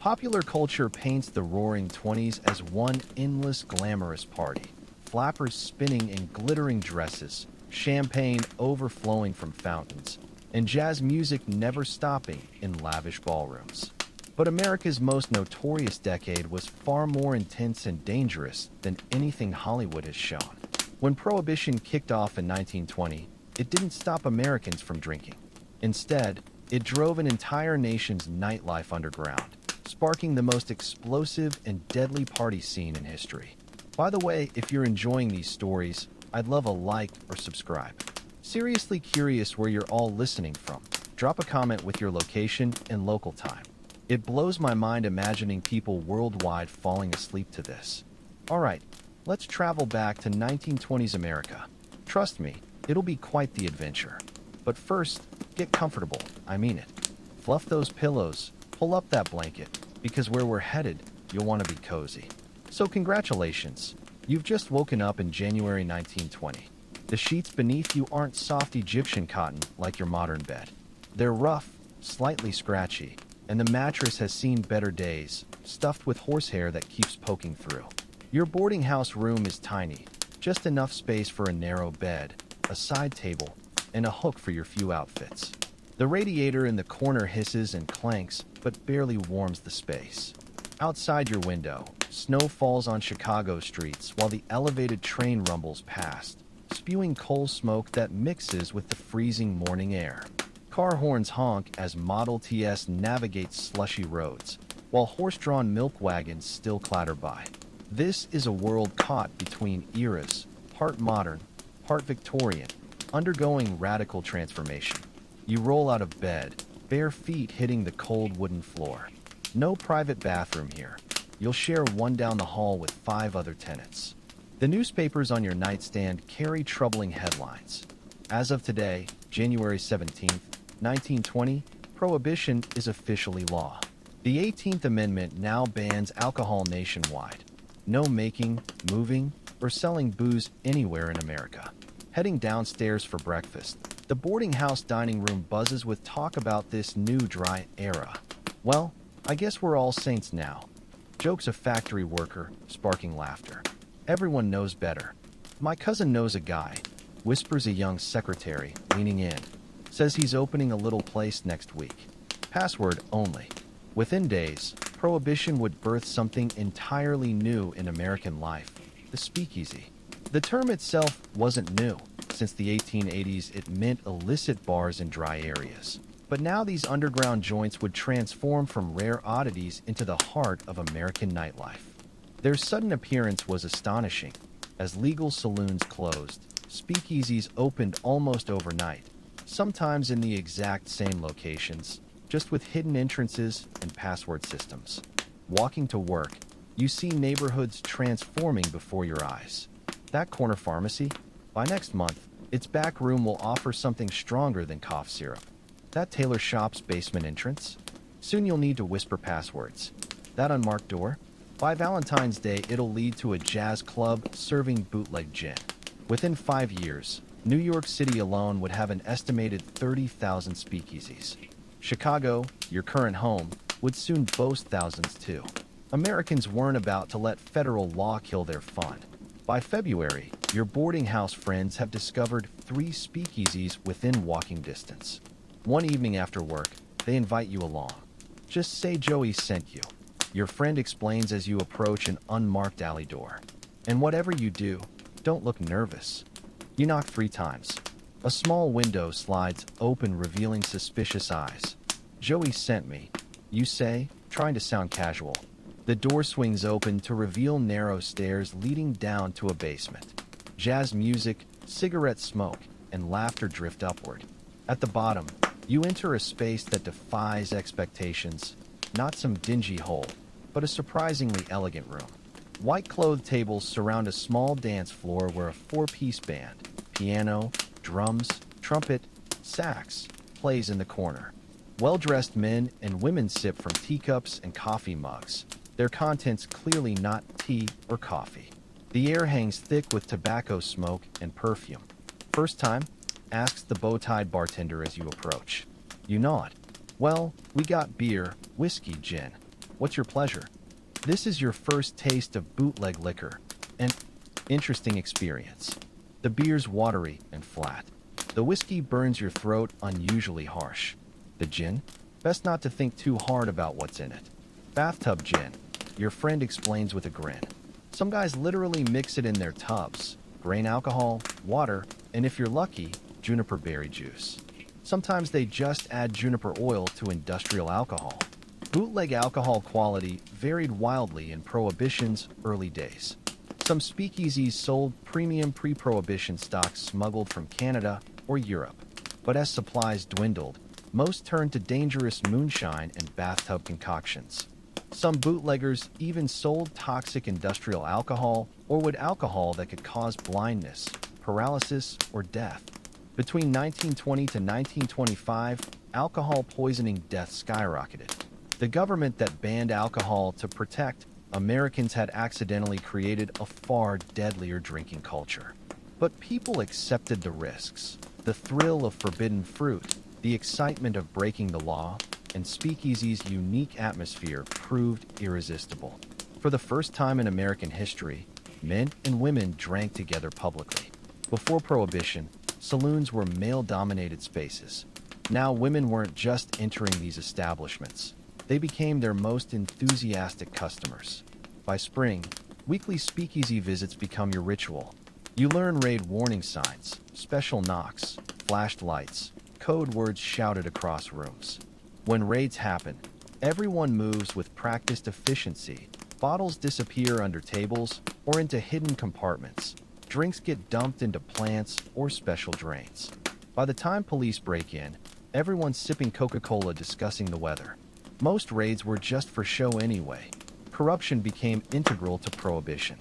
Popular culture paints the roaring 20s as one endless glamorous party. Flappers spinning in glittering dresses, champagne overflowing from fountains, and jazz music never stopping in lavish ballrooms. But America's most notorious decade was far more intense and dangerous than anything Hollywood has shown. When Prohibition kicked off in 1920, it didn't stop Americans from drinking. Instead, it drove an entire nation's nightlife underground, sparking the most explosive and deadly party scene in history. By the way, if you're enjoying these stories, I'd love a like or subscribe. Seriously curious where you're all listening from. Drop a comment with your location and local time. It blows my mind imagining people worldwide falling asleep to this. Alright, let's travel back to 1920s America. Trust me, it'll be quite the adventure. But first, get comfortable, I mean it. Fluff those pillows, pull up that blanket, because where we're headed, you'll want to be cozy. So congratulations, you've just woken up in January 1920. The sheets beneath you aren't soft Egyptian cotton like your modern bed. They're rough, slightly scratchy, and the mattress has seen better days, stuffed with horsehair that keeps poking through. Your boarding house room is tiny, just enough space for a narrow bed, a side table, and a hook for your few outfits. The radiator in the corner hisses and clanks, but barely warms the space. Outside your window, snow falls on Chicago streets while the elevated train rumbles past, spewing coal smoke that mixes with the freezing morning air. Car horns honk as Model Ts navigate slushy roads, while horse-drawn milk wagons still clatter by. This is a world caught between eras, part modern, part Victorian, undergoing radical transformation. You roll out of bed, bare feet hitting the cold wooden floor. No private bathroom here. You'll share one down the hall with 5 other tenants. The newspapers on your nightstand carry troubling headlines. As of today, January 17th, 1920, Prohibition is officially law. The 18th Amendment now bans alcohol nationwide. No making, moving, or selling booze anywhere in America. Heading downstairs for breakfast, the boarding house dining room buzzes with talk about this new dry era. Well, I guess we're all saints now. Jokes a factory worker, sparking laughter. Everyone knows better. My cousin knows a guy, whispers a young secretary, leaning in. Says he's opening a little place next week. Password only. Within days, Prohibition would birth something entirely new in American life, the speakeasy. The term itself wasn't new. Since the 1880s, it meant illicit bars in dry areas. But now these underground joints would transform from rare oddities into the heart of American nightlife. Their sudden appearance was astonishing. As legal saloons closed, speakeasies opened almost overnight, sometimes in the exact same locations, just with hidden entrances and password systems. Walking to work, you see neighborhoods transforming before your eyes. That corner pharmacy? By next month, its back room will offer something stronger than cough syrup. That tailor shop's basement entrance? Soon you'll need to whisper passwords. That unmarked door? By Valentine's Day, it'll lead to a jazz club serving bootleg gin. Within 5 years, New York City alone would have an estimated 30,000 speakeasies. Chicago, your current home, would soon boast thousands too. Americans weren't about to let federal law kill their fun. By February, your boarding house friends have discovered 3 speakeasies within walking distance. One evening after work, they invite you along. Just say Joey sent you. Your friend explains as you approach an unmarked alley door. And whatever you do, don't look nervous. You knock 3 times. A small window slides open, revealing suspicious eyes. Joey sent me, you say, trying to sound casual. The door swings open to reveal narrow stairs leading down to a basement. Jazz music, cigarette smoke, and laughter drift upward. At the bottom, you enter a space that defies expectations. Not some dingy hole, but a surprisingly elegant room. White-clothed tables surround a small dance floor where a 4-piece band, piano, drums, trumpet, sax, plays in the corner. Well-dressed men and women sip from teacups and coffee mugs, their contents clearly not tea or coffee. The air hangs thick with tobacco smoke and perfume. First time? Asks the bow-tied bartender as you approach. You nod. Well, we got beer, whiskey, gin. What's your pleasure? This is your first taste of bootleg liquor. An interesting experience. The beer's watery and flat. The whiskey burns your throat unusually harsh. The gin? Best not to think too hard about what's in it. Bathtub gin. Your friend explains with a grin. Some guys literally mix it in their tubs. Grain alcohol, water, and if you're lucky, juniper berry juice. Sometimes they just add juniper oil to industrial alcohol. Bootleg alcohol quality varied wildly in Prohibition's early days. Some speakeasies sold premium pre-Prohibition stocks smuggled from Canada or Europe. But as supplies dwindled, most turned to dangerous moonshine and bathtub concoctions. Some bootleggers even sold toxic industrial alcohol or wood alcohol that could cause blindness, paralysis, or death. Between 1920 to 1925, alcohol poisoning deaths skyrocketed. The government that banned alcohol to protect Americans had accidentally created a far deadlier drinking culture. But people accepted the risks, the thrill of forbidden fruit, the excitement of breaking the law, and speakeasy's unique atmosphere proved irresistible. For the first time in American history, men and women drank together publicly. Before Prohibition, saloons were male-dominated spaces. Now women weren't just entering these establishments. They became their most enthusiastic customers. By spring, weekly speakeasy visits become your ritual. You learn raid warning signs, special knocks, flashed lights, code words shouted across rooms. When raids happen, everyone moves with practiced efficiency. Bottles disappear under tables or into hidden compartments. Drinks get dumped into plants or special drains. By the time police break in, everyone's sipping Coca-Cola discussing the weather. Most raids were just for show anyway. Corruption became integral to Prohibition.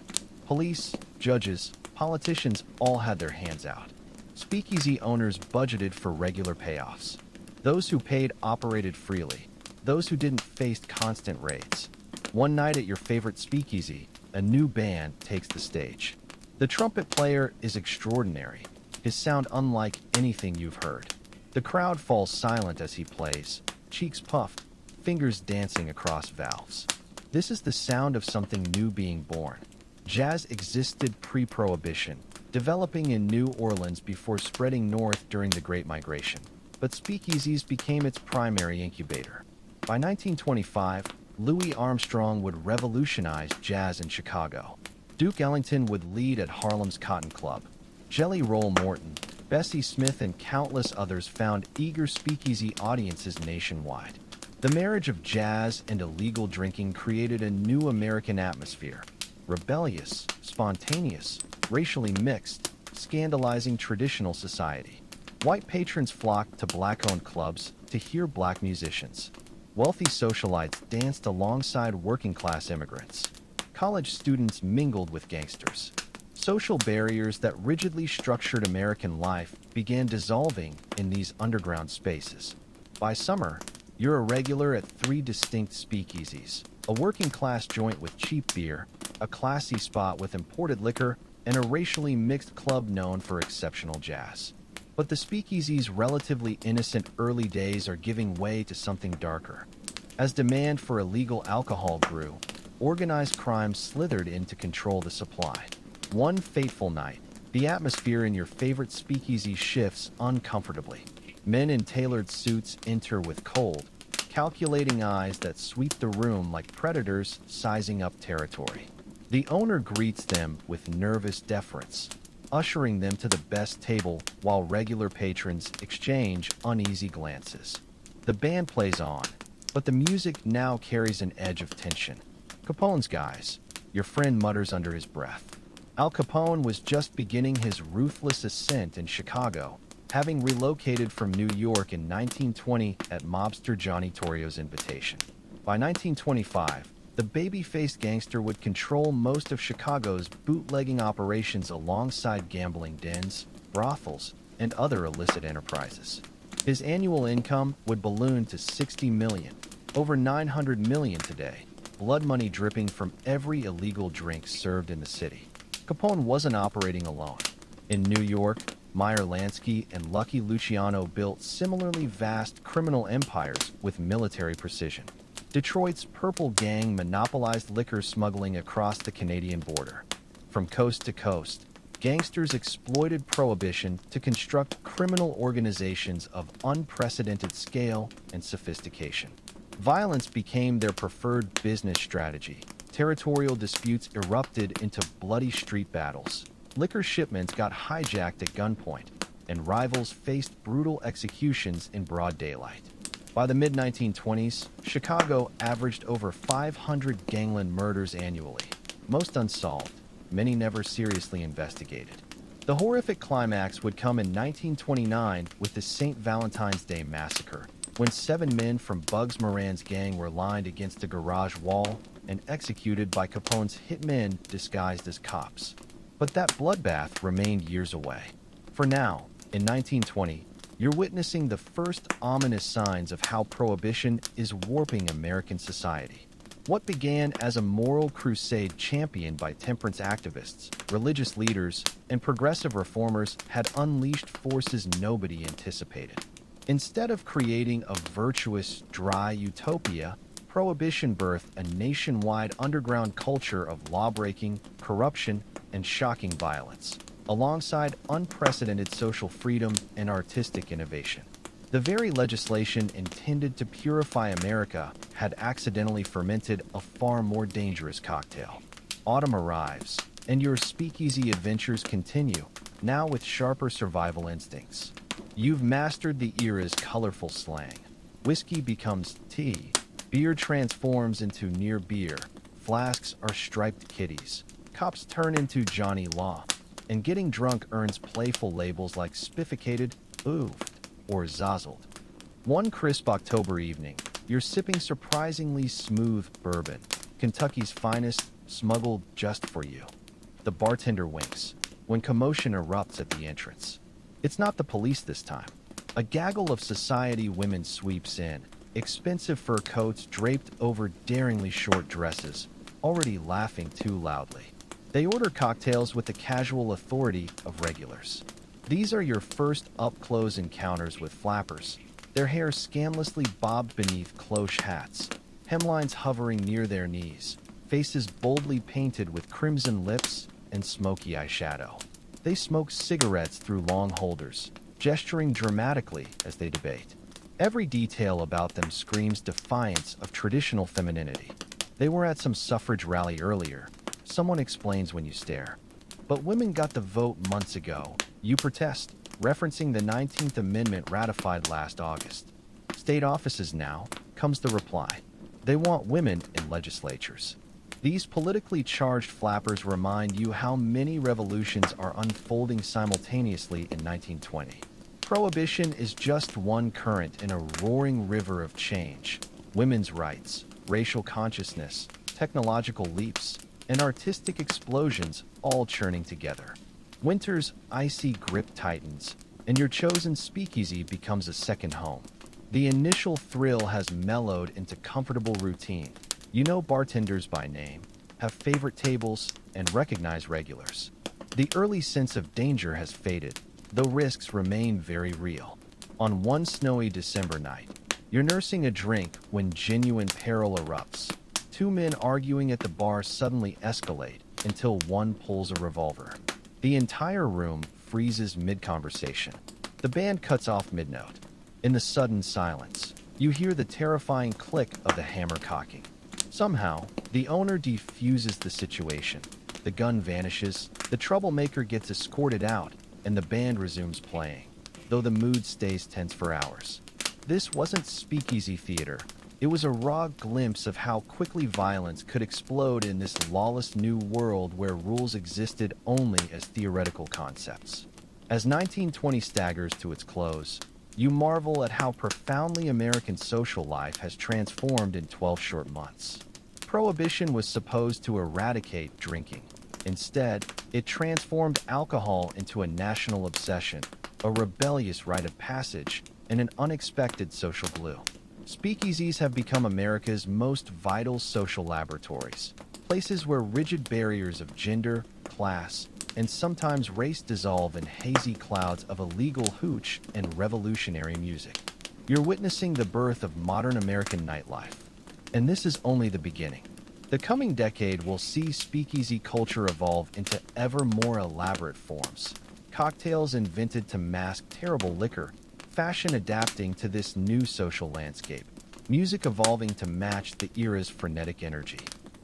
Police, judges, politicians all had their hands out. Speakeasy owners budgeted for regular payoffs. Those who paid operated freely. Those who didn't faced constant raids. One night at your favorite speakeasy, a new band takes the stage. The trumpet player is extraordinary, his sound unlike anything you've heard. The crowd falls silent as he plays, cheeks puffed, fingers dancing across valves. This is the sound of something new being born. Jazz existed pre-Prohibition, developing in New Orleans before spreading north during the Great Migration. But speakeasies became its primary incubator. By 1925, Louis Armstrong would revolutionize jazz in Chicago. Duke Ellington would lead at Harlem's Cotton Club. Jelly Roll Morton, Bessie Smith, and countless others found eager speakeasy audiences nationwide. The marriage of jazz and illegal drinking created a new American atmosphere. Rebellious, spontaneous, racially mixed, scandalizing traditional society. White patrons flocked to black-owned clubs to hear black musicians. Wealthy socialites danced alongside working-class immigrants. College students mingled with gangsters. Social barriers that rigidly structured American life began dissolving in these underground spaces. By summer, you're a regular at 3 distinct speakeasies: a working-class joint with cheap beer, a classy spot with imported liquor, and a racially mixed club known for exceptional jazz. But the speakeasy's relatively innocent early days are giving way to something darker. As demand for illegal alcohol grew, organized crime slithered in to control the supply. One fateful night, the atmosphere in your favorite speakeasy shifts uncomfortably. Men in tailored suits enter with cold, calculating eyes that sweep the room like predators sizing up territory. The owner greets them with nervous deference, ushering them to the best table while regular patrons exchange uneasy glances. The band plays on, but the music now carries an edge of tension. "Capone's guys," your friend mutters under his breath. Al Capone was just beginning his ruthless ascent in Chicago, having relocated from New York in 1920 at mobster Johnny Torrio's invitation. By 1925, the baby-faced gangster would control most of Chicago's bootlegging operations alongside gambling dens, brothels, and other illicit enterprises. His annual income would balloon to $60 million, over $900 million today, blood money dripping from every illegal drink served in the city. Capone wasn't operating alone. In New York, Meyer Lansky and Lucky Luciano built similarly vast criminal empires with military precision. Detroit's Purple Gang monopolized liquor smuggling across the Canadian border. From coast to coast, gangsters exploited Prohibition to construct criminal organizations of unprecedented scale and sophistication. Violence became their preferred business strategy. Territorial disputes erupted into bloody street battles. Liquor shipments got hijacked at gunpoint, and rivals faced brutal executions in broad daylight. By the mid-1920s, Chicago averaged over 500 gangland murders annually, most unsolved, many never seriously investigated. The horrific climax would come in 1929 with the St. Valentine's Day Massacre, when 7 men from Bugs Moran's gang were lined against a garage wall and executed by Capone's hitmen disguised as cops. But that bloodbath remained years away. For now, in 1920, you're witnessing the first ominous signs of how Prohibition is warping American society. What began as a moral crusade championed by temperance activists, religious leaders, and progressive reformers had unleashed forces nobody anticipated. Instead of creating a virtuous, dry utopia, Prohibition birthed a nationwide underground culture of lawbreaking, corruption, and shocking violence, alongside unprecedented social freedom and artistic innovation. The very legislation intended to purify America had accidentally fermented a far more dangerous cocktail. Autumn arrives, and your speakeasy adventures continue, now with sharper survival instincts. You've mastered the era's colorful slang. Whiskey becomes tea, beer transforms into near beer, flasks are striped kitties, cops turn into Johnny Law, and getting drunk earns playful labels like spifficated, oofed, or zazzled. One crisp October evening, you're sipping surprisingly smooth bourbon, Kentucky's finest, smuggled just for you. The bartender winks when commotion erupts at the entrance. It's not the police this time. A gaggle of society women sweeps in, expensive fur coats draped over daringly short dresses, already laughing too loudly. They order cocktails with the casual authority of regulars. These are your first up-close encounters with flappers, their hair scandalously bobbed beneath cloche hats, hemlines hovering near their knees, faces boldly painted with crimson lips and smoky eyeshadow. They smoke cigarettes through long holders, gesturing dramatically as they debate. Every detail about them screams defiance of traditional femininity. They were at some suffrage rally earlier. Someone explains when you stare. But women got the vote months ago. You protest, referencing the 19th Amendment ratified last August. State offices now, comes the reply. They want women in legislatures. These politically charged flappers remind you how many revolutions are unfolding simultaneously in 1920. Prohibition is just one current in a roaring river of change. Women's rights, racial consciousness, technological leaps, and artistic explosions all churning together. Winter's icy grip tightens, and your chosen speakeasy becomes a second home. The initial thrill has mellowed into comfortable routine. You know bartenders by name, have favorite tables, and recognize regulars. The early sense of danger has faded, though risks remain very real. On one snowy December night, you're nursing a drink when genuine peril erupts. 2 men arguing at the bar suddenly escalate until one pulls a revolver. The entire room freezes mid-conversation. The band cuts off mid-note. In the sudden silence, you hear the terrifying click of the hammer cocking. Somehow, the owner defuses the situation. The gun vanishes, the troublemaker gets escorted out, and the band resumes playing, though the mood stays tense for hours. This wasn't speakeasy theater. It was a raw glimpse of how quickly violence could explode in this lawless new world where rules existed only as theoretical concepts. As 1920 staggers to its close, you marvel at how profoundly American social life has transformed in 12 short months. Prohibition was supposed to eradicate drinking. Instead, it transformed alcohol into a national obsession, a rebellious rite of passage, and an unexpected social glue. Speakeasies have become America's most vital social laboratories, places where rigid barriers of gender, class, and sometimes race dissolve in hazy clouds of illegal hooch and revolutionary music. You're witnessing the birth of modern American nightlife. And this is only the beginning. The coming decade will see speakeasy culture evolve into ever more elaborate forms. Cocktails invented to mask terrible liquor, fashion adapting to this new social landscape, music evolving to match the era's frenetic energy.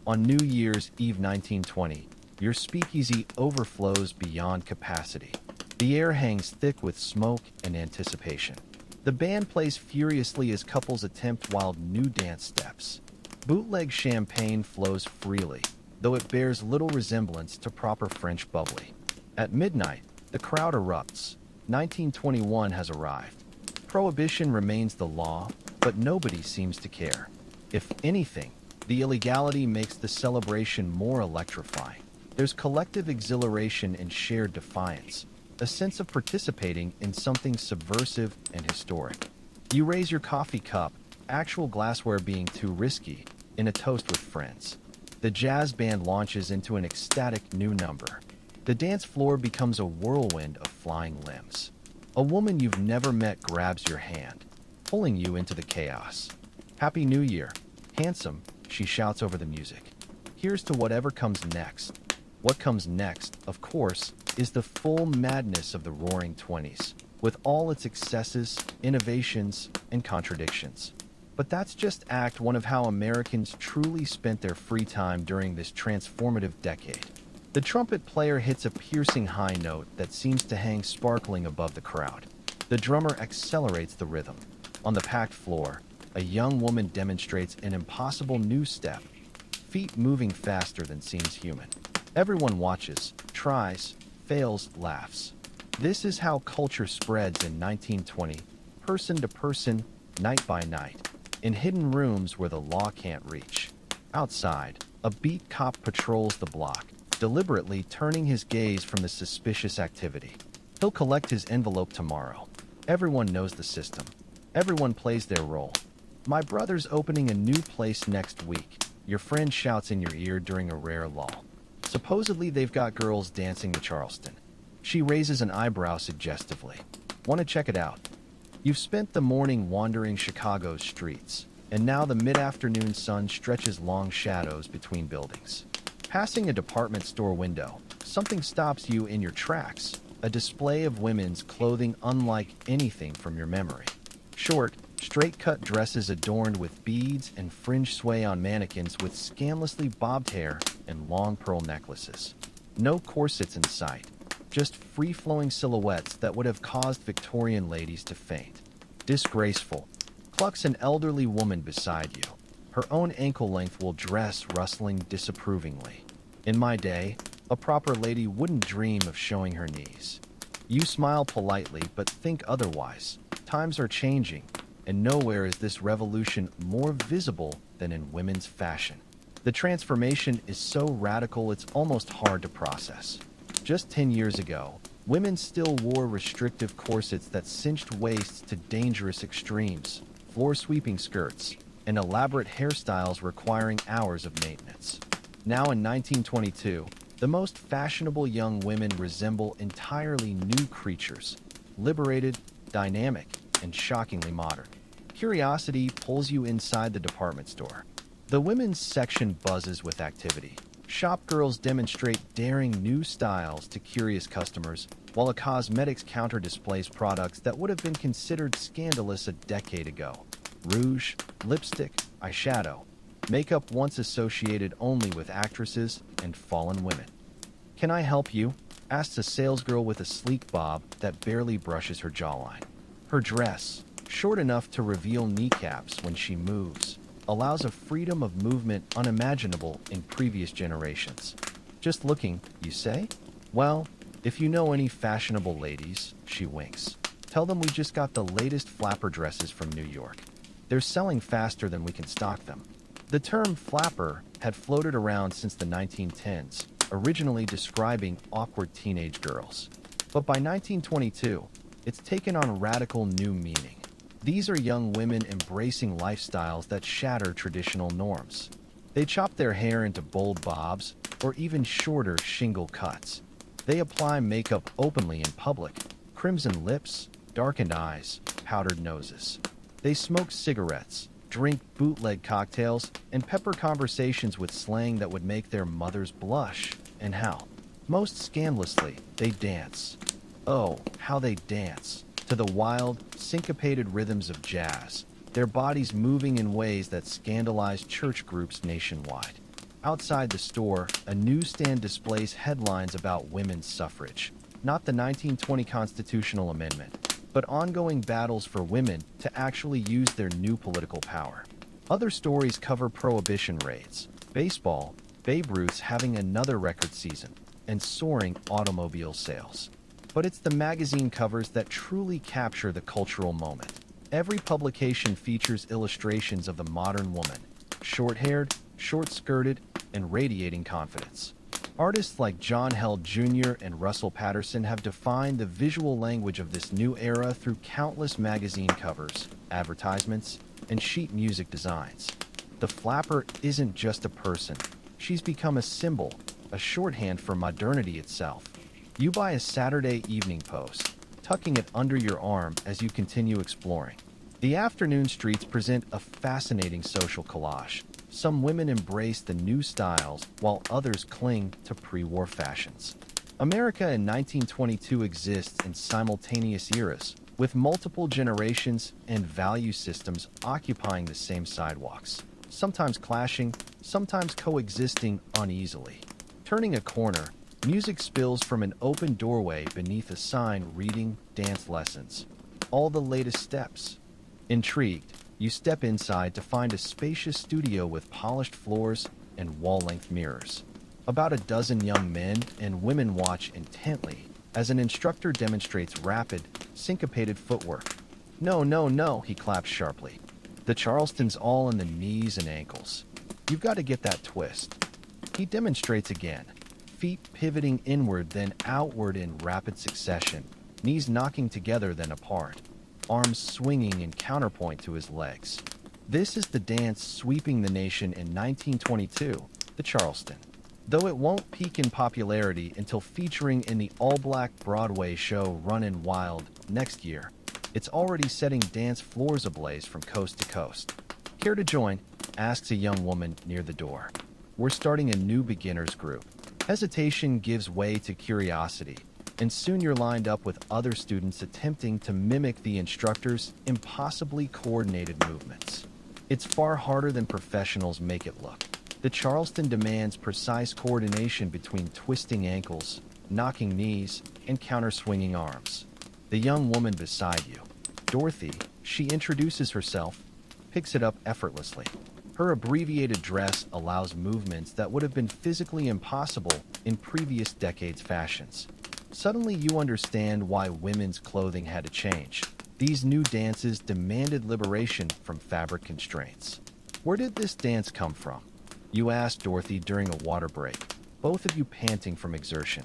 On New Year's Eve 1920, your speakeasy overflows beyond capacity. The air hangs thick with smoke and anticipation. The band plays furiously as couples attempt wild new dance steps. Bootleg champagne flows freely, though it bears little resemblance to proper French bubbly. At midnight, the crowd erupts. 1921 has arrived. Prohibition remains the law, but nobody seems to care. If anything, the illegality makes the celebration more electrifying. There's collective exhilaration and shared defiance, a sense of participating in something subversive and historic. You raise your coffee cup, actual glassware being too risky, in a toast with friends. The jazz band launches into an ecstatic new number. The dance floor becomes a whirlwind of flying limbs. A woman you've never met grabs your hand, pulling you into the chaos. "Happy New Year, handsome," she shouts over the music. Here's to whatever comes next. What comes next, of course, is the full madness of the Roaring Twenties, with all its excesses, innovations, and contradictions. But that's just Act One of how Americans truly spent their free time during this transformative decade. The trumpet player hits a piercing high note that seems to hang sparkling above the crowd. The drummer accelerates the rhythm. On the packed floor, a young woman demonstrates an impossible new step, feet moving faster than seems human. Everyone watches, tries, fails, laughs. This is how culture spreads in 1920, person to person, night by night, in hidden rooms where the law can't reach. Outside, a beat cop patrols the block, deliberately turning his gaze from the suspicious activity. He'll collect his envelope tomorrow. Everyone knows the system. Everyone plays their role. "My brother's opening a new place next week," your friend shouts in your ear during a rare lull. Supposedly they've got girls dancing the Charleston. She raises an eyebrow suggestively. "Want to check it out?" You've spent the morning wandering Chicago's streets, and now the mid-afternoon sun stretches long shadows between buildings. Passing a department store window, something stops you in your tracks, a display of women's clothing unlike anything from your memory. Short, straight-cut dresses adorned with beads and fringe sway on mannequins with scandalously bobbed hair and long pearl necklaces. No corsets in sight, just free-flowing silhouettes that would have caused Victorian ladies to faint. Disgraceful. Clucks an elderly woman beside you. Her own ankle-length will dress rustling disapprovingly. In my day, a proper lady wouldn't dream of showing her knees. You smile politely but think otherwise. Times are changing, and nowhere is this revolution more visible than in women's fashion. The transformation is so radical it's almost hard to process. Just 10 years ago, women still wore restrictive corsets that cinched waists to dangerous extremes, floor-sweeping skirts, and elaborate hairstyles requiring hours of maintenance. Now in 1922, the most fashionable young women resemble entirely new creatures, liberated, dynamic, and shockingly modern. Curiosity pulls you inside the department store. The women's section buzzes with activity. Shop girls demonstrate daring new styles to curious customers, while a cosmetics counter displays products that would have been considered scandalous a decade ago. Rouge, lipstick, eyeshadow, makeup once associated only with actresses and fallen women. "Can I help you?" asks a salesgirl with a sleek bob that barely brushes her jawline. Her dress, short enough to reveal kneecaps when she moves, allows a freedom of movement unimaginable in previous generations. "Just looking, you say? Well, if you know any fashionable ladies," she winks, "tell them we just got the latest flapper dresses from New York. They're selling faster than we can stock them." The term flapper had floated around since the 1910s, originally describing awkward teenage girls. But by 1922, it's taken on radical new meaning. These are young women embracing lifestyles that shatter traditional norms. They chop their hair into bold bobs or even shorter shingle cuts. They apply makeup openly in public, crimson lips, darkened eyes, powdered noses. They smoke cigarettes, drink bootleg cocktails, and pepper conversations with slang that would make their mothers blush. And how? Most scandalously, they dance. Oh, how they dance! To the wild, syncopated rhythms of jazz, their bodies moving in ways that scandalize church groups nationwide. Outside the store, a newsstand displays headlines about women's suffrage, not the 1920 constitutional amendment, but ongoing battles for women to actually use their new political power. Other stories cover Prohibition raids, baseball, Babe Ruth's having another record season, and soaring automobile sales. But it's the magazine covers that truly capture the cultural moment. Every publication features illustrations of the modern woman, short-haired, short-skirted, and radiating confidence. Artists like John Held Jr. and Russell Patterson have defined the visual language of this new era through countless magazine covers, advertisements, and sheet music designs. The flapper isn't just a person. She's become a symbol, a shorthand for modernity itself. You buy a Saturday Evening Post, tucking it under your arm as you continue exploring. The afternoon streets present a fascinating social collage. Some women embrace the new styles, while others cling to pre-war fashions. America in 1922 exists in simultaneous eras, with multiple generations and value systems occupying the same sidewalks, sometimes clashing, sometimes coexisting uneasily. Turning a corner, music spills from an open doorway beneath a sign reading "Dance Lessons." All the latest steps. Intrigued, you step inside to find a spacious studio with polished floors and wall-length mirrors. About a dozen young men and women watch intently as an instructor demonstrates rapid, syncopated footwork. "No, no, no," he claps sharply. "The Charleston's all in the knees and ankles. You've got to get that twist." He demonstrates again, feet pivoting inward then outward in rapid succession, knees knocking together then apart, arms swinging in counterpoint to his legs. This is the dance sweeping the nation in 1922, the Charleston. Though it won't peak in popularity until featuring in the all-black Broadway show Runnin' Wild next year, it's already setting dance floors ablaze from coast to coast. "Care to join?" asks a young woman near the door. "We're starting a new beginners group." Hesitation gives way to curiosity, and soon you're lined up with other students attempting to mimic the instructor's impossibly coordinated movements. It's far harder than professionals make it look. The Charleston demands precise coordination between twisting ankles, knocking knees, and counter-swinging arms. The young woman beside you, Dorothy, she introduces herself, picks it up effortlessly. Her abbreviated dress allows movements that would have been physically impossible in previous decades' fashions. Suddenly you understand why women's clothing had to change. These new dances demanded liberation from fabric constraints. "Where did this dance come from?" you ask Dorothy during a water break, both of you panting from exertion.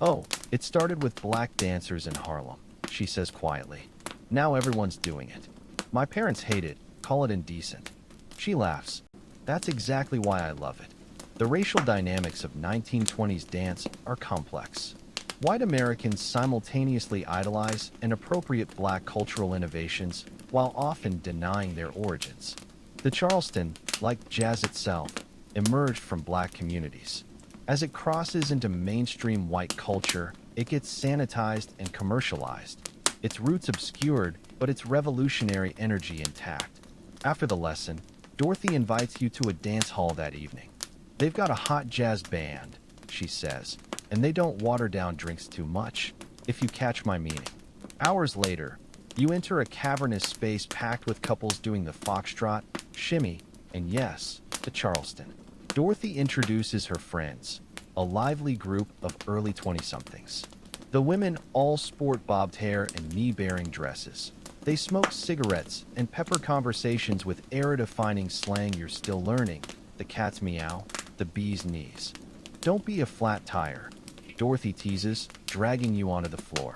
"Oh, it started with black dancers in Harlem," she says quietly. "Now everyone's doing it. My parents hate it, call it indecent." She laughs. "That's exactly why I love it." The racial dynamics of 1920s dance are complex. White Americans simultaneously idolize and appropriate black cultural innovations while often denying their origins. The Charleston, like jazz itself, emerged from black communities. As it crosses into mainstream white culture, it gets sanitized and commercialized. Its roots obscured, but its revolutionary energy intact. After the lesson, Dorothy invites you to a dance hall that evening. "They've got a hot jazz band," she says, "and they don't water down drinks too much, if you catch my meaning." Hours later, you enter a cavernous space packed with couples doing the foxtrot, shimmy, and yes, the Charleston. Dorothy introduces her friends, a lively group of early 20-somethings. The women all sport bobbed hair and knee-bearing dresses. They smoke cigarettes and pepper conversations with era-defining slang you're still learning, the cat's meow, the bee's knees. "Don't be a flat tire," Dorothy teases, dragging you onto the floor.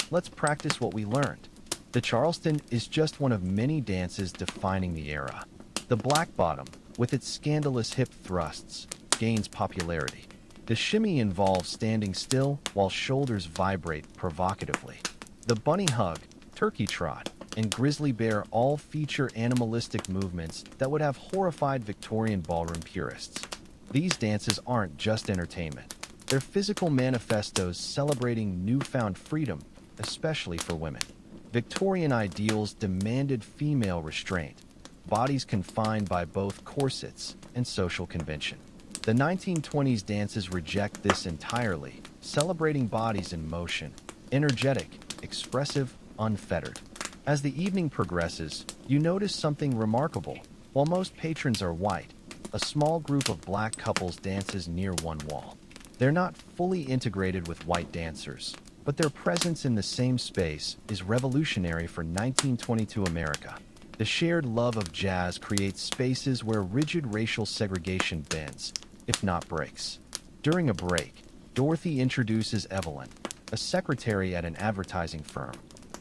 "Let's practice what we learned." The Charleston is just one of many dances defining the era. The black bottom, with its scandalous hip thrusts, gains popularity. The shimmy involves standing still while shoulders vibrate provocatively. The bunny hug, turkey trot, and Grizzly Bear all feature animalistic movements that would have horrified Victorian ballroom purists. These dances aren't just entertainment. They're physical manifestos celebrating newfound freedom, especially for women. Victorian ideals demanded female restraint, bodies confined by both corsets and social convention. The 1920s dances reject this entirely, celebrating bodies in motion, energetic, expressive, unfettered. As the evening progresses, you notice something remarkable. While most patrons are white, a small group of black couples dances near one wall. They're not fully integrated with white dancers, but their presence in the same space is revolutionary for 1922 America. The shared love of jazz creates spaces where rigid racial segregation bends, if not breaks. During a break, Dorothy introduces Evelyn, a secretary at an advertising firm.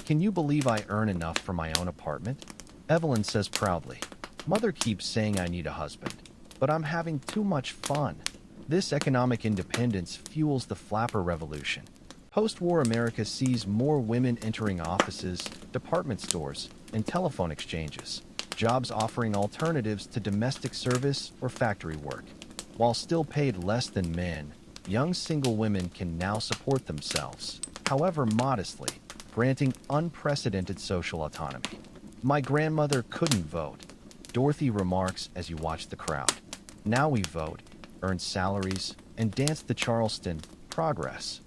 "Can you believe I earn enough for my own apartment?" Evelyn says proudly. "Mother keeps saying I need a husband, but I'm having too much fun." This economic independence fuels the flapper revolution. Post-war America sees more women entering offices, department stores, and telephone exchanges, jobs offering alternatives to domestic service or factory work. While still paid less than men, young single women can now support themselves, however modestly, granting unprecedented social autonomy. "My grandmother couldn't vote," Dorothy remarks as you watch the crowd. "Now we vote, earn salaries, and dance the Charleston. Progress."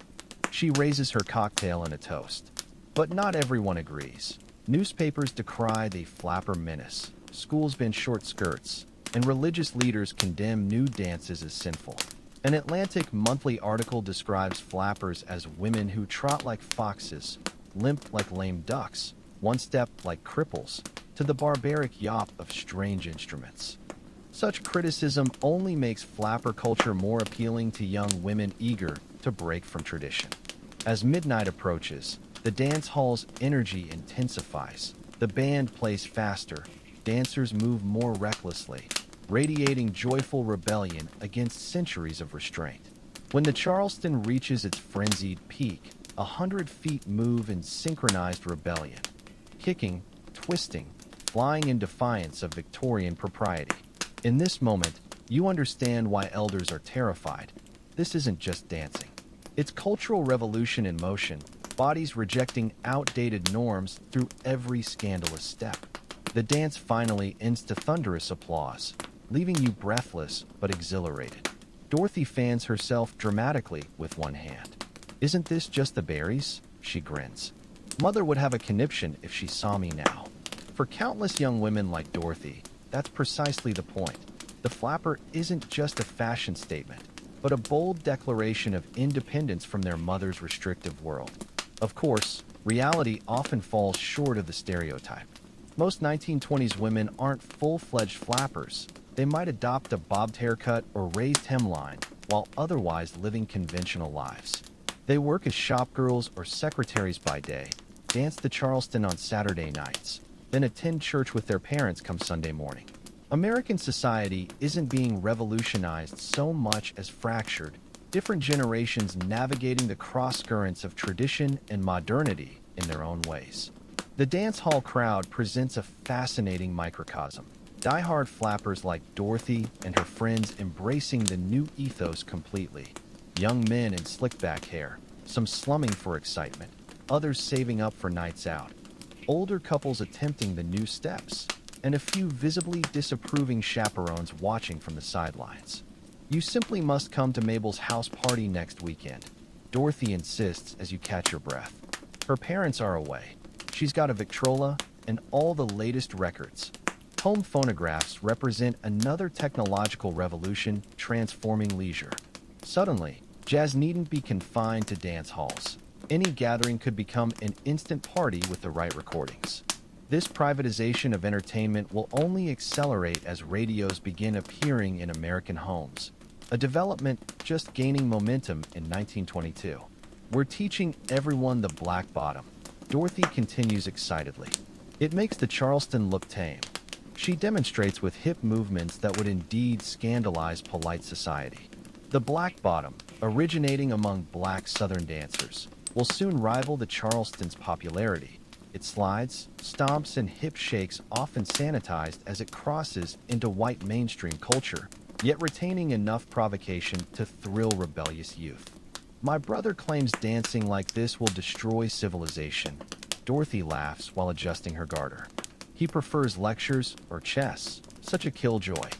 She raises her cocktail in a toast. But not everyone agrees. Newspapers decry the flapper menace, schools ban short skirts, and religious leaders condemn nude dances as sinful. An Atlantic monthly article describes flappers as women who trot like foxes, limp like lame ducks, one-step like cripples, to the barbaric yawp of strange instruments. Such criticism only makes flapper culture more appealing to young women eager to break from tradition. As midnight approaches, the dance hall's energy intensifies. The band plays faster, dancers move more recklessly, radiating joyful rebellion against centuries of restraint. When the Charleston reaches its frenzied peak, 100 feet move in synchronized rebellion, kicking, twisting, flying in defiance of Victorian propriety. In this moment, you understand why elders are terrified. This isn't just dancing. It's cultural revolution in motion, bodies rejecting outdated norms through every scandalous step. The dance finally ends to thunderous applause, leaving you breathless but exhilarated. Dorothy fans herself dramatically with one hand. "Isn't this just the berries?" she grins. "Mother would have a conniption if she saw me now." For countless young women like Dorothy, that's precisely the point. The flapper isn't just a fashion statement, but a bold declaration of independence from their mother's restrictive world. Of course, reality often falls short of the stereotype. Most 1920s women aren't full-fledged flappers. They might adopt a bobbed haircut or raised hemline while otherwise living conventional lives. They work as shopgirls or secretaries by day, dance the Charleston on Saturday nights, then attend church with their parents come Sunday morning. American society isn't being revolutionized so much as fractured, different generations navigating the cross-currents of tradition and modernity in their own ways. The dance hall crowd presents a fascinating microcosm. Die-hard flappers like Dorothy and her friends embracing the new ethos completely. Young men in slick-back hair, some slumming for excitement, others saving up for nights out. Older couples attempting the new steps, and a few visibly disapproving chaperones watching from the sidelines. "You simply must come to Mabel's house party next weekend," Dorothy insists as you catch your breath. Her parents are away. She's got a Victrola and all the latest records. Home phonographs represent another technological revolution transforming leisure. Suddenly, jazz needn't be confined to dance halls. Any gathering could become an instant party with the right recordings. This privatization of entertainment will only accelerate as radios begin appearing in American homes, a development just gaining momentum in 1922. "We're teaching everyone the black bottom," Dorothy continues excitedly. It makes the Charleston look tame. She demonstrates with hip movements that would indeed scandalize polite society. The black bottom, originating among black Southern dancers, will soon rival the Charleston's popularity, It slides, stomps, and hip shakes, often sanitized as it crosses into white mainstream culture, yet retaining enough provocation to thrill rebellious youth. My brother claims dancing like this will destroy civilization. Dorothy laughs while adjusting her garter. He prefers lectures or chess, such a killjoy.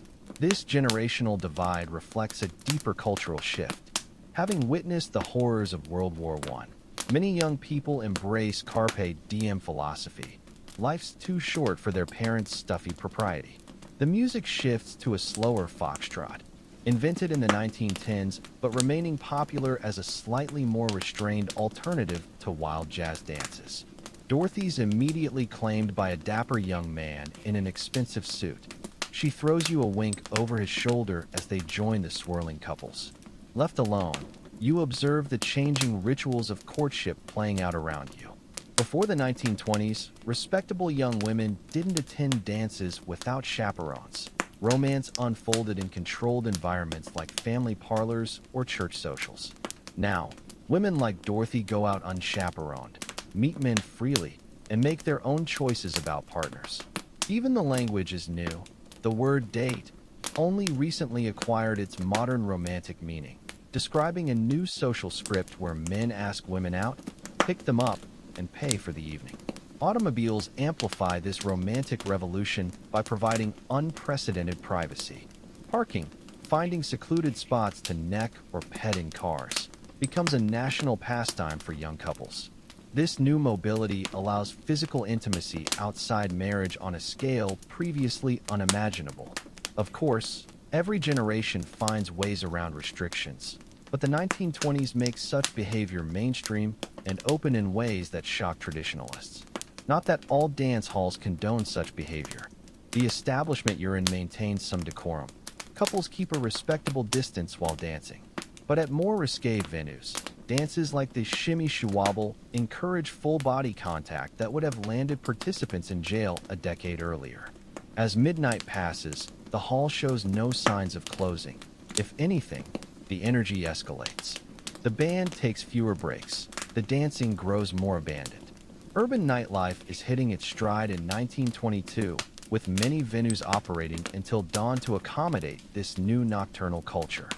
This generational divide reflects a deeper cultural shift. Having witnessed the horrors of World War I, many young people embrace carpe diem philosophy. Life's too short for their parents' stuffy propriety. The music shifts to a slower foxtrot, invented in the 1910s but remaining popular as a slightly more restrained alternative to wild jazz dances. Dorothy's immediately claimed by a dapper young man in an expensive suit. She throws you a wink over his shoulder as they join the swirling couples. Left alone, you observe the changing rituals of courtship playing out around you. Before the 1920s, respectable young women didn't attend dances without chaperones. Romance unfolded in controlled environments like family parlors or church socials. Now, women like Dorothy go out unchaperoned, meet men freely, and make their own choices about partners. Even the language is new. The word date only recently acquired its modern romantic meaning, describing a new social script where men ask women out, pick them up, and pay for the evening. Automobiles amplify this romantic revolution by providing unprecedented privacy. Parking, finding secluded spots to neck or pet in cars, becomes a national pastime for young couples. This new mobility allows physical intimacy outside marriage on a scale previously unimaginable. Of course, every generation finds ways around restrictions, but the 1920s makes such behavior mainstream and open in ways that shock traditionalists. Not that all dance halls condone such behavior. The establishment you're in maintains some decorum. Couples keep a respectable distance while dancing. But at more risque venues, dances like the shimmy shwabble encourage full-body contact that would have landed participants in jail a decade earlier. As midnight passes, the hall shows no signs of closing. If anything, the energy escalates. The band takes fewer breaks. The dancing grows more abandoned. Urban nightlife is hitting its stride in 1922, with many venues operating until dawn to accommodate this new nocturnal culture.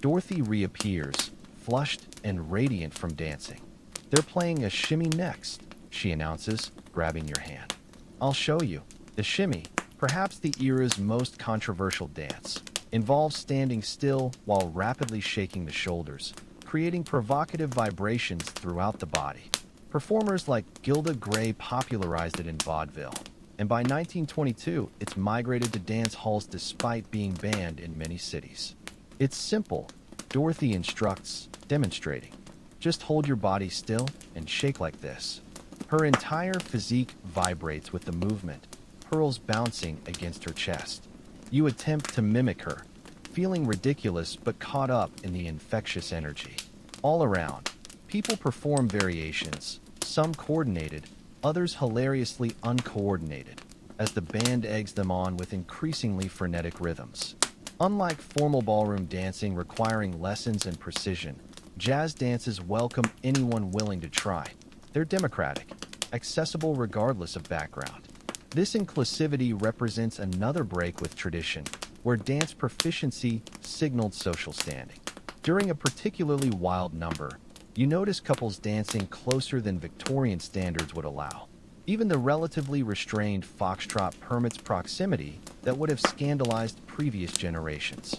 Dorothy reappears, flushed and radiant from dancing. "They're playing a shimmy next," she announces, grabbing your hand. "I'll show you." The shimmy, perhaps the era's most controversial dance, involves standing still while rapidly shaking the shoulders, creating provocative vibrations throughout the body. Performers like Gilda Gray popularized it in vaudeville, and by 1922, it's migrated to dance halls despite being banned in many cities. It's simple. Dorothy instructs, demonstrating. Just hold your body still and shake like this. Her entire physique vibrates with the movement, pearls bouncing against her chest. You attempt to mimic her, feeling ridiculous but caught up in the infectious energy. All around, people perform variations, some coordinated, others hilariously uncoordinated, as the band eggs them on with increasingly frenetic rhythms. Unlike formal ballroom dancing requiring lessons and precision, jazz dances welcome anyone willing to try. They're democratic, accessible regardless of background. This inclusivity represents another break with tradition, where dance proficiency signaled social standing. During a particularly wild number, you notice couples dancing closer than Victorian standards would allow. Even the relatively restrained foxtrot permits proximity that would have scandalized previous generations.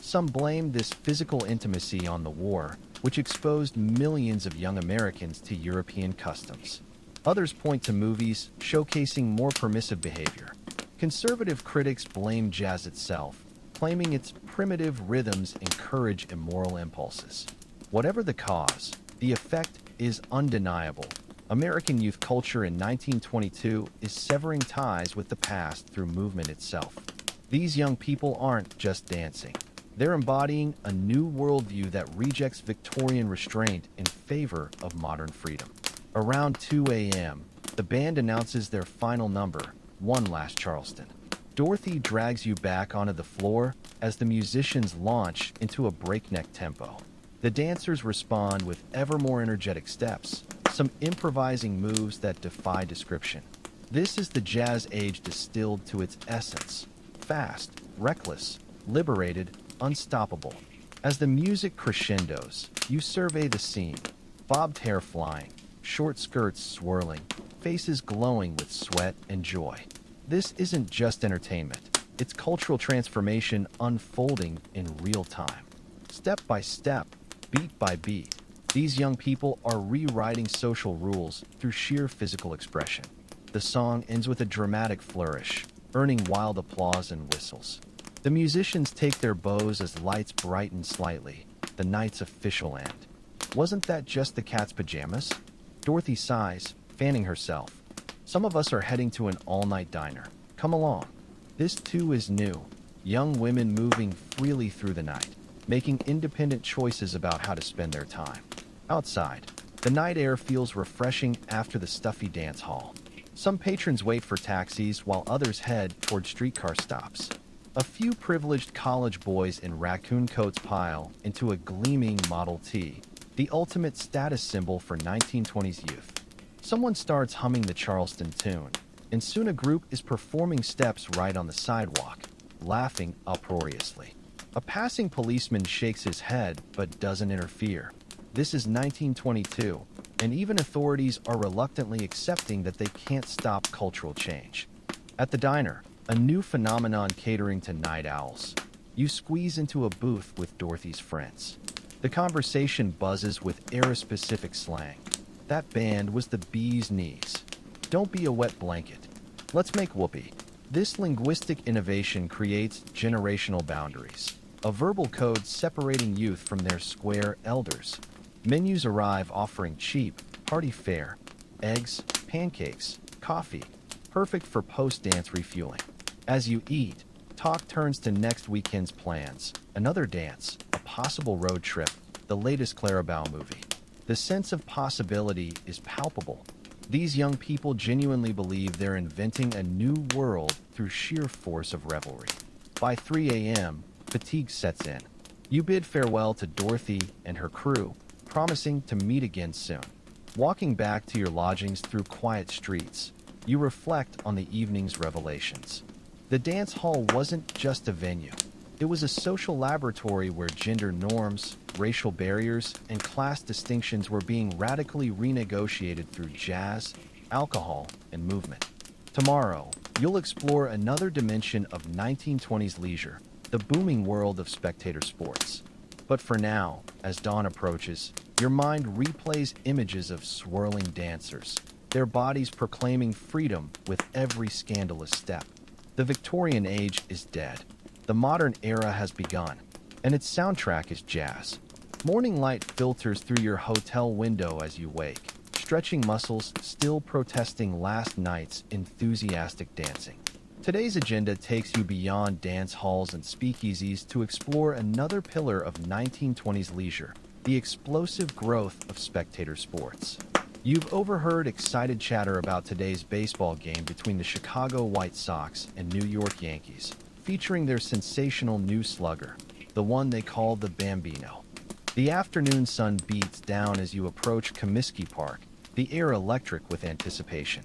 Some blame this physical intimacy on the war, which exposed millions of young Americans to European customs. Others point to movies showcasing more permissive behavior. Conservative critics blame jazz itself, claiming its primitive rhythms encourage immoral impulses. Whatever the cause, the effect is undeniable. American youth culture in 1922 is severing ties with the past through movement itself. These young people aren't just dancing. They're embodying a new worldview that rejects Victorian restraint in favor of modern freedom. Around 2 a.m., the band announces their final number, One Last Charleston. Dorothy drags you back onto the floor as the musicians launch into a breakneck tempo. The dancers respond with ever more energetic steps, some improvising moves that defy description. This is the jazz age distilled to its essence: fast, reckless, liberated, unstoppable. As the music crescendos, you survey the scene: bobbed hair flying, short skirts swirling, faces glowing with sweat and joy. This isn't just entertainment, it's cultural transformation unfolding in real time. Step by step, beat by beat, these young people are rewriting social rules through sheer physical expression. The song ends with a dramatic flourish, earning wild applause and whistles. The musicians take their bows as lights brighten slightly, the night's official end. Wasn't that just the cat's pajamas? Dorothy sighs, fanning herself. Some of us are heading to an all-night diner. Come along. This too is new. Young women moving freely through the night, making independent choices about how to spend their time. Outside, the night air feels refreshing after the stuffy dance hall. Some patrons wait for taxis while others head toward streetcar stops. A few privileged college boys in raccoon coats pile into a gleaming Model T, the ultimate status symbol for 1920s youth. Someone starts humming the Charleston tune, and soon a group is performing steps right on the sidewalk, laughing uproariously. A passing policeman shakes his head but doesn't interfere. This is 1922, and even authorities are reluctantly accepting that they can't stop cultural change. At the diner, a new phenomenon catering to night owls. You squeeze into a booth with Dorothy's friends. The conversation buzzes with era-specific slang. That band was the bee's knees. Don't be a wet blanket. Let's make whoopee. This linguistic innovation creates generational boundaries, a verbal code separating youth from their square elders. Menus arrive offering cheap, party fare, eggs, pancakes, coffee, perfect for post-dance refueling. As you eat, talk turns to next weekend's plans, another dance, a possible road trip, the latest Clarabelle movie. The sense of possibility is palpable. These young people genuinely believe they're inventing a new world through sheer force of revelry. By 3 a.m., fatigue sets in. You bid farewell to Dorothy and her crew, promising to meet again soon. Walking back to your lodgings through quiet streets, you reflect on the evening's revelations. The dance hall wasn't just a venue. It was a social laboratory where gender norms, racial barriers, and class distinctions were being radically renegotiated through jazz, alcohol, and movement. Tomorrow, you'll explore another dimension of 1920s leisure, the booming world of spectator sports. But for now, as dawn approaches, your mind replays images of swirling dancers, their bodies proclaiming freedom with every scandalous step. The Victorian age is dead. The modern era has begun, and its soundtrack is jazz. Morning light filters through your hotel window as you wake, stretching muscles still protesting last night's enthusiastic dancing. Today's agenda takes you beyond dance halls and speakeasies to explore another pillar of 1920s leisure, the explosive growth of spectator sports. You've overheard excited chatter about today's baseball game between the Chicago White Sox and New York Yankees, featuring their sensational new slugger, the one they call the Bambino. The afternoon sun beats down as you approach Comiskey Park, the air electric with anticipation.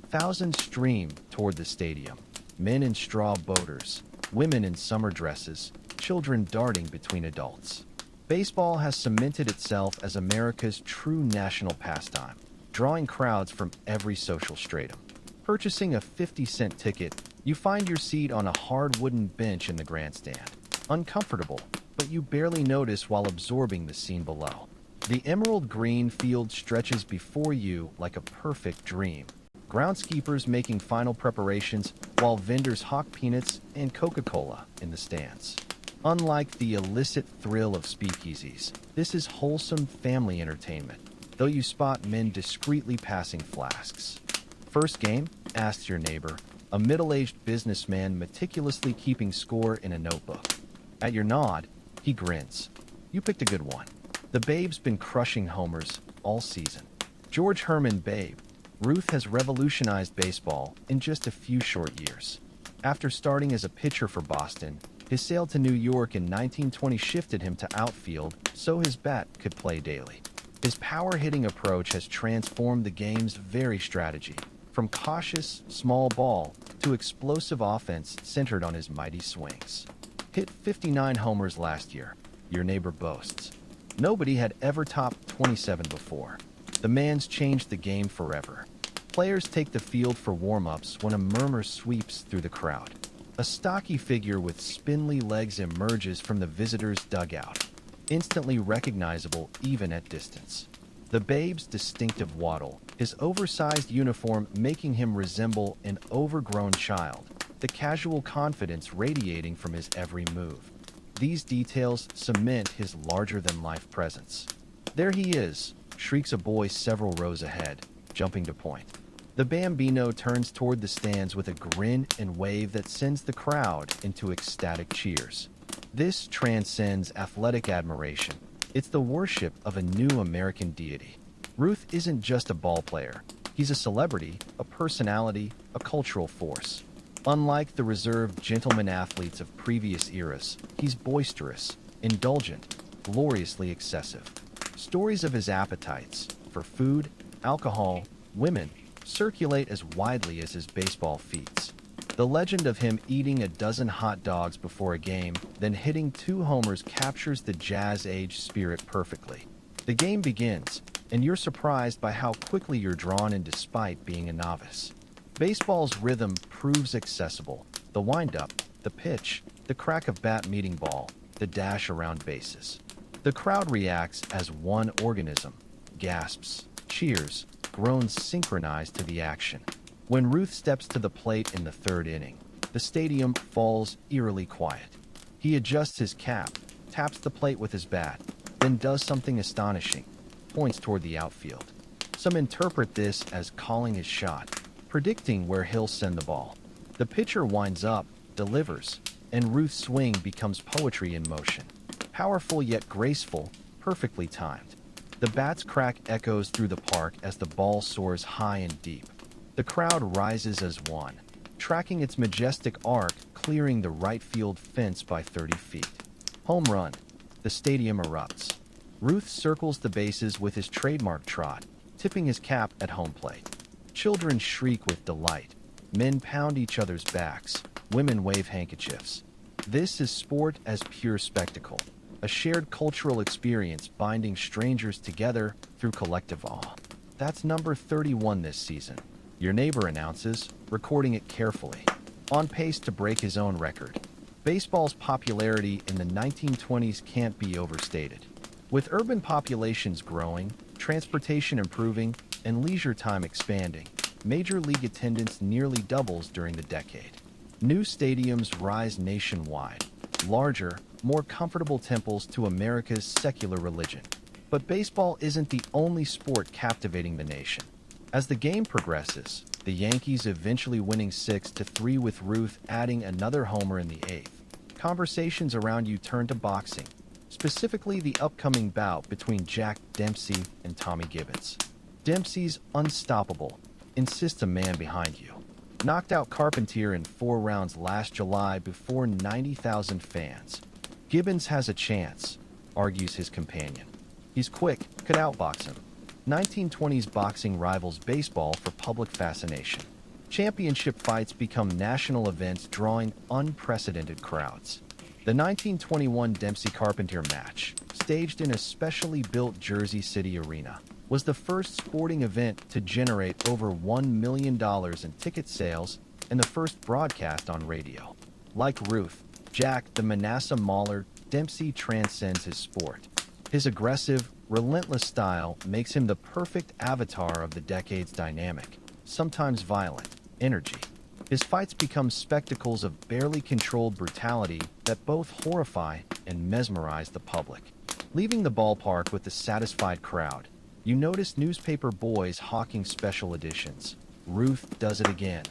Thousands stream toward the stadium, men in straw boaters, women in summer dresses, children darting between adults. Baseball has cemented itself as America's true national pastime, drawing crowds from every social stratum. Purchasing a 50-cent ticket, you find your seat on a hard wooden bench in the grandstand. Uncomfortable, but you barely notice while absorbing the scene below. The emerald green field stretches before you like a perfect dream. Groundskeepers making final preparations while vendors hawk peanuts and Coca-Cola in the stands. Unlike the illicit thrill of speakeasies, this is wholesome family entertainment, though you spot men discreetly passing flasks. First game? Asks your neighbor, a middle-aged businessman meticulously keeping score in a notebook. At your nod, he grins. You picked a good one. The Babe's been crushing homers all season. George Herman Babe. Ruth has revolutionized baseball in just a few short years. After starting as a pitcher for Boston, his sale to New York in 1920 shifted him to outfield so his bat could play daily. His power-hitting approach has transformed the game's very strategy, from cautious, small ball to explosive offense centered on his mighty swings. Hit 59 homers last year, your neighbor boasts. Nobody had ever topped 27 before. The man's changed the game forever. Players take the field for warm-ups when a murmur sweeps through the crowd. A stocky figure with spindly legs emerges from the visitors' dugout, instantly recognizable even at distance. The babe's distinctive waddle, his oversized uniform making him resemble an overgrown child, the casual confidence radiating from his every move. These details cement his larger-than-life presence. There he is, shrieks a boy several rows ahead, jumping to point. The Bambino turns toward the stands with a grin and wave that sends the crowd into ecstatic cheers. This transcends athletic admiration. It's the worship of a new American deity. Ruth isn't just a ball player. He's a celebrity, a personality, a cultural force. Unlike the reserved gentleman athletes of previous eras, he's boisterous, indulgent, gloriously excessive. Stories of his appetites for food, alcohol, women circulate as widely as his baseball feats. The legend of him eating a dozen hot dogs before a game, then hitting 2 homers captures the Jazz-age spirit perfectly. The game begins, and you're surprised by how quickly you're drawn in despite being a novice. Baseball's rhythm proves accessible. The windup, the pitch, the crack of bat meeting ball, the dash around bases. The crowd reacts as one organism. Gasps, cheers, groans synchronized to the action. When Ruth steps to the plate in the 3rd inning, the stadium falls eerily quiet. He adjusts his cap, taps the plate with his bat, then does something astonishing, points toward the outfield. Some interpret this as calling his shot, predicting where he'll send the ball. The pitcher winds up, delivers, and Ruth's swing becomes poetry in motion. Powerful yet graceful, perfectly timed. The bat's crack echoes through the park as the ball soars high and deep. The crowd rises as one, tracking its majestic arc, clearing the right field fence by 30 feet. Home run. The stadium erupts. Ruth circles the bases with his trademark trot, tipping his cap at home plate. Children shriek with delight. Men pound each other's backs. Women wave handkerchiefs. This is sport as pure spectacle, a shared cultural experience binding strangers together through collective awe. That's number 31 this season. Your neighbor announces, recording it carefully. On pace to break his own record. Baseball's popularity in the 1920s can't be overstated. With urban populations growing, transportation improving, and leisure time expanding, Major League attendance nearly doubles during the decade. New stadiums rise nationwide, larger, more comfortable temples to America's secular religion. But baseball isn't the only sport captivating the nation. As the game progresses, the Yankees eventually winning 6-3 with Ruth adding another homer in the 8th. Conversations around you turn to boxing, specifically the upcoming bout between Jack Dempsey and Tommy Gibbons. Dempsey's unstoppable, insists a man behind you. Knocked out Carpentier in 4 rounds last July before 90,000 fans. Gibbons has a chance, argues his companion. He's quick, could outbox him. 1920s boxing rivals baseball for public fascination. Championship fights become national events drawing unprecedented crowds. The 1921 Dempsey-Carpentier match, staged in a specially built Jersey City arena, was the first sporting event to generate over $1 million in ticket sales and the first broadcast on radio. Like Ruth, Jack the Manasseh Mauler, Dempsey transcends his sport. His aggressive, relentless style makes him the perfect avatar of the decade's dynamic, sometimes violent, energy. His fights become spectacles of barely controlled brutality that both horrify and mesmerize the public. Leaving the ballpark with a satisfied crowd, you notice newspaper boys hawking special editions. Ruth does it again.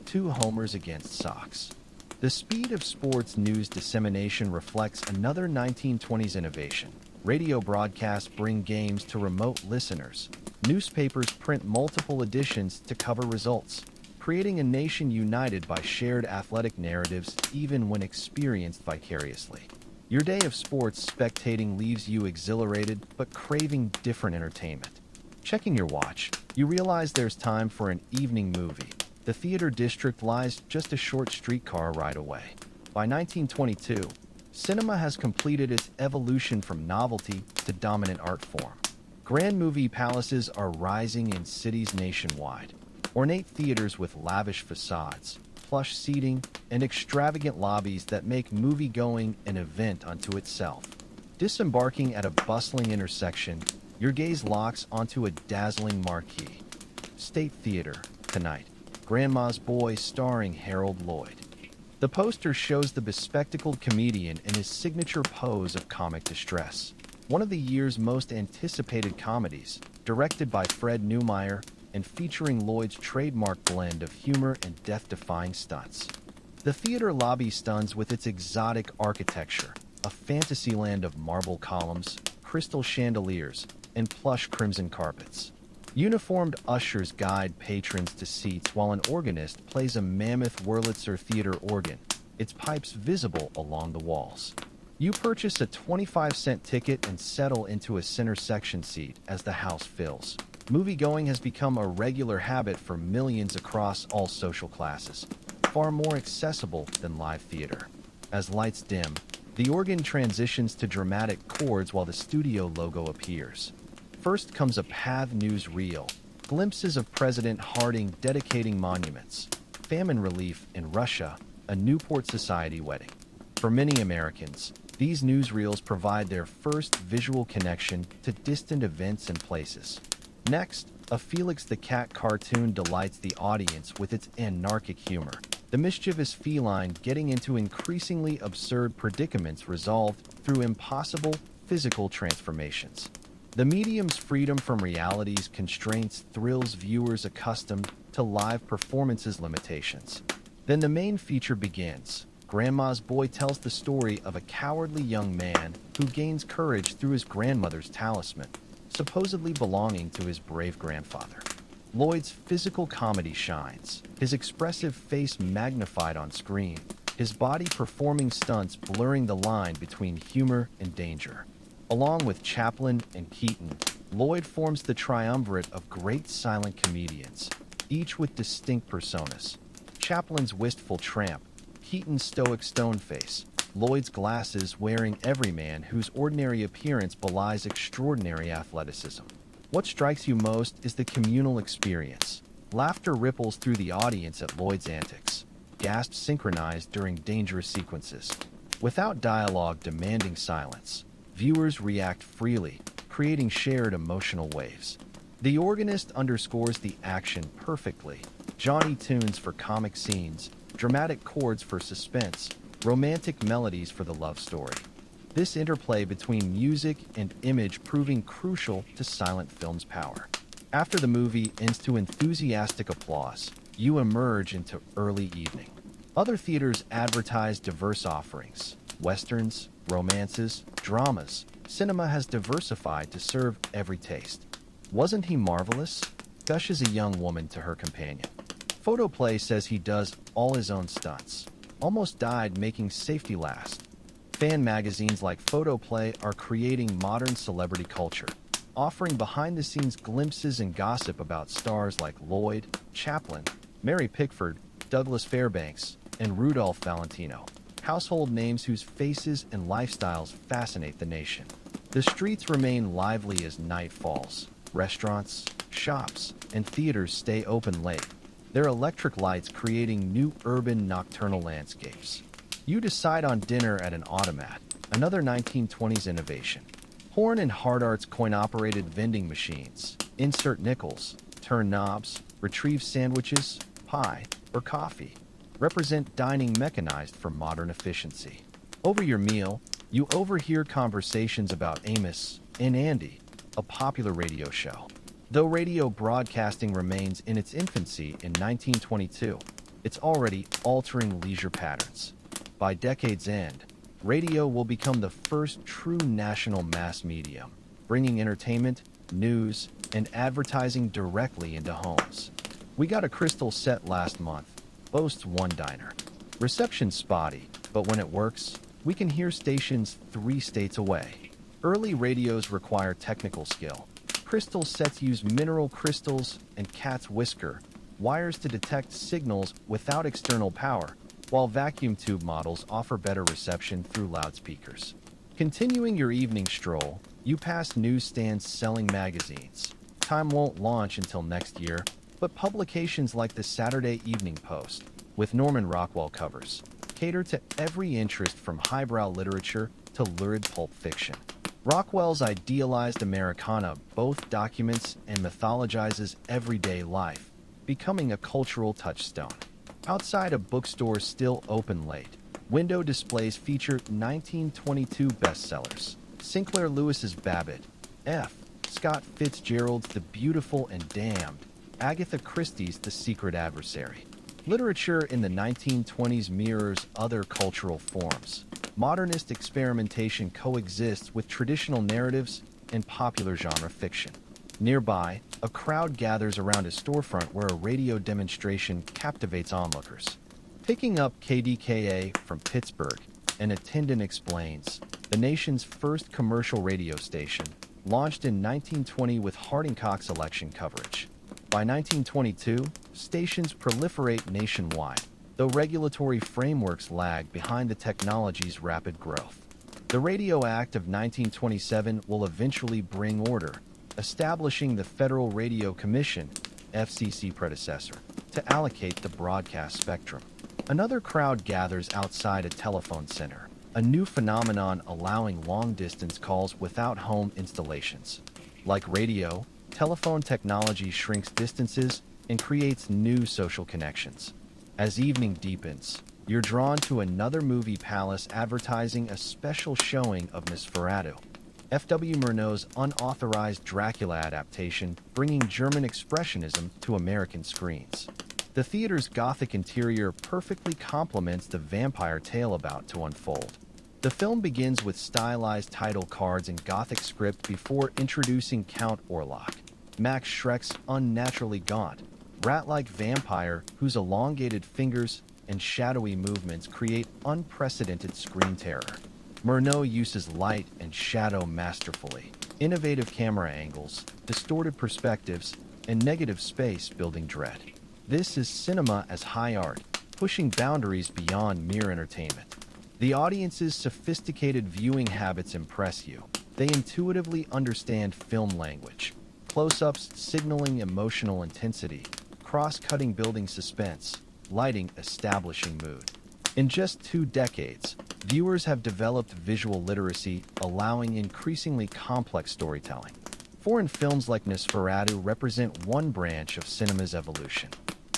2 homers against Sox. The speed of sports news dissemination reflects another 1920s innovation. Radio broadcasts bring games to remote listeners. Newspapers print multiple editions to cover results, creating a nation united by shared athletic narratives even when experienced vicariously. Your day of sports spectating leaves you exhilarated but craving different entertainment. Checking your watch, you realize there's time for an evening movie. The theater district lies just a short streetcar ride away. By 1922, cinema has completed its evolution from novelty to dominant art form. Grand movie palaces are rising in cities nationwide. Ornate theaters with lavish facades, plush seating, and extravagant lobbies that make movie-going an event unto itself. Disembarking at a bustling intersection, your gaze locks onto a dazzling marquee. State Theater, tonight. Grandma's Boy starring Harold Lloyd. The poster shows the bespectacled comedian in his signature pose of comic distress. One of the year's most anticipated comedies, directed by Fred Neumeier and featuring Lloyd's trademark blend of humor and death-defying stunts. The theater lobby stuns with its exotic architecture, a fantasy land of marble columns, crystal chandeliers, and plush crimson carpets. Uniformed ushers guide patrons to seats while an organist plays a mammoth Wurlitzer theater organ, its pipes visible along the walls. You purchase a 25-cent ticket and settle into a center section seat as the house fills. Movie-going has become a regular habit for millions across all social classes, far more accessible than live theater. As lights dim, the organ transitions to dramatic chords while the studio logo appears. First comes a PATH news reel, glimpses of President Harding dedicating monuments, famine relief in Russia, a Newport Society wedding. For many Americans, these newsreels provide their first visual connection to distant events and places. Next, a Felix the Cat cartoon delights the audience with its anarchic humor, the mischievous feline getting into increasingly absurd predicaments resolved through impossible physical transformations. The medium's freedom from reality's constraints thrills viewers accustomed to live performances' limitations. Then the main feature begins. Grandma's Boy tells the story of a cowardly young man who gains courage through his grandmother's talisman, supposedly belonging to his brave grandfather. Lloyd's physical comedy shines, his expressive face magnified on screen, his body performing stunts blurring the line between humor and danger. Along with Chaplin and Keaton, Lloyd forms the triumvirate of great silent comedians, each with distinct personas. Chaplin's wistful tramp, Keaton's stoic stone face, Lloyd's glasses wearing everyman whose ordinary appearance belies extraordinary athleticism. What strikes you most is the communal experience. Laughter ripples through the audience at Lloyd's antics, gasps synchronized during dangerous sequences. Without dialogue demanding silence, viewers react freely, creating shared emotional waves. The organist underscores the action perfectly. Jaunty tunes for comic scenes, dramatic chords for suspense, romantic melodies for the love story. This interplay between music and image proving crucial to silent film's power. After the movie ends to enthusiastic applause, you emerge into early evening. Other theaters advertise diverse offerings: westerns, romances, dramas. Cinema has diversified to serve every taste. Wasn't he marvelous? Gushes a young woman to her companion. Photoplay says he does all his own stunts. Almost died making safety last. Fan magazines like Photoplay are creating modern celebrity culture, offering behind-the-scenes glimpses and gossip about stars like Lloyd, Chaplin, Mary Pickford, Douglas Fairbanks, and Rudolph Valentino, household names whose faces and lifestyles fascinate the nation. The streets remain lively as night falls. Restaurants, shops, and theaters stay open late, their electric lights creating new urban nocturnal landscapes. You decide on dinner at an automat, another 1920s innovation. Horn and Hardart's coin-operated vending machines. Insert nickels, turn knobs, retrieve sandwiches, pie, or coffee. Represent dining mechanized for modern efficiency. Over your meal, you overhear conversations about Amos and Andy, a popular radio show. Though radio broadcasting remains in its infancy in 1922, it's already altering leisure patterns. By decade's end, radio will become the first true national mass medium, bringing entertainment, news, and advertising directly into homes. We got a crystal set last month, boasts one diner. Reception spotty, but when it works, we can hear stations 3 states away. Early radios require technical skill. Crystal sets use mineral crystals and cat's whisker wires to detect signals without external power, while vacuum tube models offer better reception through loudspeakers. Continuing your evening stroll, you pass newsstands selling magazines. Time won't launch until next year, but publications like the Saturday Evening Post, with Norman Rockwell covers, cater to every interest from highbrow literature to lurid pulp fiction. Rockwell's idealized Americana both documents and mythologizes everyday life, becoming a cultural touchstone. Outside of bookstores still open late, window displays feature 1922 bestsellers. Sinclair Lewis's Babbitt, F. Scott Fitzgerald's The Beautiful and Damned, Agatha Christie's The Secret Adversary. Literature in the 1920s mirrors other cultural forms. Modernist experimentation coexists with traditional narratives and popular genre fiction. Nearby, a crowd gathers around a storefront where a radio demonstration captivates onlookers. Picking up KDKA from Pittsburgh, an attendant explains, the nation's first commercial radio station, launched in 1920 with Harding Cox election coverage. By 1922, stations proliferate nationwide, though regulatory frameworks lag behind the technology's rapid growth. The Radio Act of 1927 will eventually bring order, establishing the Federal Radio Commission, FCC predecessor, to allocate the broadcast spectrum. Another crowd gathers outside a telephone center, a new phenomenon allowing long-distance calls without home installations. Like radio, telephone technology shrinks distances and creates new social connections. As evening deepens, you're drawn to another movie palace advertising a special showing of Nosferatu, F.W. Murnau's unauthorized Dracula adaptation, bringing German expressionism to American screens. The theater's Gothic interior perfectly complements the vampire tale about to unfold. The film begins with stylized title cards and Gothic script before introducing Count Orlok, Max Schreck's unnaturally gaunt, rat-like vampire whose elongated fingers and shadowy movements create unprecedented screen terror. Murnau uses light and shadow masterfully. Innovative camera angles, distorted perspectives, and negative space building dread. This is cinema as high art, pushing boundaries beyond mere entertainment. The audience's sophisticated viewing habits impress you. They intuitively understand film language, close-ups signaling emotional intensity, cross-cutting building suspense, lighting establishing mood. In just 2 decades, viewers have developed visual literacy, allowing increasingly complex storytelling. Foreign films like Nosferatu represent one branch of cinema's evolution.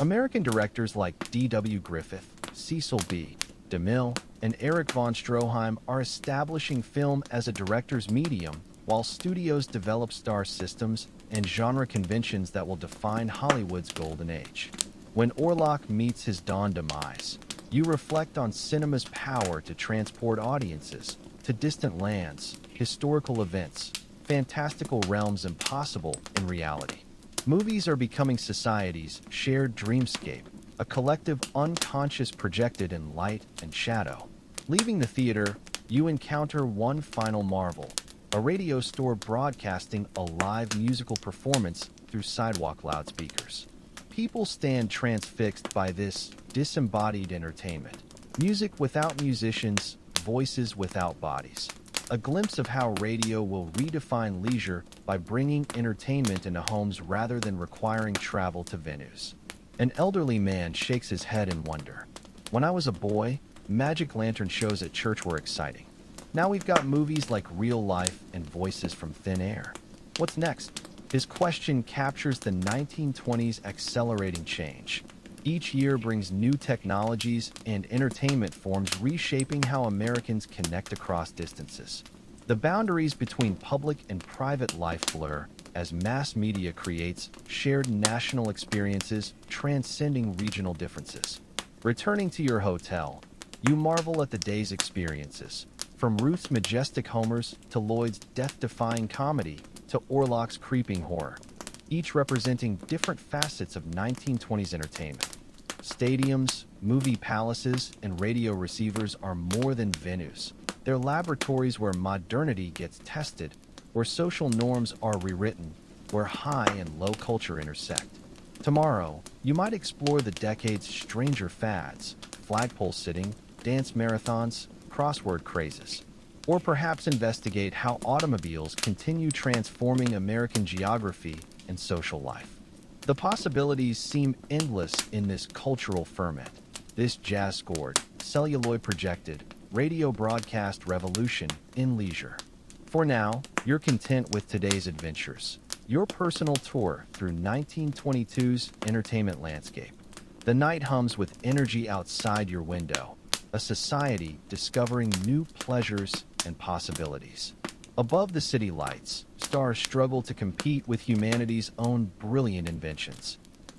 American directors like D.W. Griffith, Cecil B. DeMille, and Erich von Stroheim are establishing film as a director's medium, while studios develop star systems and genre conventions that will define Hollywood's golden age. When Orlok meets his dawn demise, you reflect on cinema's power to transport audiences to distant lands, historical events, fantastical realms impossible in reality. Movies are becoming society's shared dreamscape, a collective unconscious projected in light and shadow. Leaving the theater, you encounter one final marvel, a radio store broadcasting a live musical performance through sidewalk loudspeakers. People stand transfixed by this disembodied entertainment. Music without musicians, voices without bodies. A glimpse of how radio will redefine leisure by bringing entertainment into homes rather than requiring travel to venues. An elderly man shakes his head in wonder. When I was a boy, magic lantern shows at church were exciting. Now we've got movies like Real Life and Voices from Thin Air. What's next? His question captures the 1920s accelerating change. Each year brings new technologies and entertainment forms reshaping how Americans connect across distances. The boundaries between public and private life blur as mass media creates shared national experiences transcending regional differences. Returning to your hotel, you marvel at the day's experiences, from Ruth's majestic homers to Lloyd's death-defying comedy to Orlok's creeping horror, each representing different facets of 1920s entertainment. Stadiums, movie palaces and radio receivers are more than venues. They're laboratories where modernity gets tested, where social norms are rewritten, where high and low culture intersect. Tomorrow, you might explore the decade's stranger fads, flagpole sitting, dance marathons, crossword crazes, or perhaps investigate how automobiles continue transforming American geography and social life. The possibilities seem endless in this cultural ferment, this jazz-scored, celluloid-projected, radio broadcast revolution in leisure. For now, you're content with today's adventures, your personal tour through 1922's entertainment landscape. The night hums with energy outside your window, a society discovering new pleasures and possibilities. Above the city lights, stars struggle to compete with humanity's own brilliant inventions.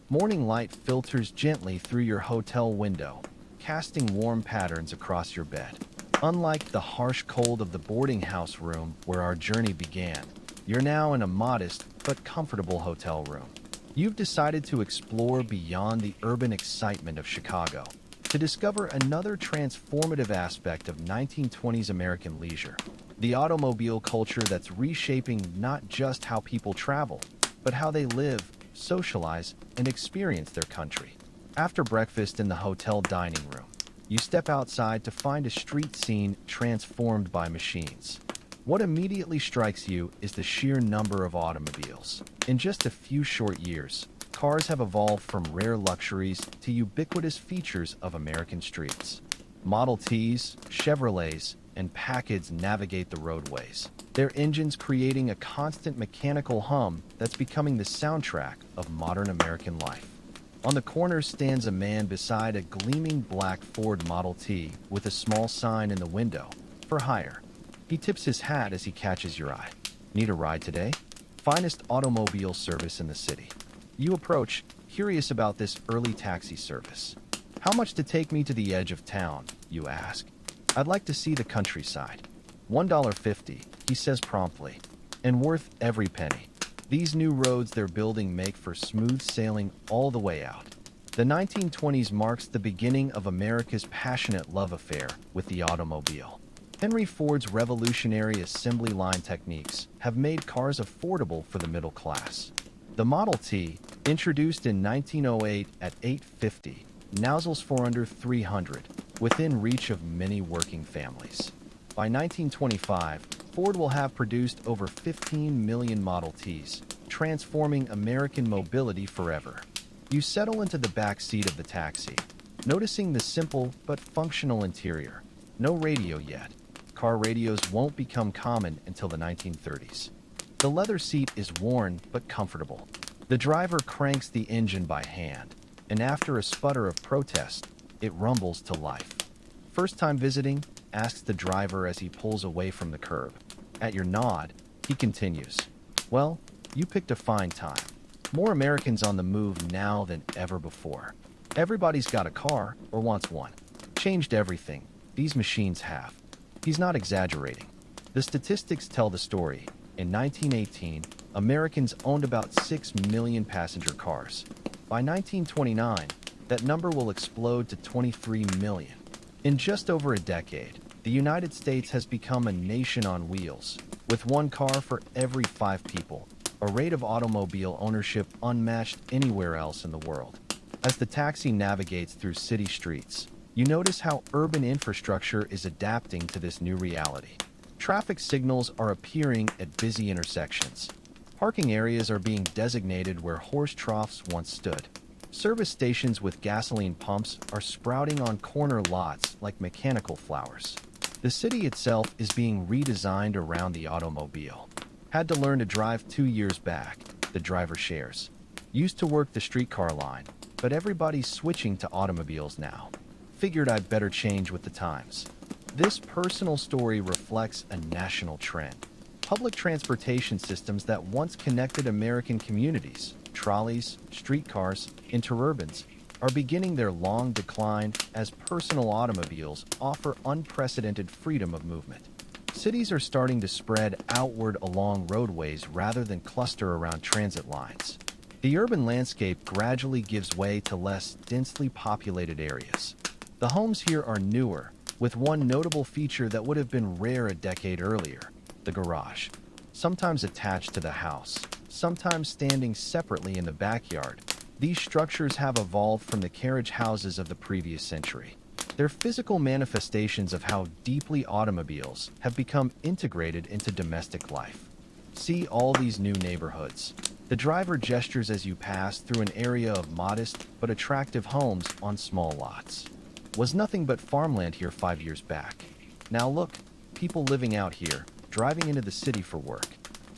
Morning light filters gently through your hotel window, casting warm patterns across your bed. Unlike the harsh cold of the boarding house room where our journey began, you're now in a modest but comfortable hotel room. You've decided to explore beyond the urban excitement of Chicago, to discover another transformative aspect of 1920s American leisure, the automobile culture that's reshaping not just how people travel, but how they live, socialize, and experience their country. After breakfast in the hotel dining room, you step outside to find a street scene transformed by machines. What immediately strikes you is the sheer number of automobiles. In just a few short years, cars have evolved from rare luxuries to ubiquitous features of American streets. Model Ts, Chevrolets, and Packards navigate the roadways, their engines creating a constant mechanical hum that's becoming the soundtrack of modern American life. On the corner stands a man beside a gleaming black Ford Model T with a small sign in the window, for hire. He tips his hat as he catches your eye. Need a ride today? Finest automobile service in the city. You approach, curious about this early taxi service. How much to take me to the edge of town, you ask. I'd like to see the countryside. $1.50, he says promptly, and worth every penny. These new roads they're building make for smooth sailing all the way out. The 1920s marks the beginning of America's passionate love affair with the automobile. Henry Ford's revolutionary assembly line techniques have made cars affordable for the middle class. The Model T, introduced in 1908 at $850, now sells for under $300, within reach of many working families. By 1925, Ford will have produced over 15 million Model Ts, transforming American mobility forever. You settle into the back seat of the taxi, noticing the simple but functional interior. No radio yet. Car radios won't become common until the 1930s. The leather seat is worn but comfortable. The driver cranks the engine by hand, and after a sputter of protest, it rumbles to life. First time visiting? Asks the driver as he pulls away from the curb. At your nod, he continues. Well, you picked a fine time. More Americans on the move now than ever before. Everybody's got a car, or wants one. Changed everything. These machines have. He's not exaggerating. The statistics tell the story. In 1918, Americans owned about 6 million passenger cars. By 1929, that number will explode to 23 million. In just over a decade, the United States has become a nation on wheels, with one car for every 5 people, a rate of automobile ownership unmatched anywhere else in the world. As the taxi navigates through city streets, you notice how urban infrastructure is adapting to this new reality. Traffic signals are appearing at busy intersections. Parking areas are being designated where horse troughs once stood. Service stations with gasoline pumps are sprouting on corner lots like mechanical flowers. The city itself is being redesigned around the automobile. Had to learn to drive 2 years back, the driver shares. Used to work the streetcar line, but everybody's switching to automobiles now. Figured I'd better change with the times. This personal story reflects a national trend. Public transportation systems that once connected American communities, trolleys, streetcars, interurbans, are beginning their long decline as personal automobiles offer unprecedented freedom of movement. Cities are starting to spread outward along roadways rather than cluster around transit lines. The urban landscape gradually gives way to less densely populated areas. The homes here are newer, with one notable feature that would have been rare a decade earlier: the garage. Sometimes attached to the house, sometimes standing separately in the backyard, these structures have evolved from the carriage houses of the previous century. They're physical manifestations of how deeply automobiles have become integrated into domestic life. See all these new neighborhoods. The driver gestures as you pass through an area of modest but attractive homes on small lots. Was nothing but farmland here 5 years back. Now look, people living out here, driving into the city for work.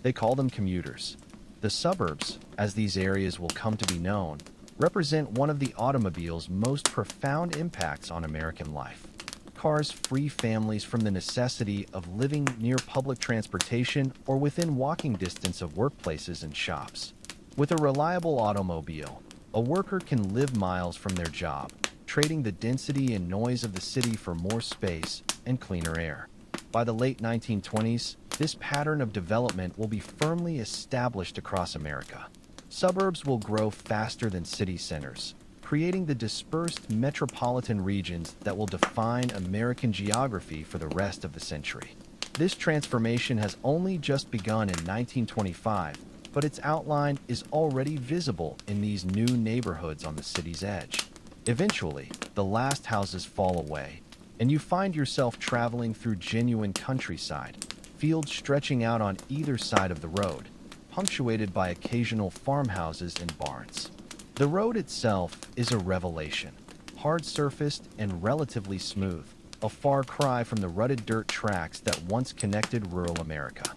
They call them commuters. The suburbs, as these areas will come to be known, represent one of the automobile's most profound impacts on American life. Cars free families from the necessity of living near public transportation or within walking distance of workplaces and shops. With a reliable automobile, a worker can live miles from their job, trading the density and noise of the city for more space and cleaner air. By the late 1920s, this pattern of development will be firmly established across America. Suburbs will grow faster than city centers, creating the dispersed metropolitan regions that will define American geography for the rest of the century. This transformation has only just begun in 1925, but its outline is already visible in these new neighborhoods on the city's edge. Eventually, the last houses fall away, and you find yourself traveling through genuine countryside, fields stretching out on either side of the road, punctuated by occasional farmhouses and barns. The road itself is a revelation, hard-surfaced and relatively smooth, a far cry from the rutted dirt tracks that once connected rural America.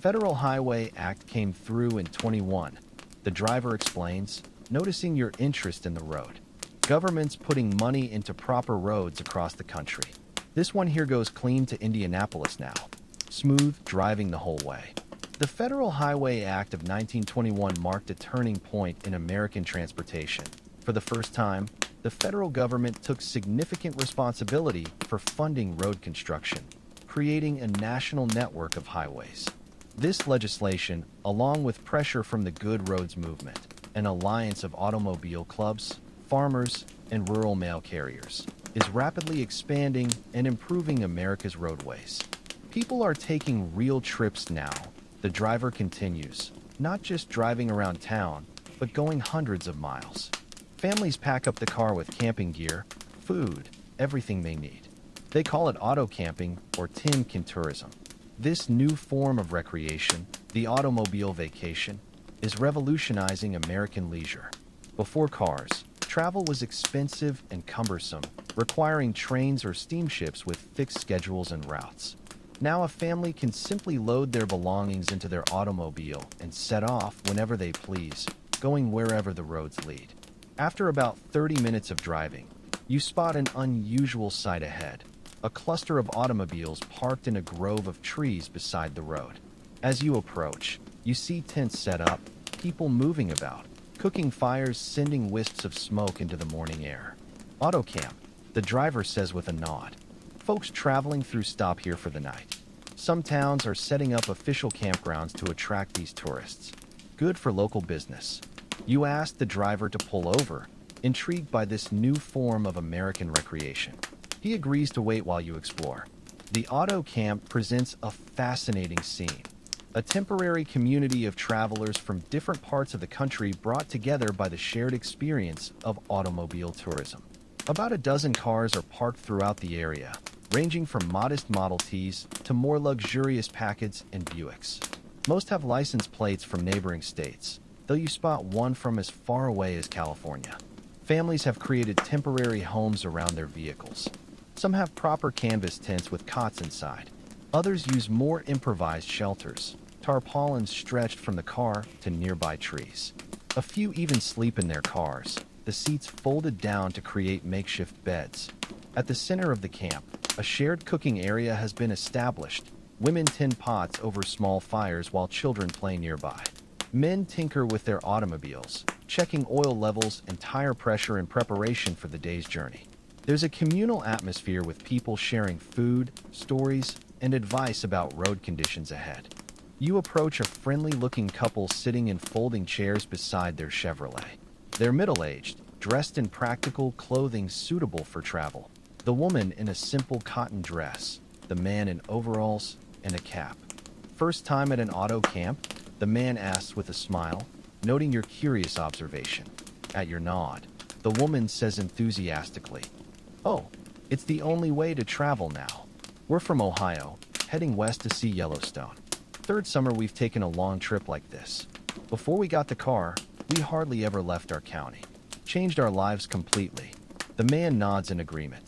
Federal Highway Act came through in 21. The driver explains, noticing your interest in the road. Government's putting money into proper roads across the country. This one here goes clean to Indianapolis now. Smooth driving the whole way. The Federal Highway Act of 1921 marked a turning point in American transportation. For the first time, the federal government took significant responsibility for funding road construction, creating a national network of highways. This legislation, along with pressure from the Good Roads movement, an alliance of automobile clubs, farmers, and rural mail carriers, is rapidly expanding and improving America's roadways. People are taking real trips now. The driver continues, not just driving around town, but going hundreds of miles. Families pack up the car with camping gear, food, everything they need. They call it auto camping or Timken tourism. This new form of recreation, the automobile vacation, is revolutionizing American leisure. Before cars, travel was expensive and cumbersome, requiring trains or steamships with fixed schedules and routes. Now a family can simply load their belongings into their automobile and set off whenever they please, going wherever the roads lead. After about 30 minutes of driving, you spot an unusual sight ahead, a cluster of automobiles parked in a grove of trees beside the road. As you approach, you see tents set up, people moving about, cooking fires sending wisps of smoke into the morning air. Auto camp, the driver says with a nod. Folks traveling through stop here for the night. Some towns are setting up official campgrounds to attract these tourists. Good for local business. You ask the driver to pull over, intrigued by this new form of American recreation. He agrees to wait while you explore. The auto camp presents a fascinating scene. A temporary community of travelers from different parts of the country brought together by the shared experience of automobile tourism. About a dozen cars are parked throughout the area, ranging from modest Model Ts to more luxurious Packards and Buicks. Most have license plates from neighboring states, though you spot one from as far away as California. Families have created temporary homes around their vehicles. Some have proper canvas tents with cots inside. Others use more improvised shelters, tarpaulins stretched from the car to nearby trees. A few even sleep in their cars, the seats folded down to create makeshift beds. At the center of the camp, a shared cooking area has been established. Women tend pots over small fires while children play nearby. Men tinker with their automobiles, checking oil levels and tire pressure in preparation for the day's journey. There's a communal atmosphere with people sharing food, stories, and advice about road conditions ahead. You approach a friendly-looking couple sitting in folding chairs beside their Chevrolet. They're middle-aged, dressed in practical clothing suitable for travel. The woman in a simple cotton dress, the man in overalls and a cap. "First time at an auto camp?" the man asks with a smile, noting your curious observation. At your nod, the woman says enthusiastically, "Oh, it's the only way to travel now. We're from Ohio, heading west to see Yellowstone. Third summer we've taken a long trip like this. Before we got the car, we hardly ever left our county. Changed our lives completely." The man nods in agreement.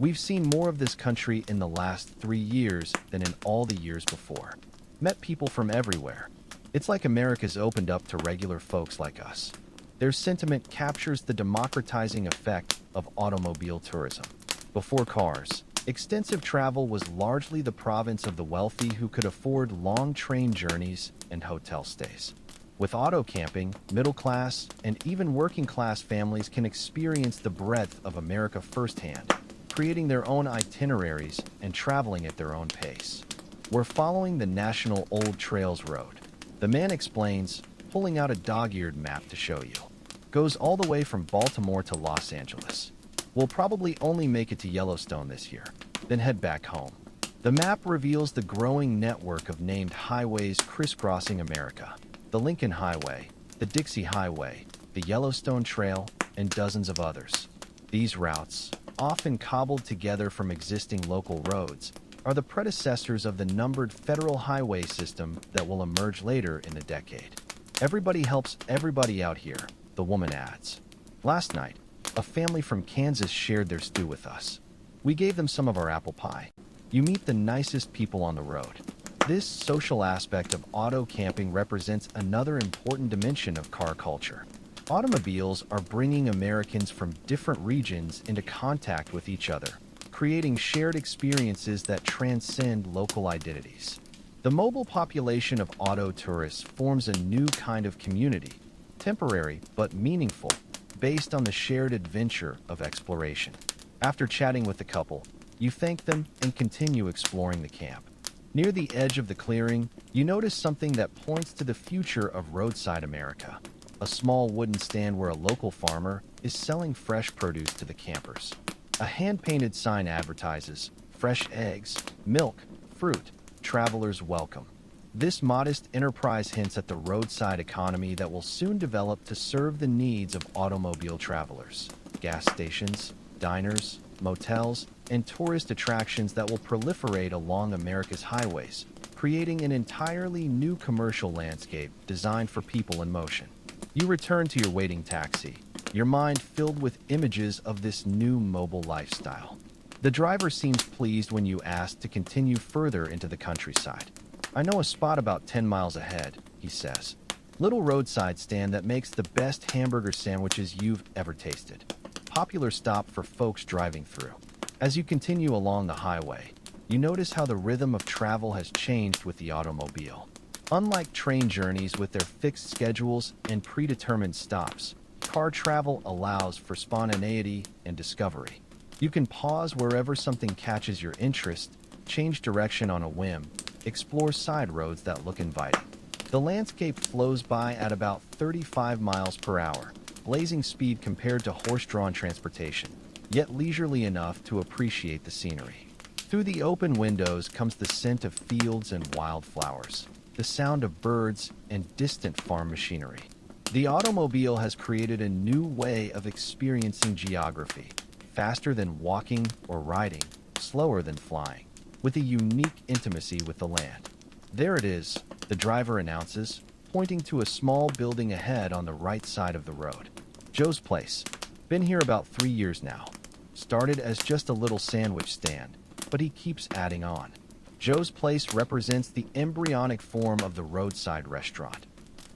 "We've seen more of this country in the last 3 years than in all the years before. Met people from everywhere. It's like America's opened up to regular folks like us." Their sentiment captures the democratizing effect of automobile tourism. Before cars, extensive travel was largely the province of the wealthy who could afford long train journeys and hotel stays. With auto camping, middle-class and even working-class families can experience the breadth of America firsthand, creating their own itineraries and traveling at their own pace. "We're following the National Old Trails Road," the man explains, pulling out a dog-eared map to show you. "Goes all the way from Baltimore to Los Angeles. We'll probably only make it to Yellowstone this year, then head back home." The map reveals the growing network of named highways crisscrossing America: the Lincoln Highway, the Dixie Highway, the Yellowstone Trail, and dozens of others. These routes, often cobbled together from existing local roads, are the predecessors of the numbered federal highway system that will emerge later in the decade. "Everybody helps everybody out here," the woman adds. "Last night, a family from Kansas shared their stew with us. We gave them some of our apple pie." You meet the nicest people on the road. This social aspect of auto camping represents another important dimension of car culture. Automobiles are bringing Americans from different regions into contact with each other, creating shared experiences that transcend local identities. The mobile population of auto tourists forms a new kind of community, temporary but meaningful, based on the shared adventure of exploration. After chatting with the couple, you thank them and continue exploring the camp. Near the edge of the clearing, you notice something that points to the future of roadside America: a small wooden stand where a local farmer is selling fresh produce to the campers. A hand-painted sign advertises fresh eggs, milk, fruit, travelers welcome. This modest enterprise hints at the roadside economy that will soon develop to serve the needs of automobile travelers. Gas stations, diners, motels, and tourist attractions that will proliferate along America's highways, creating an entirely new commercial landscape designed for people in motion. You return to your waiting taxi, your mind filled with images of this new mobile lifestyle. The driver seems pleased when you ask to continue further into the countryside. "I know a spot about 10 miles ahead," he says. "Little roadside stand that makes the best hamburger sandwiches you've ever tasted. Popular stop for folks driving through." As you continue along the highway, you notice how the rhythm of travel has changed with the automobile. Unlike train journeys with their fixed schedules and predetermined stops, car travel allows for spontaneity and discovery. You can pause wherever something catches your interest, change direction on a whim, explore side roads that look inviting. The landscape flows by at about 35 miles per hour, blazing speed compared to horse-drawn transportation, yet leisurely enough to appreciate the scenery. Through the open windows comes the scent of fields and wildflowers, the sound of birds and distant farm machinery. The automobile has created a new way of experiencing geography, faster than walking or riding, slower than flying, with a unique intimacy with the land. "There it is," the driver announces, pointing to a small building ahead on the right side of the road. "Joe's place. Been here about 3 years now. Started as just a little sandwich stand, but he keeps adding on." Joe's place represents the embryonic form of the roadside restaurant.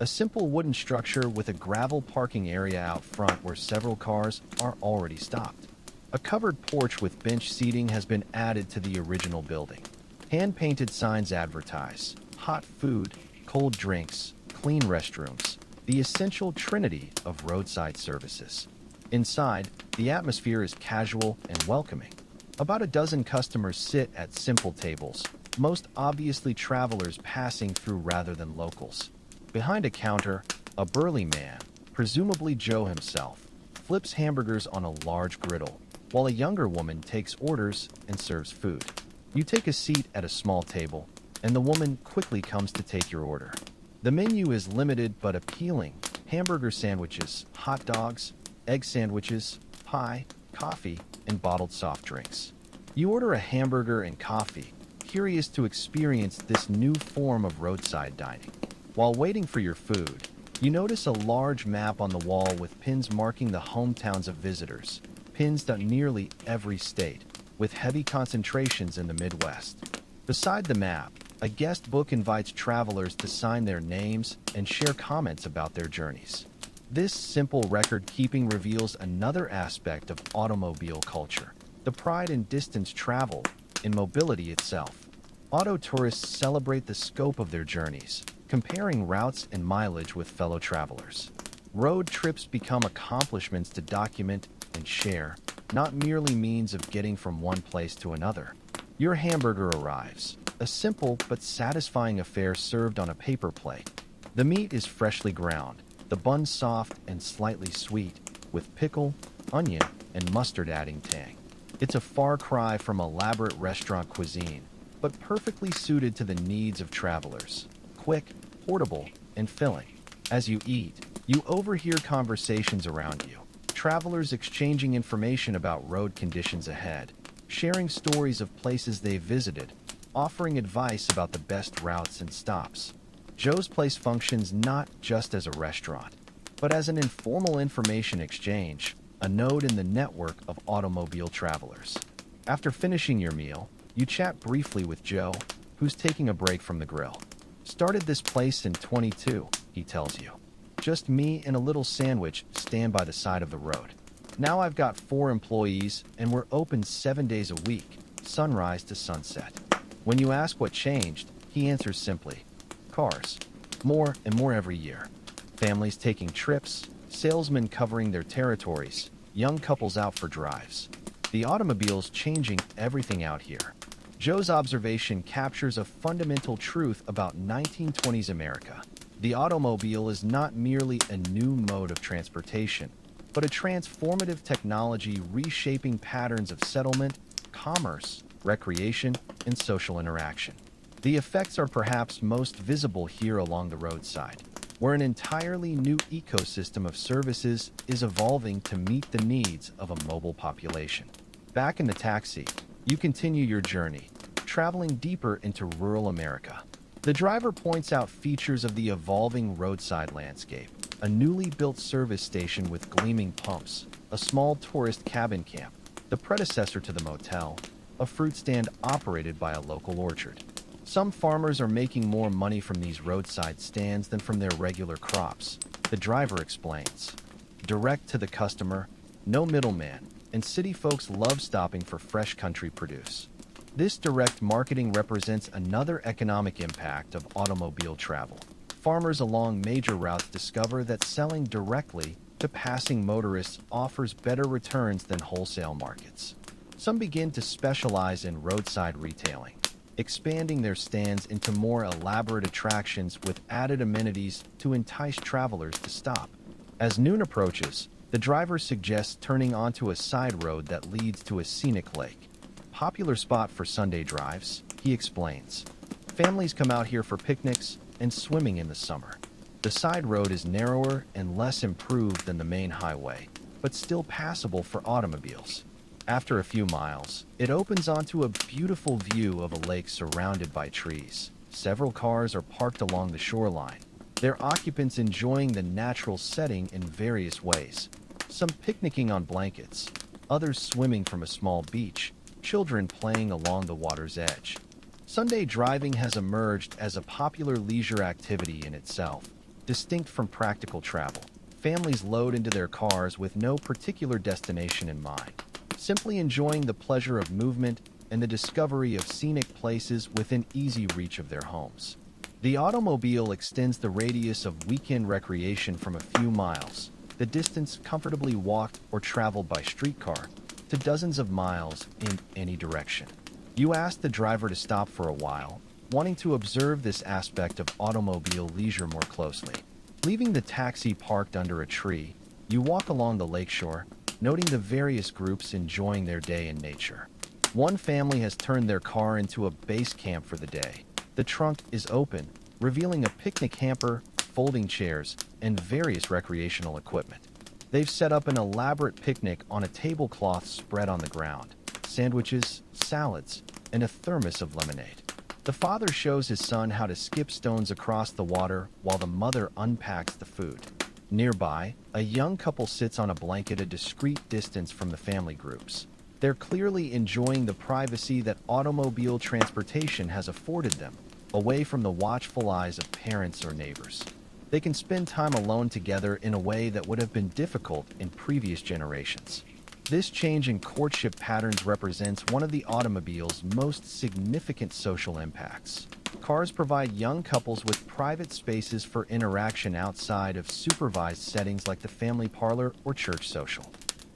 A simple wooden structure with a gravel parking area out front where several cars are already stopped. A covered porch with bench seating has been added to the original building. Hand-painted signs advertise hot food, cold drinks, clean restrooms, the essential trinity of roadside services. Inside, the atmosphere is casual and welcoming. About a dozen customers sit at simple tables, most obviously travelers passing through rather than locals. Behind a counter, a burly man, presumably Joe himself, flips hamburgers on a large griddle, while a younger woman takes orders and serves food. You take a seat at a small table, and the woman quickly comes to take your order. The menu is limited but appealing: hamburger sandwiches, hot dogs, egg sandwiches, pie, coffee, and bottled soft drinks. You order a hamburger and coffee, curious to experience this new form of roadside dining. While waiting for your food, you notice a large map on the wall with pins marking the hometowns of visitors, pins to nearly every state, with heavy concentrations in the Midwest. Beside the map, a guest book invites travelers to sign their names and share comments about their journeys. This simple record-keeping reveals another aspect of automobile culture: the pride and distance traveled in mobility itself. Auto tourists celebrate the scope of their journeys, comparing routes and mileage with fellow travelers. Road trips become accomplishments to document and share, not merely means of getting from one place to another. Your hamburger arrives, a simple but satisfying affair served on a paper plate. The meat is freshly ground, the bun soft and slightly sweet, with pickle, onion, and mustard adding tang. It's a far cry from elaborate restaurant cuisine, but perfectly suited to the needs of travelers. Quick, portable, and filling. As you eat, you overhear conversations around you. Travelers exchanging information about road conditions ahead, sharing stories of places they've visited, offering advice about the best routes and stops. Joe's Place functions not just as a restaurant, but as an informal information exchange, a node in the network of automobile travelers. After finishing your meal, you chat briefly with Joe, who's taking a break from the grill. "Started this place in 22, he tells you. "Just me and a little sandwich stand by the side of the road. Now I've got 4 employees and we're open 7 days a week, sunrise to sunset." When you ask what changed, he answers simply: cars. More and more every year. Families taking trips, salesmen covering their territories, young couples out for drives. The automobile's changing everything out here. Joe's observation captures a fundamental truth about 1920s America. The automobile is not merely a new mode of transportation, but a transformative technology reshaping patterns of settlement, commerce, recreation, and social interaction. The effects are perhaps most visible here along the roadside, where an entirely new ecosystem of services is evolving to meet the needs of a mobile population. Back in the taxi, you continue your journey, traveling deeper into rural America. The driver points out features of the evolving roadside landscape: a newly built service station with gleaming pumps, a small tourist cabin camp, the predecessor to the motel, a fruit stand operated by a local orchard. Some farmers are making more money from these roadside stands than from their regular crops, the driver explains. Direct to the customer, no middleman, and city folks love stopping for fresh country produce. This direct marketing represents another economic impact of automobile travel. Farmers along major routes discover that selling directly to passing motorists offers better returns than wholesale markets. Some begin to specialize in roadside retailing, expanding their stands into more elaborate attractions with added amenities to entice travelers to stop. As noon approaches, the driver suggests turning onto a side road that leads to a scenic lake. Popular spot for Sunday drives, he explains. Families come out here for picnics and swimming in the summer. The side road is narrower and less improved than the main highway, but still passable for automobiles. After a few miles, it opens onto a beautiful view of a lake surrounded by trees. Several cars are parked along the shoreline, their occupants enjoying the natural setting in various ways. Some picnicking on blankets, others swimming from a small beach, children playing along the water's edge. Sunday driving has emerged as a popular leisure activity in itself, distinct from practical travel. Families load into their cars with no particular destination in mind, simply enjoying the pleasure of movement and the discovery of scenic places within easy reach of their homes. The automobile extends the radius of weekend recreation from a few miles, the distance comfortably walked or traveled by streetcar, to dozens of miles in any direction. You ask the driver to stop for a while, wanting to observe this aspect of automobile leisure more closely. Leaving the taxi parked under a tree, you walk along the lakeshore, noting the various groups enjoying their day in nature. One family has turned their car into a base camp for the day. The trunk is open, revealing a picnic hamper, folding chairs, and various recreational equipment. They've set up an elaborate picnic on a tablecloth spread on the ground, sandwiches, salads, and a thermos of lemonade. The father shows his son how to skip stones across the water while the mother unpacks the food. Nearby, a young couple sits on a blanket a discreet distance from the family groups. They're clearly enjoying the privacy that automobile transportation has afforded them, away from the watchful eyes of parents or neighbors. They can spend time alone together in a way that would have been difficult in previous generations. This change in courtship patterns represents one of the automobile's most significant social impacts. Cars provide young couples with private spaces for interaction outside of supervised settings like the family parlor or church social.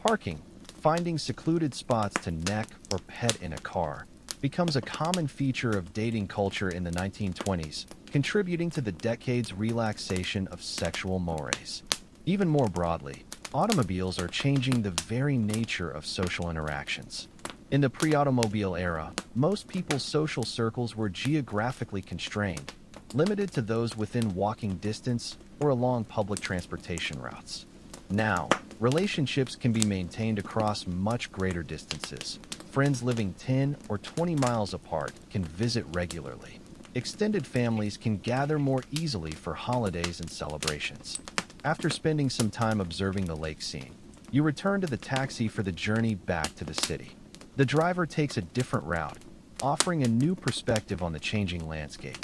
Parking, finding secluded spots to neck or pet in a car, becomes a common feature of dating culture in the 1920s, contributing to the decade's relaxation of sexual mores. Even more broadly, automobiles are changing the very nature of social interactions. In the pre-automobile era, most people's social circles were geographically constrained, limited to those within walking distance or along public transportation routes. Now, relationships can be maintained across much greater distances. Friends living 10 or 20 miles apart can visit regularly. Extended families can gather more easily for holidays and celebrations. After spending some time observing the lake scene, you return to the taxi for the journey back to the city. The driver takes a different route, offering a new perspective on the changing landscape.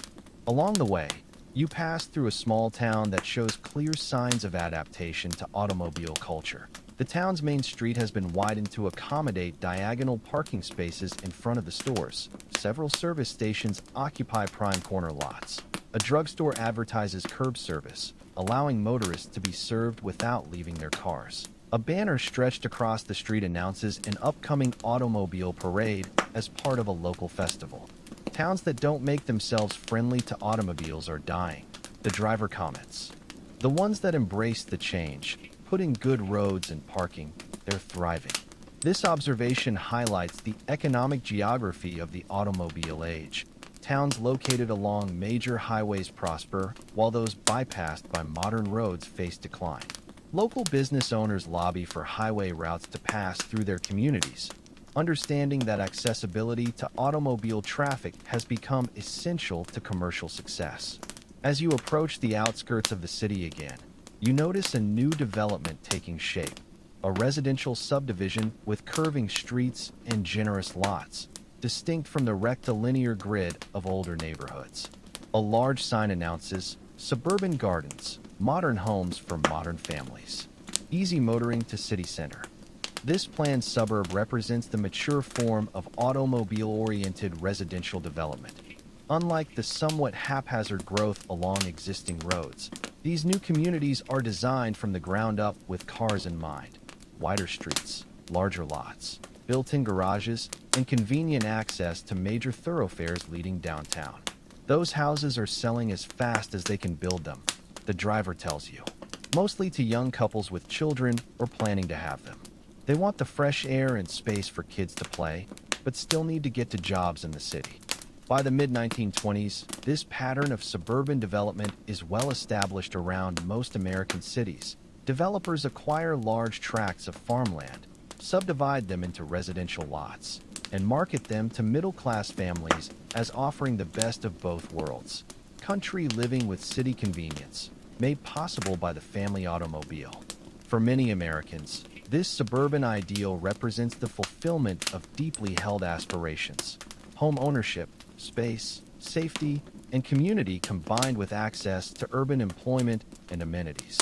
Along the way, you pass through a small town that shows clear signs of adaptation to automobile culture. The town's main street has been widened to accommodate diagonal parking spaces in front of the stores. Several service stations occupy prime corner lots. A drugstore advertises curb service, allowing motorists to be served without leaving their cars. A banner stretched across the street announces an upcoming automobile parade as part of a local festival. Towns that don't make themselves friendly to automobiles are dying, the driver comments. The ones that embrace the change, put in good roads and parking, they're thriving. This observation highlights the economic geography of the automobile age. Towns located along major highways prosper, while those bypassed by modern roads face decline. Local business owners lobby for highway routes to pass through their communities, understanding that accessibility to automobile traffic has become essential to commercial success. As you approach the outskirts of the city again, you notice a new development taking shape, a residential subdivision with curving streets and generous lots, distinct from the rectilinear grid of older neighborhoods. A large sign announces Suburban Gardens, modern homes for modern families. Easy motoring to city center. This planned suburb represents the mature form of automobile-oriented residential development. Unlike the somewhat haphazard growth along existing roads, these new communities are designed from the ground up with cars in mind. Wider streets, larger lots, built-in garages, and convenient access to major thoroughfares leading downtown. Those houses are selling as fast as they can build them, the driver tells you, mostly to young couples with children or planning to have them. They want the fresh air and space for kids to play, but still need to get to jobs in the city. By the mid-1920s, this pattern of suburban development is well established around most American cities. Developers acquire large tracts of farmland, subdivide them into residential lots, and market them to middle-class families as offering the best of both worlds. Country living with city convenience, made possible by the family automobile. For many Americans, this suburban ideal represents the fulfillment of deeply held aspirations. Home ownership, space, safety, and community combined with access to urban employment and amenities.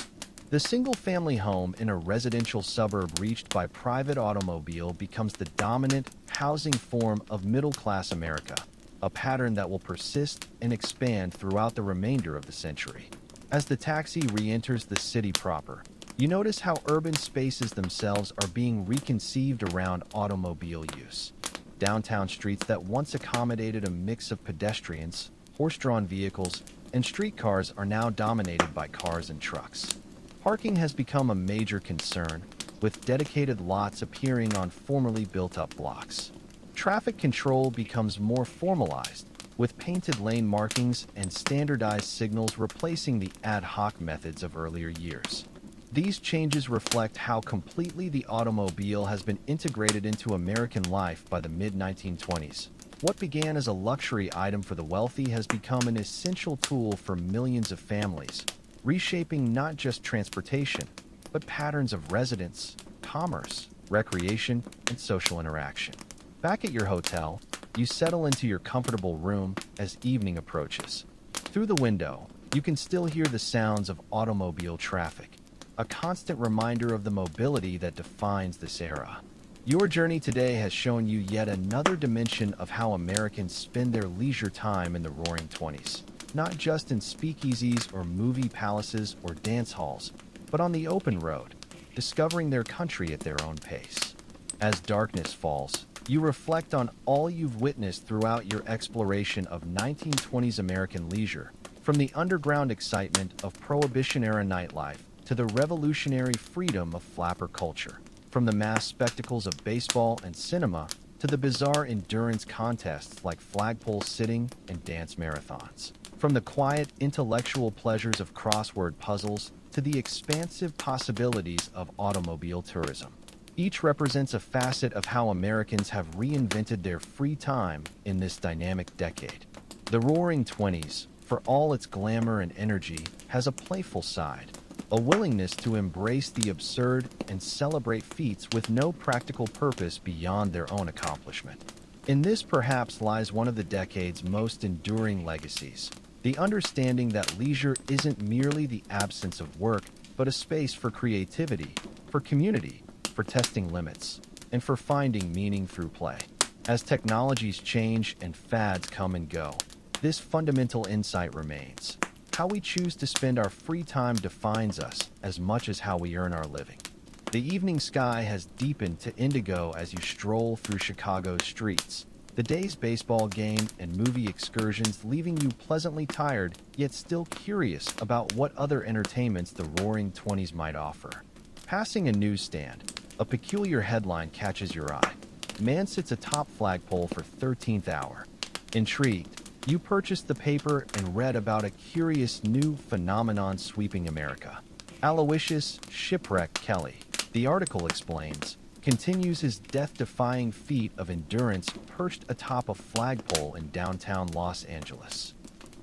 The single-family home in a residential suburb reached by private automobile becomes the dominant housing form of middle-class America, a pattern that will persist and expand throughout the remainder of the century. As the taxi re-enters the city proper, you notice how urban spaces themselves are being reconceived around automobile use. Downtown streets that once accommodated a mix of pedestrians, horse-drawn vehicles, and streetcars are now dominated by cars and trucks. Parking has become a major concern, with dedicated lots appearing on formerly built-up blocks. Traffic control becomes more formalized, with painted lane markings and standardized signals replacing the ad hoc methods of earlier years. These changes reflect how completely the automobile has been integrated into American life by the mid-1920s. What began as a luxury item for the wealthy has become an essential tool for millions of families, reshaping not just transportation, but patterns of residence, commerce, recreation, and social interaction. Back at your hotel, you settle into your comfortable room as evening approaches. Through the window, you can still hear the sounds of automobile traffic, a constant reminder of the mobility that defines this era. Your journey today has shown you yet another dimension of how Americans spend their leisure time in the Roaring Twenties, not just in speakeasies or movie palaces or dance halls, but on the open road, discovering their country at their own pace. As darkness falls, you reflect on all you've witnessed throughout your exploration of 1920s American leisure, from the underground excitement of Prohibition-era nightlife to the revolutionary freedom of flapper culture, from the mass spectacles of baseball and cinema to the bizarre endurance contests like flagpole sitting and dance marathons, from the quiet intellectual pleasures of crossword puzzles to the expansive possibilities of automobile tourism. Each represents a facet of how Americans have reinvented their free time in this dynamic decade. The Roaring Twenties, for all its glamour and energy, has a playful side, a willingness to embrace the absurd and celebrate feats with no practical purpose beyond their own accomplishment. In this perhaps lies one of the decade's most enduring legacies, the understanding that leisure isn't merely the absence of work, but a space for creativity, for community, for testing limits, and for finding meaning through play. As technologies change and fads come and go, this fundamental insight remains. How we choose to spend our free time defines us as much as how we earn our living. The evening sky has deepened to indigo as you stroll through Chicago's streets, the day's baseball game and movie excursions leaving you pleasantly tired yet still curious about what other entertainments the Roaring Twenties might offer. Passing a newsstand, a peculiar headline catches your eye. Man sits atop flagpole for 13th hour. Intrigued, you purchased the paper and read about a curious new phenomenon sweeping America. Aloysius "Shipwreck" Kelly, the article explains, continues his death-defying feat of endurance perched atop a flagpole in downtown Los Angeles.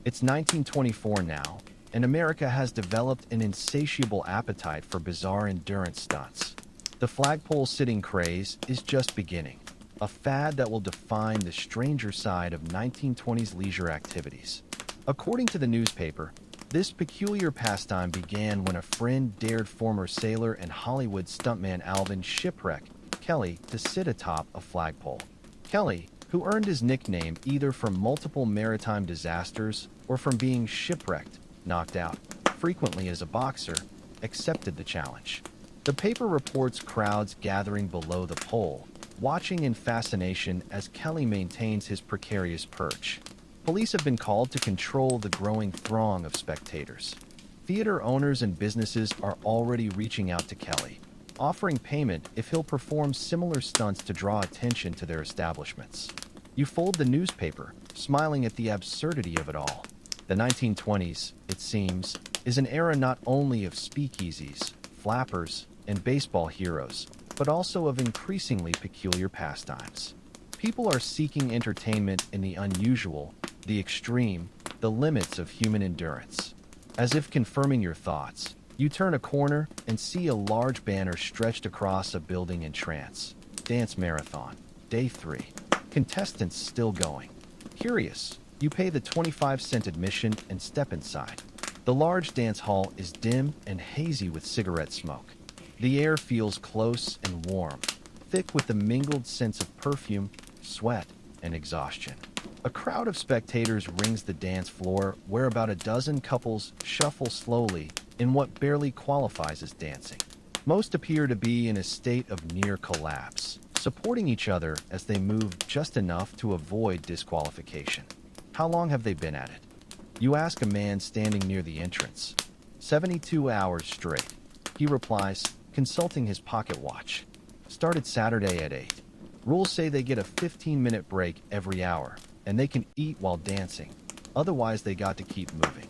It's 1924 now, and America has developed an insatiable appetite for bizarre endurance stunts. The flagpole-sitting craze is just beginning, a fad that will define the stranger side of 1920s leisure activities. According to the newspaper, this peculiar pastime began when a friend dared former sailor and Hollywood stuntman Alvin "Shipwreck" Kelly to sit atop a flagpole. Kelly, who earned his nickname either from multiple maritime disasters or from being shipwrecked, knocked out, frequently as a boxer, accepted the challenge. The paper reports crowds gathering below the pole, watching in fascination as Kelly maintains his precarious perch. Police have been called to control the growing throng of spectators. Theater owners and businesses are already reaching out to Kelly, offering payment if he'll perform similar stunts to draw attention to their establishments. You fold the newspaper, smiling at the absurdity of it all. The 1920s, it seems, is an era not only of speakeasies, flappers, and baseball heroes, but also of increasingly peculiar pastimes. People are seeking entertainment in the unusual, the extreme, the limits of human endurance. As if confirming your thoughts, you turn a corner and see a large banner stretched across a building in trance. Dance Marathon, Day 3. Contestants still going. Curious, you pay the 25-cent admission and step inside. The large dance hall is dim and hazy with cigarette smoke. The air feels close and warm, thick with the mingled sense of perfume, sweat, and exhaustion. A crowd of spectators rings the dance floor where about a dozen couples shuffle slowly in what barely qualifies as dancing. Most appear to be in a state of near collapse, supporting each other as they move just enough to avoid disqualification. How long have they been at it? You ask a man standing near the entrance. 72 hours straight, he replies, consulting his pocket watch. Started Saturday at 8. Rules say they get a 15-minute break every hour, and they can eat while dancing. Otherwise, they got to keep moving.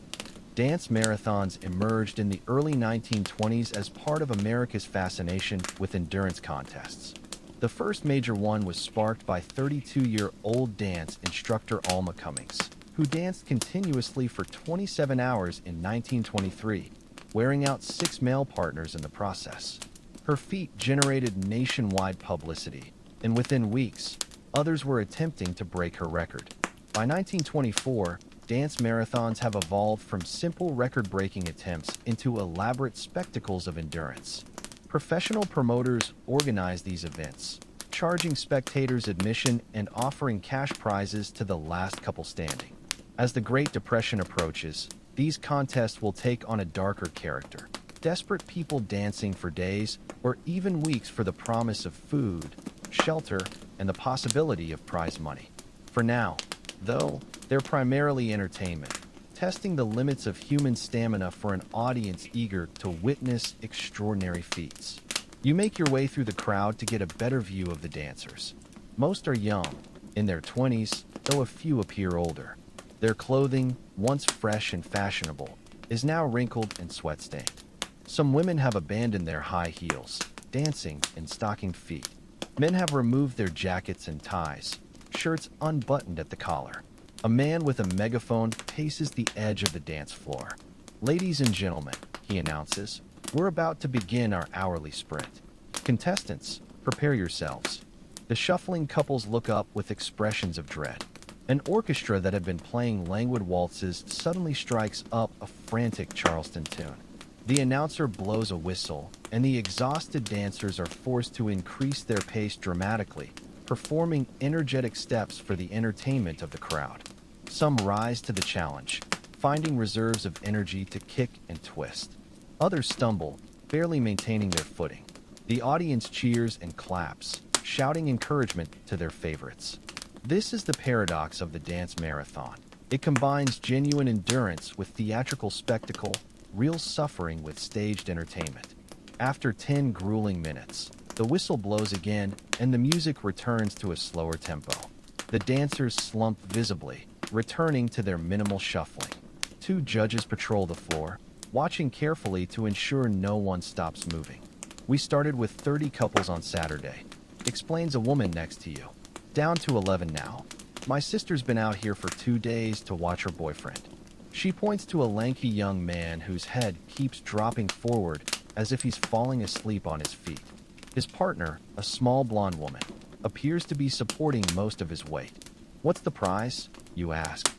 Dance marathons emerged in the early 1920s as part of America's fascination with endurance contests. The first major one was sparked by 32-year-old dance instructor Alma Cummings, who danced continuously for 27 hours in 1923, wearing out 6 male partners in the process. Her feat generated nationwide publicity, and within weeks, others were attempting to break her record. By 1924, dance marathons have evolved from simple record-breaking attempts into elaborate spectacles of endurance. Professional promoters organize these events, charging spectators admission and offering cash prizes to the last couple standing. As the Great Depression approaches, these contests will take on a darker character. Desperate people dancing for days or even weeks for the promise of food, shelter, and the possibility of prize money. For now, though, they're primarily entertainment, testing the limits of human stamina for an audience eager to witness extraordinary feats. You make your way through the crowd to get a better view of the dancers. Most are young, in their 20s, though a few appear older. Their clothing, once fresh and fashionable, is now wrinkled and sweat-stained. Some women have abandoned their high heels, dancing in stockinged feet. Men have removed their jackets and ties, shirts unbuttoned at the collar. A man with a megaphone paces the edge of the dance floor. "Ladies and gentlemen," he announces, "we're about to begin our hourly sprint. Contestants, prepare yourselves." The shuffling couples look up with expressions of dread. An orchestra that had been playing languid waltzes suddenly strikes up a frantic Charleston tune. The announcer blows a whistle, and the exhausted dancers are forced to increase their pace dramatically, performing energetic steps for the entertainment of the crowd. Some rise to the challenge, finding reserves of energy to kick and twist. Others stumble, barely maintaining their footing. The audience cheers and claps, shouting encouragement to their favorites. This is the paradox of the dance marathon. It combines genuine endurance with theatrical spectacle, real suffering with staged entertainment. After 10 grueling minutes, the whistle blows again, and the music returns to a slower tempo. The dancers slump visibly, returning to their minimal shuffling. 2 judges patrol the floor, watching carefully to ensure no one stops moving. "We started with 30 couples on Saturday," explains a woman next to you. "Down to 11 now. My sister's been out here for 2 days to watch her boyfriend." She points to a lanky young man whose head keeps dropping forward as if he's falling asleep on his feet. His partner, a small blonde woman, appears to be supporting most of his weight. "What's the prize?" you ask.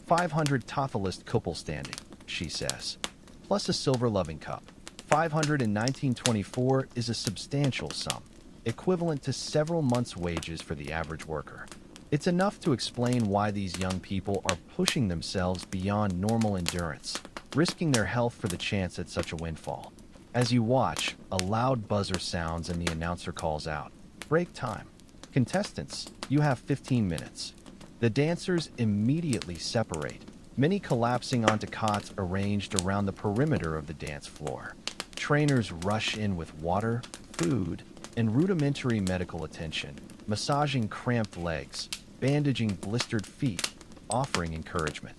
500 Tothalist couple standing, she says, plus a silver loving cup. 500 in 1924 is a substantial sum, equivalent to several months' wages for the average worker. It's enough to explain why these young people are pushing themselves beyond normal endurance, risking their health for the chance at such a windfall. As you watch, a loud buzzer sounds and the announcer calls out, "Break time. Contestants, you have 15 minutes." The dancers immediately separate, many collapsing onto cots arranged around the perimeter of the dance floor. Trainers rush in with water, food, and rudimentary medical attention, massaging cramped legs, bandaging blistered feet, offering encouragement.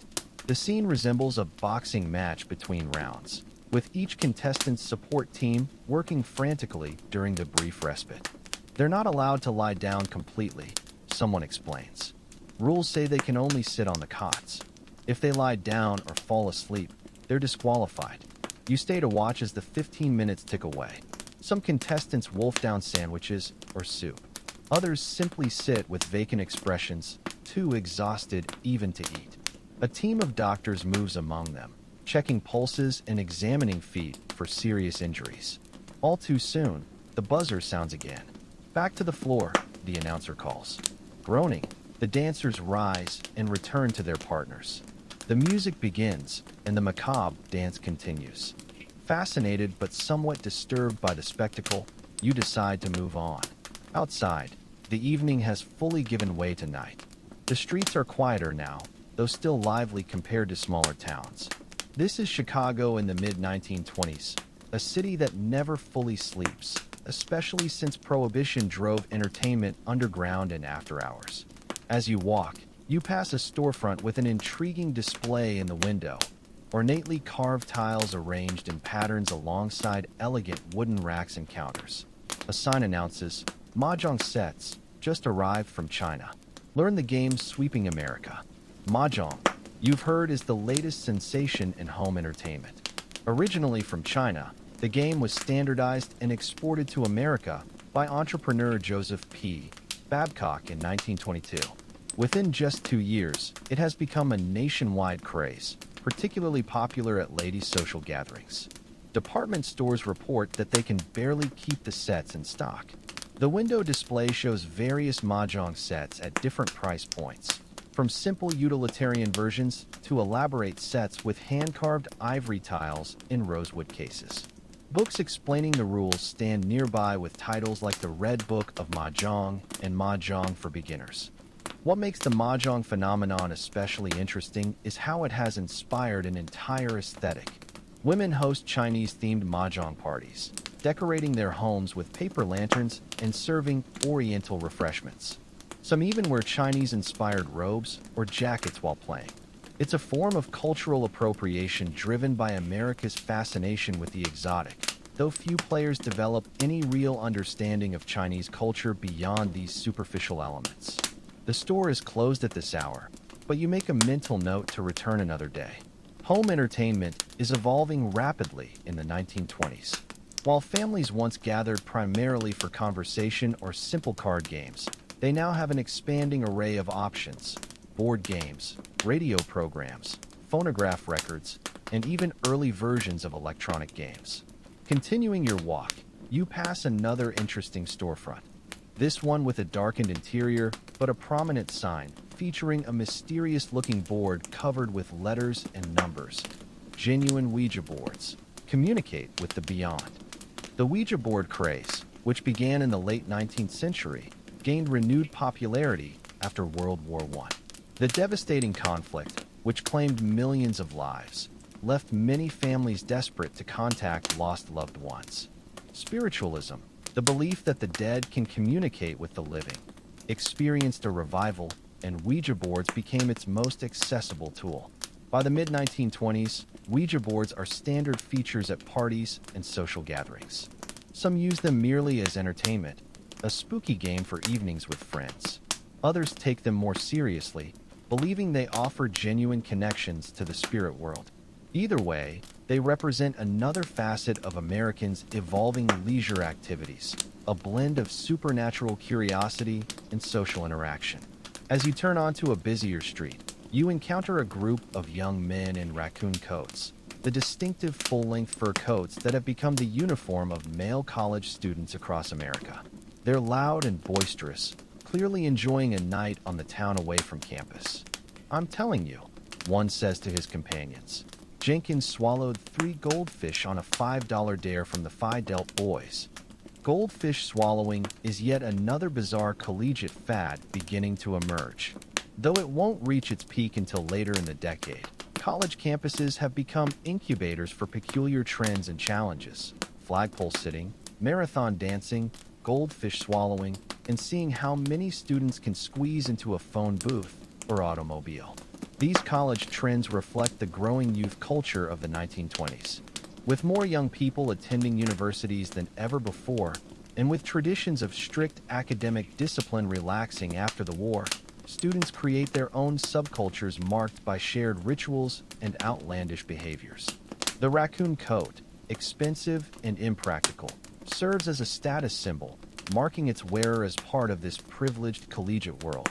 The scene resembles a boxing match between rounds, with each contestant's support team working frantically during the brief respite. "They're not allowed to lie down completely," someone explains. "Rules say they can only sit on the cots. If they lie down or fall asleep, they're disqualified." You stay to watch as the 15 minutes tick away. Some contestants wolf down sandwiches or soup. Others simply sit with vacant expressions, too exhausted even to eat. A team of doctors moves among them, checking pulses and examining feet for serious injuries. All too soon, the buzzer sounds again. "Back to the floor," the announcer calls. Groaning, the dancers rise and return to their partners. The music begins, and the macabre dance continues. Fascinated but somewhat disturbed by the spectacle, you decide to move on. Outside, The evening has fully given way to night. The streets are quieter now, though still lively compared to smaller towns. This is Chicago in the mid-1920s, a city that never fully sleeps, especially since Prohibition drove entertainment underground and after hours. As you walk, you pass a storefront with an intriguing display in the window, ornately carved tiles arranged in patterns alongside elegant wooden racks and counters. A sign announces, "Mahjong sets, just arrived from China. Learn the game sweeping America." Mahjong, you've heard, is the latest sensation in home entertainment. Originally from China, the game was standardized and exported to America by entrepreneur Joseph P. Babcock in 1922. Within just 2 years, it has become a nationwide craze, particularly popular at ladies' social gatherings. Department stores report that they can barely keep the sets in stock. The window display shows various Mahjong sets at different price points, from simple utilitarian versions to elaborate sets with hand-carved ivory tiles in rosewood cases. Books explaining the rules stand nearby with titles like The Red Book of Mahjong and Mahjong for Beginners. What makes the Mahjong phenomenon especially interesting is how it has inspired an entire aesthetic. Women host Chinese-themed Mahjong parties, decorating their homes with paper lanterns and serving Oriental refreshments. Some even wear Chinese-inspired robes or jackets while playing. It's a form of cultural appropriation driven by America's fascination with the exotic, though few players develop any real understanding of Chinese culture beyond these superficial elements. The store is closed at this hour, but you make a mental note to return another day. Home entertainment is evolving rapidly in the 1920s. While families once gathered primarily for conversation or simple card games, they now have an expanding array of options: board games, radio programs, phonograph records, and even early versions of electronic games. Continuing your walk, you pass another interesting storefront. This one with a darkened interior, but a prominent sign featuring a mysterious-looking board covered with letters and numbers. Genuine Ouija boards communicate with the beyond. The Ouija board craze, which began in the late 19th century, gained renewed popularity after World War I. The devastating conflict, which claimed millions of lives, left many families desperate to contact lost loved ones. Spiritualism, the belief that the dead can communicate with the living, experienced a revival, and Ouija boards became its most accessible tool. By the mid-1920s, Ouija boards are standard features at parties and social gatherings. Some use them merely as entertainment, a spooky game for evenings with friends. Others take them more seriously, believing they offer genuine connections to the spirit world. Either way, they represent another facet of Americans' evolving leisure activities, a blend of supernatural curiosity and social interaction. As you turn onto a busier street, you encounter a group of young men in raccoon coats, the distinctive full-length fur coats that have become the uniform of male college students across America. They're loud and boisterous, clearly enjoying a night on the town away from campus. "I'm telling you," one says to his companions. Jenkins swallowed 3 goldfish on a $5 dare from the Phi Delta boys. Goldfish swallowing is yet another bizarre collegiate fad beginning to emerge. Though it won't reach its peak until later in the decade, college campuses have become incubators for peculiar trends and challenges: flagpole sitting, marathon dancing, goldfish swallowing, and seeing how many students can squeeze into a phone booth or automobile. These college trends reflect the growing youth culture of the 1920s. With more young people attending universities than ever before, and with traditions of strict academic discipline relaxing after the war, students create their own subcultures marked by shared rituals and outlandish behaviors. The raccoon coat, expensive and impractical, serves as a status symbol, marking its wearer as part of this privileged collegiate world.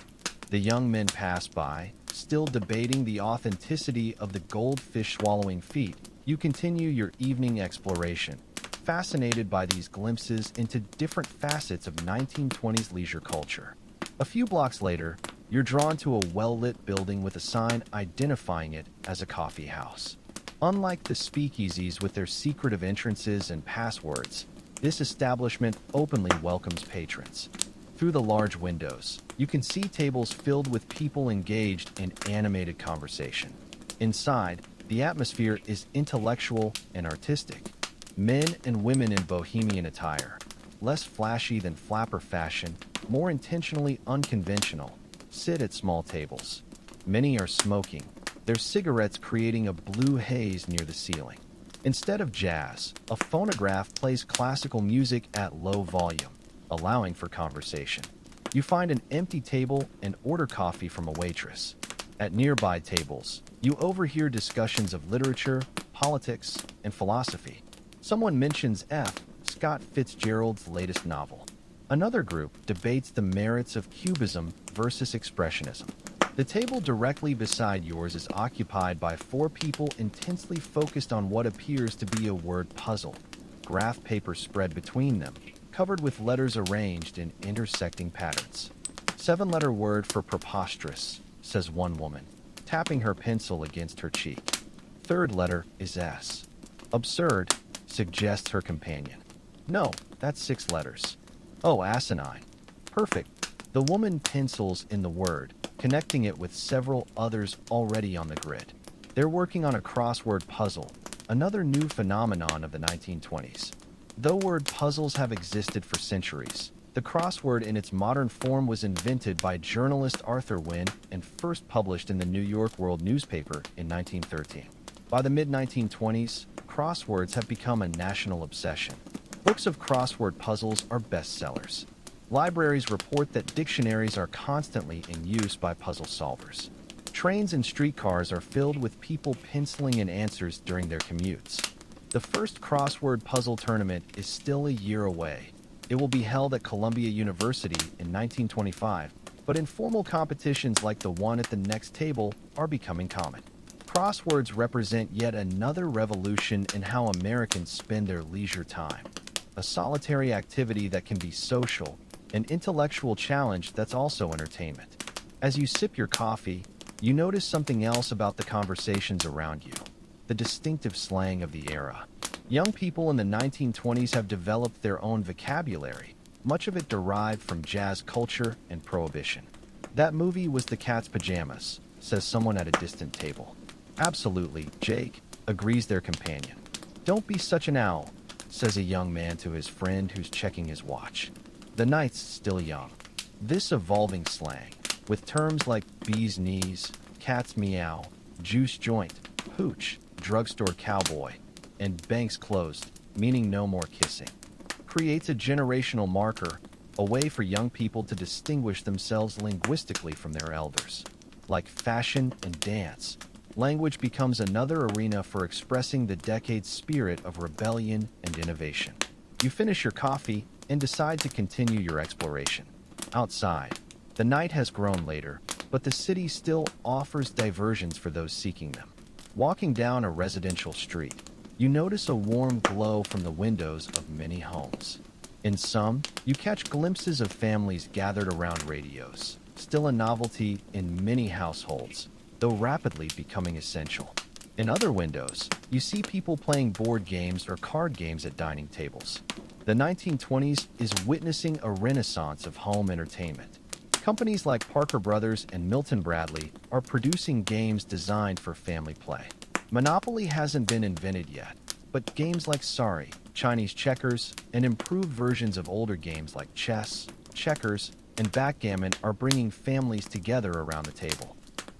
The young men pass by, still debating the authenticity of the goldfish-swallowing feat. You continue your evening exploration, fascinated by these glimpses into different facets of 1920s leisure culture. A few blocks later, you're drawn to a well-lit building with a sign identifying it as a coffee house. Unlike the speakeasies with their secretive entrances and passwords, this establishment openly welcomes patrons. Through the large windows, you can see tables filled with people engaged in animated conversation. Inside, the atmosphere is intellectual and artistic. Men and women in bohemian attire, less flashy than flapper fashion, more intentionally unconventional, sit at small tables. Many are smoking, their cigarettes creating a blue haze near the ceiling. Instead of jazz, a phonograph plays classical music at low volume, allowing for conversation. You find an empty table and order coffee from a waitress. At nearby tables, you overhear discussions of literature, politics, and philosophy. Someone mentions F. Scott Fitzgerald's latest novel. Another group debates the merits of Cubism versus Expressionism. The table directly beside yours is occupied by 4 people intensely focused on what appears to be a word puzzle. Graph paper spread between them, covered with letters arranged in intersecting patterns. 7-letter word for preposterous, says one woman, tapping her pencil against her cheek. 3rd letter is S. Absurd, suggests her companion. No, that's 6 letters. Oh, asinine. Perfect. The woman pencils in the word, connecting it with several others already on the grid. They're working on a crossword puzzle, another new phenomenon of the 1920s. Though word puzzles have existed for centuries, the crossword in its modern form was invented by journalist Arthur Wynne and first published in the New York World newspaper in 1913. By the mid-1920s, crosswords have become a national obsession. Books of crossword puzzles are bestsellers. Libraries report that dictionaries are constantly in use by puzzle solvers. Trains and streetcars are filled with people penciling in answers during their commutes. The first crossword puzzle tournament is still a year away. It will be held at Columbia University in 1925, but informal competitions like the one at the next table are becoming common. Crosswords represent yet another revolution in how Americans spend their leisure time. A solitary activity that can be social, an intellectual challenge that's also entertainment. As you sip your coffee, you notice something else about the conversations around you: the distinctive slang of the era. Young people in the 1920s have developed their own vocabulary, much of it derived from jazz culture and Prohibition. That movie was The Cat's Pajamas, says someone at a distant table. Absolutely, Jake, agrees their companion. Don't be such an owl, says a young man to his friend who's checking his watch. The night's still young. This evolving slang, with terms like bee's knees, cat's meow, juice joint, pooch, drugstore cowboy, and banks closed, meaning no more kissing, creates a generational marker, a way for young people to distinguish themselves linguistically from their elders. Like fashion and dance, language becomes another arena for expressing the decade's spirit of rebellion and innovation. You finish your coffee and decide to continue your exploration. Outside, the night has grown later, but the city still offers diversions for those seeking them. Walking down a residential street, you notice a warm glow from the windows of many homes. In some, you catch glimpses of families gathered around radios, still a novelty in many households, though rapidly becoming essential. In other windows, you see people playing board games or card games at dining tables. The 1920s is witnessing a renaissance of home entertainment. Companies like Parker Brothers and Milton Bradley are producing games designed for family play. Monopoly hasn't been invented yet, but games like Sorry, Chinese checkers, and improved versions of older games like chess, checkers, and backgammon are bringing families together around the table.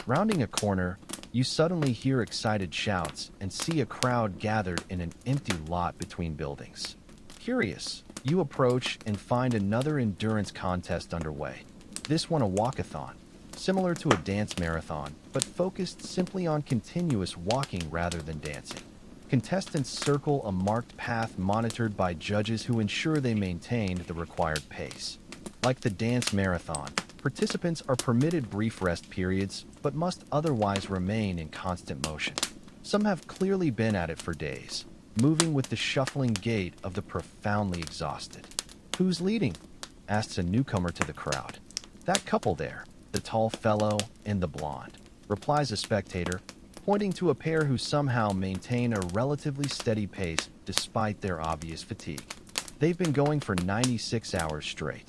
Rounding a corner, you suddenly hear excited shouts and see a crowd gathered in an empty lot between buildings. Curious, you approach and find another endurance contest underway. This one a walkathon, similar to a dance marathon, but focused simply on continuous walking rather than dancing. Contestants circle a marked path monitored by judges who ensure they maintain the required pace. Like the dance marathon, participants are permitted brief rest periods, but must otherwise remain in constant motion. Some have clearly been at it for days, moving with the shuffling gait of the profoundly exhausted. Who's leading? Asks a newcomer to the crowd. That couple there, the tall fellow and the blonde, replies a spectator, pointing to a pair who somehow maintain a relatively steady pace despite their obvious fatigue. They've been going for 96 hours straight.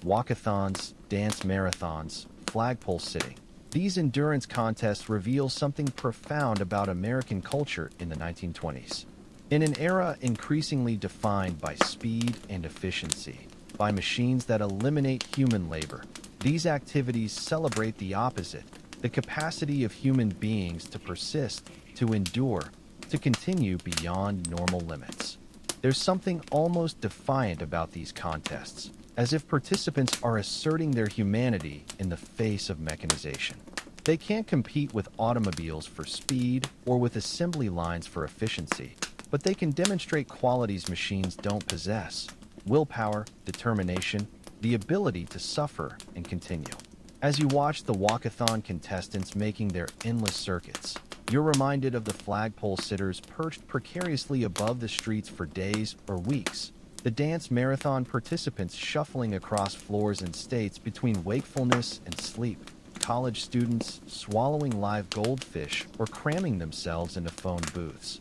walkathons, dance marathons, flagpole sitting. These endurance contests reveal something profound about American culture in the 1920s. In an era increasingly defined by speed and efficiency, by machines that eliminate human labor, these activities celebrate the opposite, the capacity of human beings to persist, to endure, to continue beyond normal limits. There's something almost defiant about these contests, as if participants are asserting their humanity in the face of mechanization. They can't compete with automobiles for speed or with assembly lines for efficiency, but they can demonstrate qualities machines don't possess: willpower, determination, the ability to suffer and continue. As you watch the walkathon contestants making their endless circuits, you're reminded of the flagpole sitters perched precariously above the streets for days or weeks, the dance marathon participants shuffling across floors and states between wakefulness and sleep, college students swallowing live goldfish or cramming themselves into phone booths,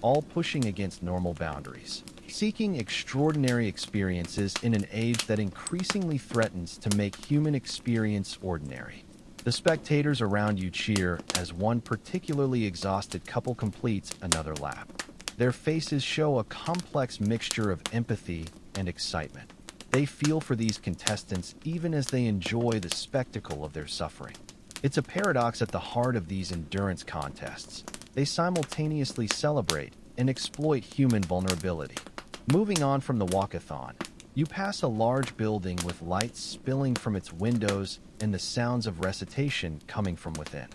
all pushing against normal boundaries, seeking extraordinary experiences in an age that increasingly threatens to make human experience ordinary. The spectators around you cheer as one particularly exhausted couple completes another lap. Their faces show a complex mixture of empathy and excitement. They feel for these contestants even as they enjoy the spectacle of their suffering. It's a paradox at the heart of these endurance contests. They simultaneously celebrate and exploit human vulnerability. Moving on from the walkathon, you pass a large building with lights spilling from its windows and the sounds of recitation coming from within.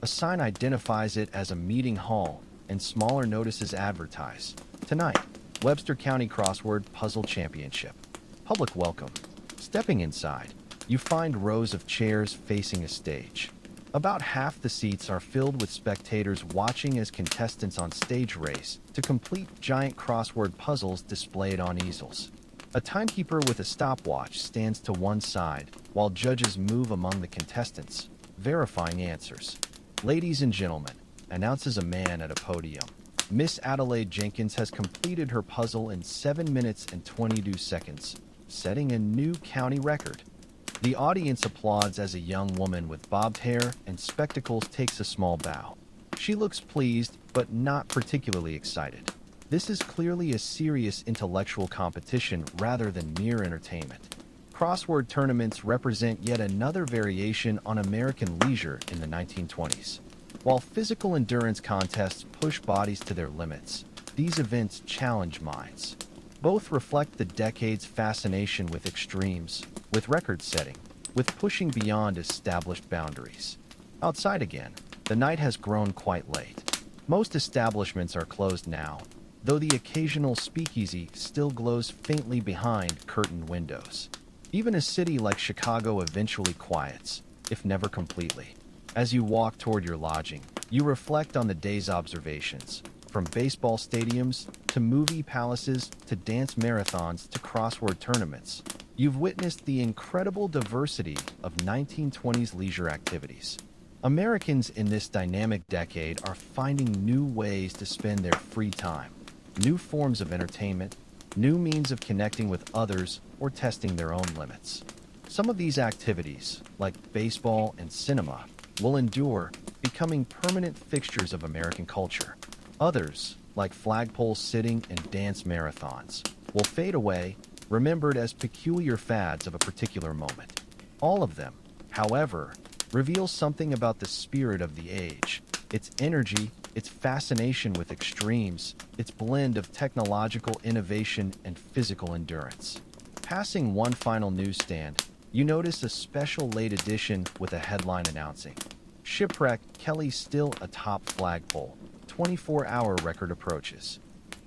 A sign identifies it as a meeting hall, and smaller notices advertise: tonight, Webster County Crossword Puzzle Championship. Public welcome. Stepping inside, you find rows of chairs facing a stage. About half the seats are filled with spectators watching as contestants on stage race to complete giant crossword puzzles displayed on easels. A timekeeper with a stopwatch stands to one side while judges move among the contestants, verifying answers. Ladies and gentlemen, announces a man at a podium, Miss Adelaide Jenkins has completed her puzzle in 7 minutes and 22 seconds, setting a new county record. The audience applauds as a young woman with bobbed hair and spectacles takes a small bow. She looks pleased, but not particularly excited. This is clearly a serious intellectual competition rather than mere entertainment. Crossword tournaments represent yet another variation on American leisure in the 1920s. While physical endurance contests push bodies to their limits, these events challenge minds. Both reflect the decade's fascination with extremes, with record setting, with pushing beyond established boundaries. Outside again, the night has grown quite late. Most establishments are closed now, though the occasional speakeasy still glows faintly behind curtained windows. Even a city like Chicago eventually quiets, if never completely. As you walk toward your lodging, you reflect on the day's observations, from baseball stadiums to movie palaces to dance marathons to crossword tournaments. You've witnessed the incredible diversity of 1920s leisure activities. Americans in this dynamic decade are finding new ways to spend their free time, new forms of entertainment, new means of connecting with others or testing their own limits. Some of these activities, like baseball and cinema, will endure, becoming permanent fixtures of American culture. Others, like flagpole sitting and dance marathons, will fade away, remembered as peculiar fads of a particular moment. All of them, however, reveal something about the spirit of the age, its energy, its fascination with extremes, its blend of technological innovation and physical endurance. Passing one final newsstand, you notice a special late edition with a headline announcing, "Shipwreck, Kelly still atop flagpole. 24-hour record approaches."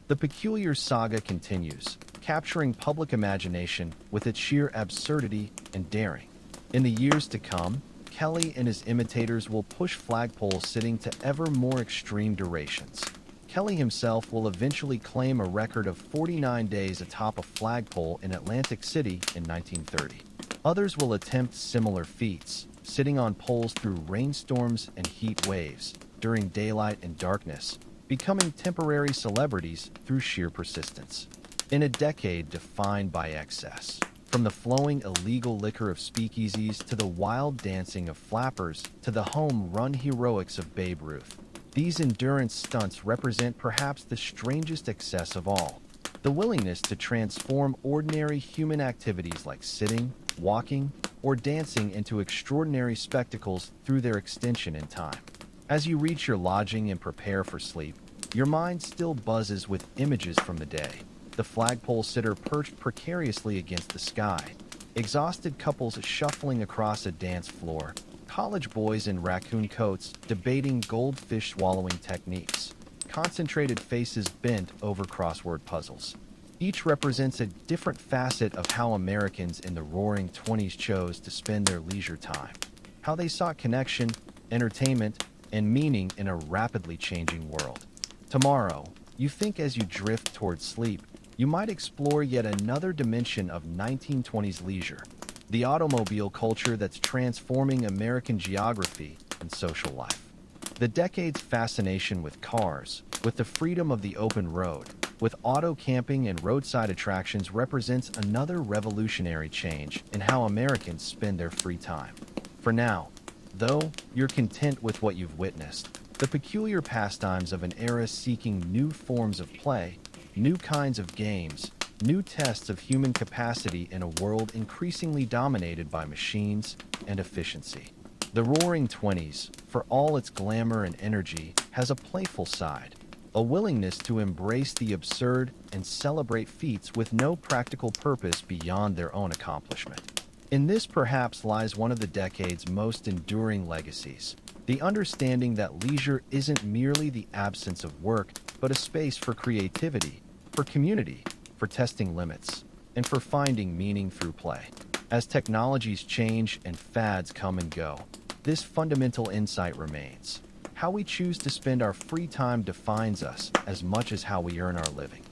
The peculiar saga continues, capturing public imagination with its sheer absurdity and daring. In the years to come, Kelly and his imitators will push flagpole sitting to ever more extreme durations. Kelly himself will eventually claim a record of 49 days atop a flagpole in Atlantic City in 1930. Others will attempt similar feats, sitting on poles through rainstorms and heat waves, during daylight and darkness, becoming temporary celebrities through sheer persistence. In a decade defined by excess, From the flowing illegal liquor of speakeasies to the wild dancing of flappers to the home-run heroics of Babe Ruth, these endurance stunts represent perhaps the strangest excess of all: the willingness to transform ordinary human activities like sitting, walking, or dancing into extraordinary spectacles through their extension in time. As you reach your lodging and prepare for sleep, your mind still buzzes with images from the day: the flagpole sitter perched precariously against the sky, exhausted couples shuffling across a dance floor, college boys in raccoon coats debating goldfish-swallowing techniques, concentrated faces bent over crossword puzzles. Each represents a different facet of how Americans in the Roaring Twenties chose to spend their leisure time, how they sought connection, entertainment, and meaning in a rapidly changing world. Tomorrow, you think as you drift towards sleep, you might explore yet another dimension of 1920s leisure: the automobile culture that's transforming American geography and social life. The decade's fascination with cars, with the freedom of the open road, with auto camping and roadside attractions represents another revolutionary change in how Americans spend their free time. For now, though, you're content with what you've witnessed: the peculiar pastimes of an era seeking new forms of play, new kinds of games, new tests of human capacity in a world increasingly dominated by machines and efficiency. The Roaring Twenties, for all its glamour and energy, has a playful side, a willingness to embrace the absurd and celebrate feats with no practical purpose beyond their own accomplishment. In this perhaps lies one of the decade's most enduring legacies: the understanding that leisure isn't merely the absence of work, but a space for creativity, for community, for testing limits, and for finding meaning through play. As technologies change and fads come and go, this fundamental insight remains: how we choose to spend our free time defines us as much as how we earn our living.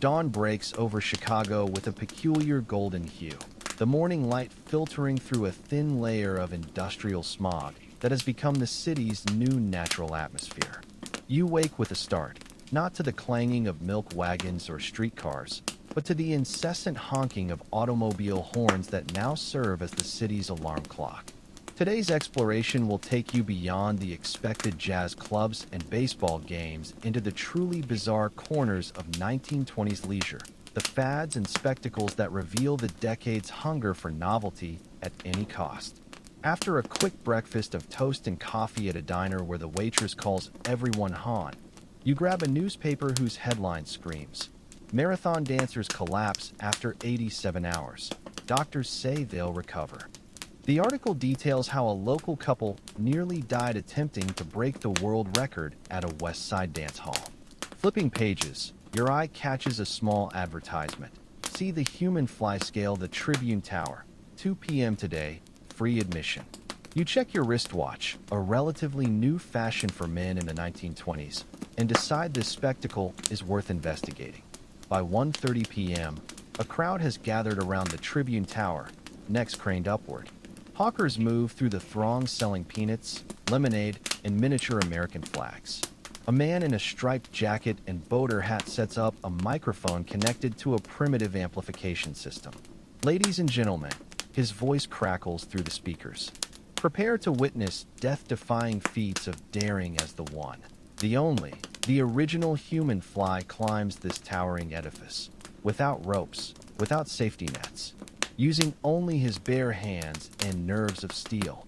Dawn breaks over Chicago with a peculiar golden hue, the morning light filtering through a thin layer of industrial smog that has become the city's new natural atmosphere. You wake with a start, not to the clanging of milk wagons or streetcars, but to the incessant honking of automobile horns that now serve as the city's alarm clock. Today's exploration will take you beyond the expected jazz clubs and baseball games into the truly bizarre corners of 1920s leisure, the fads and spectacles that reveal the decade's hunger for novelty at any cost. After a quick breakfast of toast and coffee at a diner where the waitress calls everyone Han, you grab a newspaper whose headline screams: "Marathon dancers collapse after 87 hours. Doctors say they'll recover." The article details how a local couple nearly died attempting to break the world record at a West Side dance hall. Flipping pages, your eye catches a small advertisement. See the human fly scale, the Tribune Tower, 2 p.m. today, free admission. You check your wristwatch, a relatively new fashion for men in the 1920s, and decide this spectacle is worth investigating. By 1:30 p.m., a crowd has gathered around the Tribune Tower, necks craned upward. Hawkers move through the throng selling peanuts, lemonade, and miniature American flags. A man in a striped jacket and boater hat sets up a microphone connected to a primitive amplification system. "Ladies and gentlemen," his voice crackles through the speakers, "prepare to witness death-defying feats of daring as the one, the only, the original human fly climbs this towering edifice, without ropes, without safety nets, using only his bare hands and nerves of steel."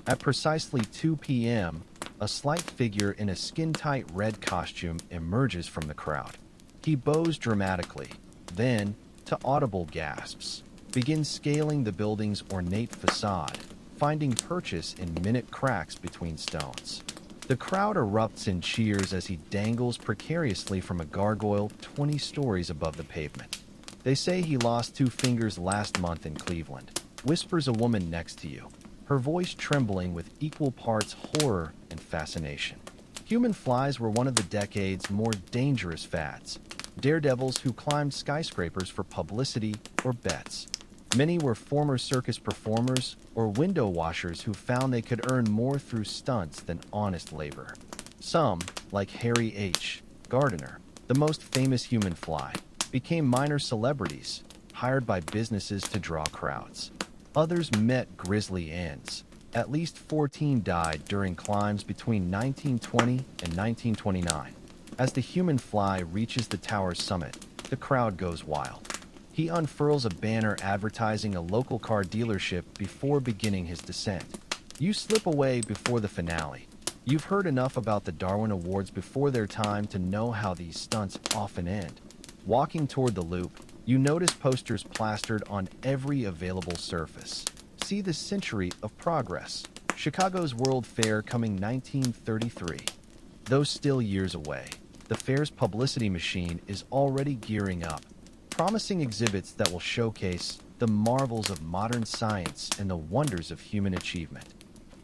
At precisely 2 p.m., a slight figure in a skin-tight red costume emerges from the crowd. He bows dramatically, then, to audible gasps, begins scaling the building's ornate facade, finding purchase in minute cracks between stones. The crowd erupts in cheers as he dangles precariously from a gargoyle 20 stories above the pavement. "They say he lost 2 fingers last month in Cleveland," whispers a woman next to you, her voice trembling with equal parts horror and fascination. Human flies were one of the decade's more dangerous fads, daredevils who climbed skyscrapers for publicity or bets. Many were former circus performers or window washers who found they could earn more through stunts than honest labor. Some, like Harry H. Gardiner, the most famous human fly, became minor celebrities, hired by businesses to draw crowds. Others met grisly ends. At least 14 died during climbs between 1920 and 1929. As the human fly reaches the tower's summit, the crowd goes wild. He unfurls a banner advertising a local car dealership before beginning his descent. You slip away before the finale. You've heard enough about the Darwin Awards before their time to know how these stunts often end. Walking toward the loop, you notice posters plastered on every available surface. See the Century of Progress. Chicago's World Fair coming 1933. Though still years away, the fair's publicity machine is already gearing up, promising exhibits that will showcase the marvels of modern science and the wonders of human achievement.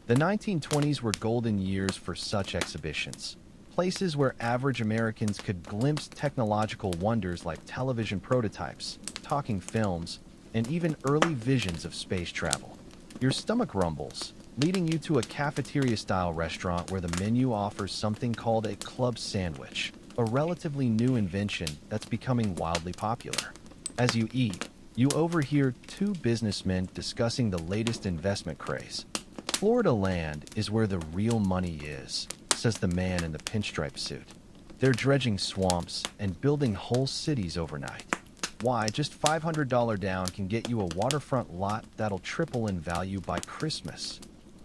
The 1920s were golden years for such exhibitions, places where average Americans could glimpse technological wonders like television prototypes, talking films, and even early visions of space travel. Your stomach rumbles, leading you to a cafeteria-style restaurant where the menu offers something called a club sandwich, a relatively new invention that's becoming wildly popular. As you eat, you overhear two businessmen discussing the latest investment craze. Florida land is where the real money is, says the man in the pinstripe suit. They're dredging swamps and building whole cities overnight. Why, just $500 down can get you a waterfront lot that'll triple in value by Christmas.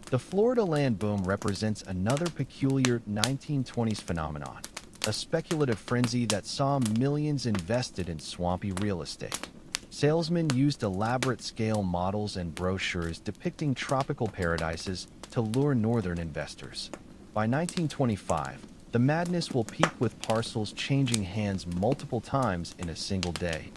The Florida land boom represents another peculiar 1920s phenomenon, a speculative frenzy that saw millions invested in swampy real estate. Salesmen used elaborate scale models and brochures depicting tropical paradises to lure northern investors. By 1925, the madness will peak with parcels changing hands multiple times in a single day,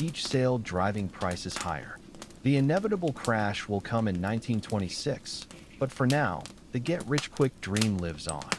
each sale driving prices higher. The inevitable crash will come in 1926, but for now, the get-rich-quick dream lives on.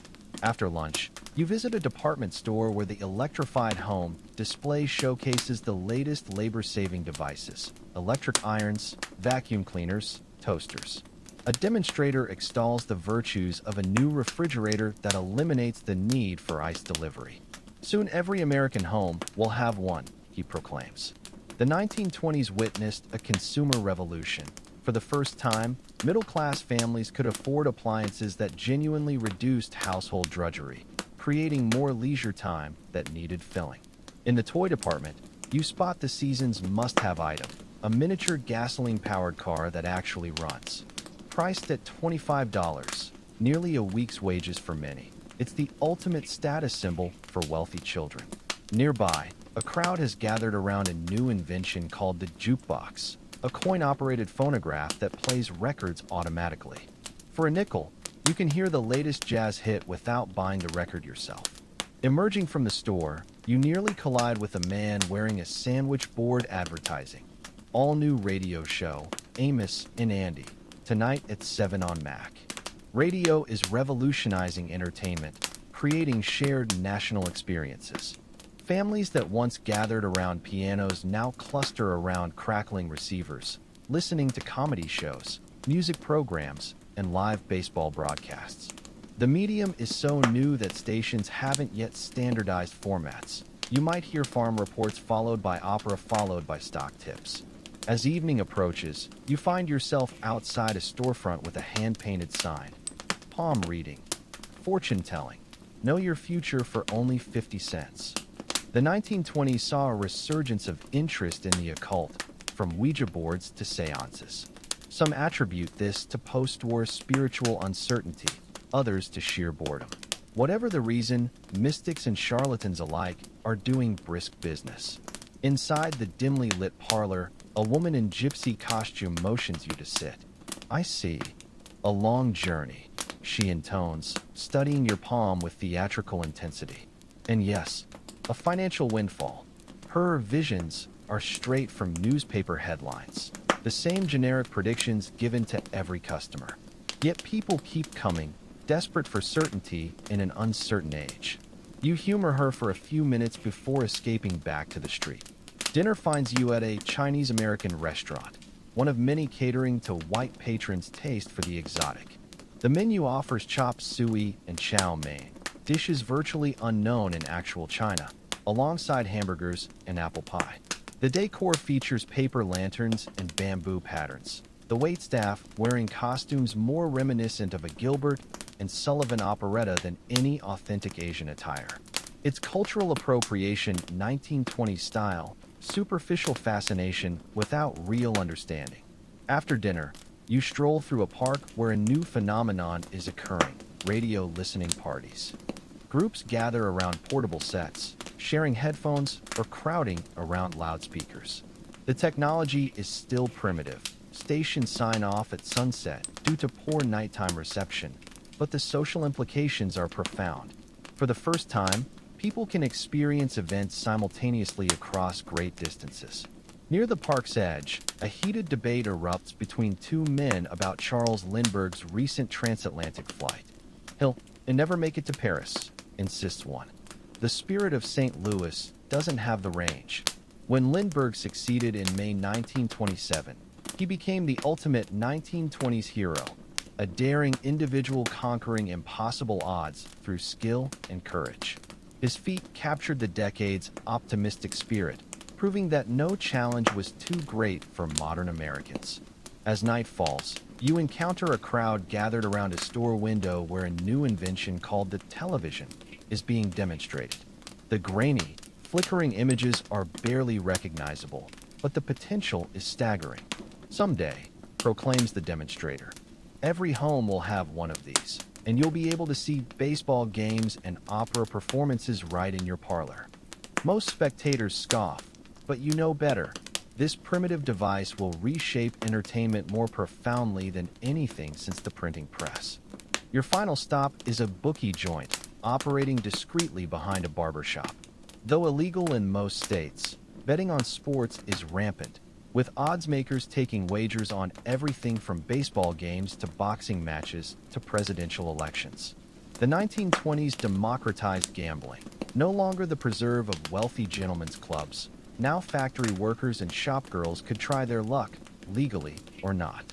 After lunch, you visit a department store where the electrified home display showcases the latest labor-saving devices: electric irons, vacuum cleaners, toasters. A demonstrator extols the virtues of a new refrigerator that eliminates the need for ice delivery. Soon every American home will have one, he proclaims. The 1920s witnessed a consumer revolution. For the first time, middle-class families could afford appliances that genuinely reduced household drudgery, creating more leisure time that needed filling. In the toy department, you spot the season's must-have item, a miniature gasoline-powered car that actually runs. Priced at $25, nearly a week's wages for many, it's the ultimate status symbol for wealthy children. Nearby, a crowd has gathered around a new invention called the jukebox, a coin-operated phonograph that plays records automatically. For a nickel, you can hear the latest jazz hit without buying the record yourself. Emerging from the store, you nearly collide with a man wearing a sandwich board advertising. All-new radio show, Amos and Andy, tonight at 7 on Mac. Radio is revolutionizing entertainment, creating shared national experiences. Families that once gathered around pianos now cluster around crackling receivers, listening to comedy shows, music programs, and live baseball broadcasts. The medium is so new that stations haven't yet standardized formats. You might hear farm reports followed by opera followed by stock tips. As evening approaches, you find yourself outside a storefront with a hand-painted sign. Palm reading. Fortune telling. Know your future for only 50 cents. The 1920s saw a resurgence of interest in the occult, from Ouija boards to seances. Some attribute this to post-war spiritual uncertainty, others to sheer boredom. Whatever the reason, mystics and charlatans alike are doing brisk business. Inside the dimly lit parlor, a woman in gypsy costume motions you to sit. I see. A long journey, she intones, studying your palm with theatrical intensity. And yes, a financial windfall. Her visions are straight from newspaper headlines, the same generic predictions given to every customer. Yet people keep coming, desperate for certainty in an uncertain age. You humor her for a few minutes before escaping back to the street. Dinner finds you at a Chinese-American restaurant, one of many catering to white patrons' taste for the exotic. The menu offers chop suey and chow mein, dishes virtually unknown in actual China, alongside hamburgers and apple pie. The decor features paper lanterns and bamboo patterns. The waitstaff wearing costumes more reminiscent of a Gilbert and Sullivan operetta than any authentic Asian attire. It's cultural appropriation, 1920s style, superficial fascination without real understanding. After dinner, you stroll through a park where a new phenomenon is occurring: radio listening parties. Groups gather around portable sets, sharing headphones or crowding around loudspeakers. The technology is still primitive. Stations sign off at sunset due to poor nighttime reception, but the social implications are profound. For the first time, people can experience events simultaneously across great distances. Near the park's edge, a heated debate erupts between two men about Charles Lindbergh's recent transatlantic flight. "He'll never make it to Paris," insists one. "The spirit of St. Louis doesn't have the range." When Lindbergh succeeded in May 1927, he became the ultimate 1920s hero, a daring individual conquering impossible odds through skill and courage. His feat captured the decade's optimistic spirit, proving that no challenge was too great for modern Americans. As night falls, you encounter a crowd gathered around a store window where a new invention called the television is being demonstrated. The grainy, flickering images are barely recognizable, but the potential is staggering. "Someday," proclaims the demonstrator, "every home will have one of these, and you'll be able to see baseball games and opera performances right in your parlor." Most spectators scoff, but you know better. This primitive device will reshape entertainment more profoundly than anything since the printing press. Your final stop is a bookie joint, operating discreetly behind a barber shop. Though illegal in most states, betting on sports is rampant, with odds makers taking wagers on everything from baseball games to boxing matches to presidential elections. The 1920s democratized gambling, no longer the preserve of wealthy gentlemen's clubs. Now factory workers and shopgirls could try their luck, legally or not.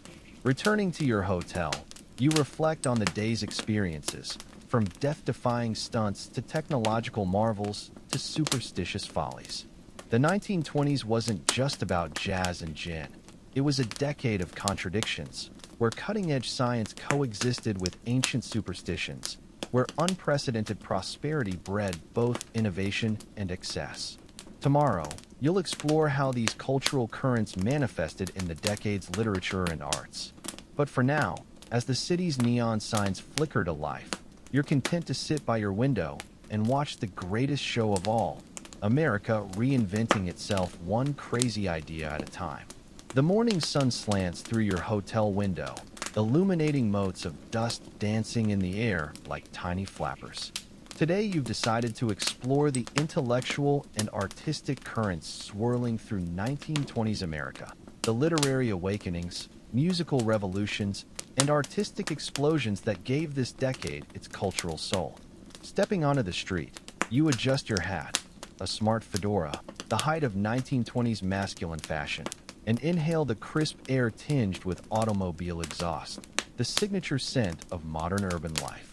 Returning to your hotel, you reflect on the day's experiences, from death-defying stunts to technological marvels to superstitious follies. The 1920s wasn't just about jazz and gin. It was a decade of contradictions, where cutting-edge science coexisted with ancient superstitions, where unprecedented prosperity bred both innovation and excess. Tomorrow, you'll explore how these cultural currents manifested in the decade's literature and arts. But for now, as the city's neon signs flicker to life, you're content to sit by your window and watch the greatest show of all, America reinventing itself one crazy idea at a time. The morning sun slants through your hotel window, illuminating motes of dust dancing in the air like tiny flappers. Today you've decided to explore the intellectual and artistic currents swirling through 1920s America, the literary awakenings, musical revolutions, and artistic explosions that gave this decade its cultural soul. Stepping onto the street, you adjust your hat, a smart fedora, the height of 1920s masculine fashion, and inhale the crisp air tinged with automobile exhaust, the signature scent of modern urban life.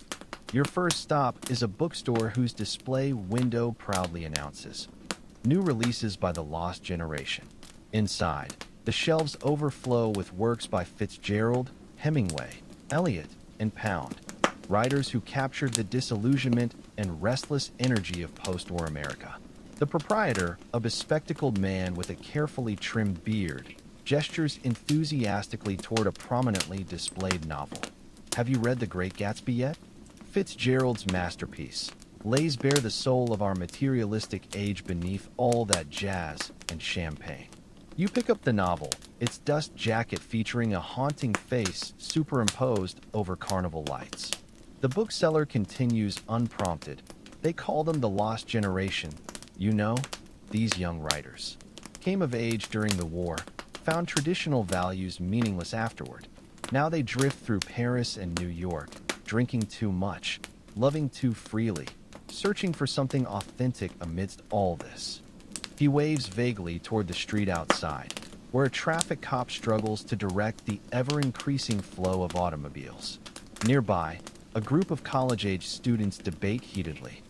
Your first stop is a bookstore whose display window proudly announces new releases by the lost generation. Inside, the shelves overflow with works by Fitzgerald, Hemingway, Eliot, and Pound, writers who captured the disillusionment and restless energy of post-war America. The proprietor, a bespectacled man with a carefully trimmed beard, gestures enthusiastically toward a prominently displayed novel. "Have you read The Great Gatsby yet?" Fitzgerald's masterpiece lays bare the soul of our materialistic age beneath all that jazz and champagne. You pick up the novel, its dust jacket featuring a haunting face superimposed over carnival lights. The bookseller continues unprompted. "They call them the lost generation. You know, these young writers came of age during the war, found traditional values meaningless afterward. Now they drift through Paris and New York, drinking too much, loving too freely, searching for something authentic amidst all this." He waves vaguely toward the street outside, where a traffic cop struggles to direct the ever-increasing flow of automobiles. Nearby, a group of college-age students debate heatedly.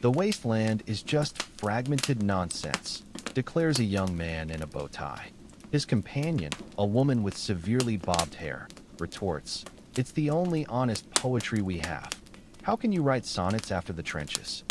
The wasteland is just fragmented nonsense, declares a young man in a bow tie. His companion, a woman with severely bobbed hair, retorts, "It's the only honest poetry we have. How can you write sonnets after the trenches?"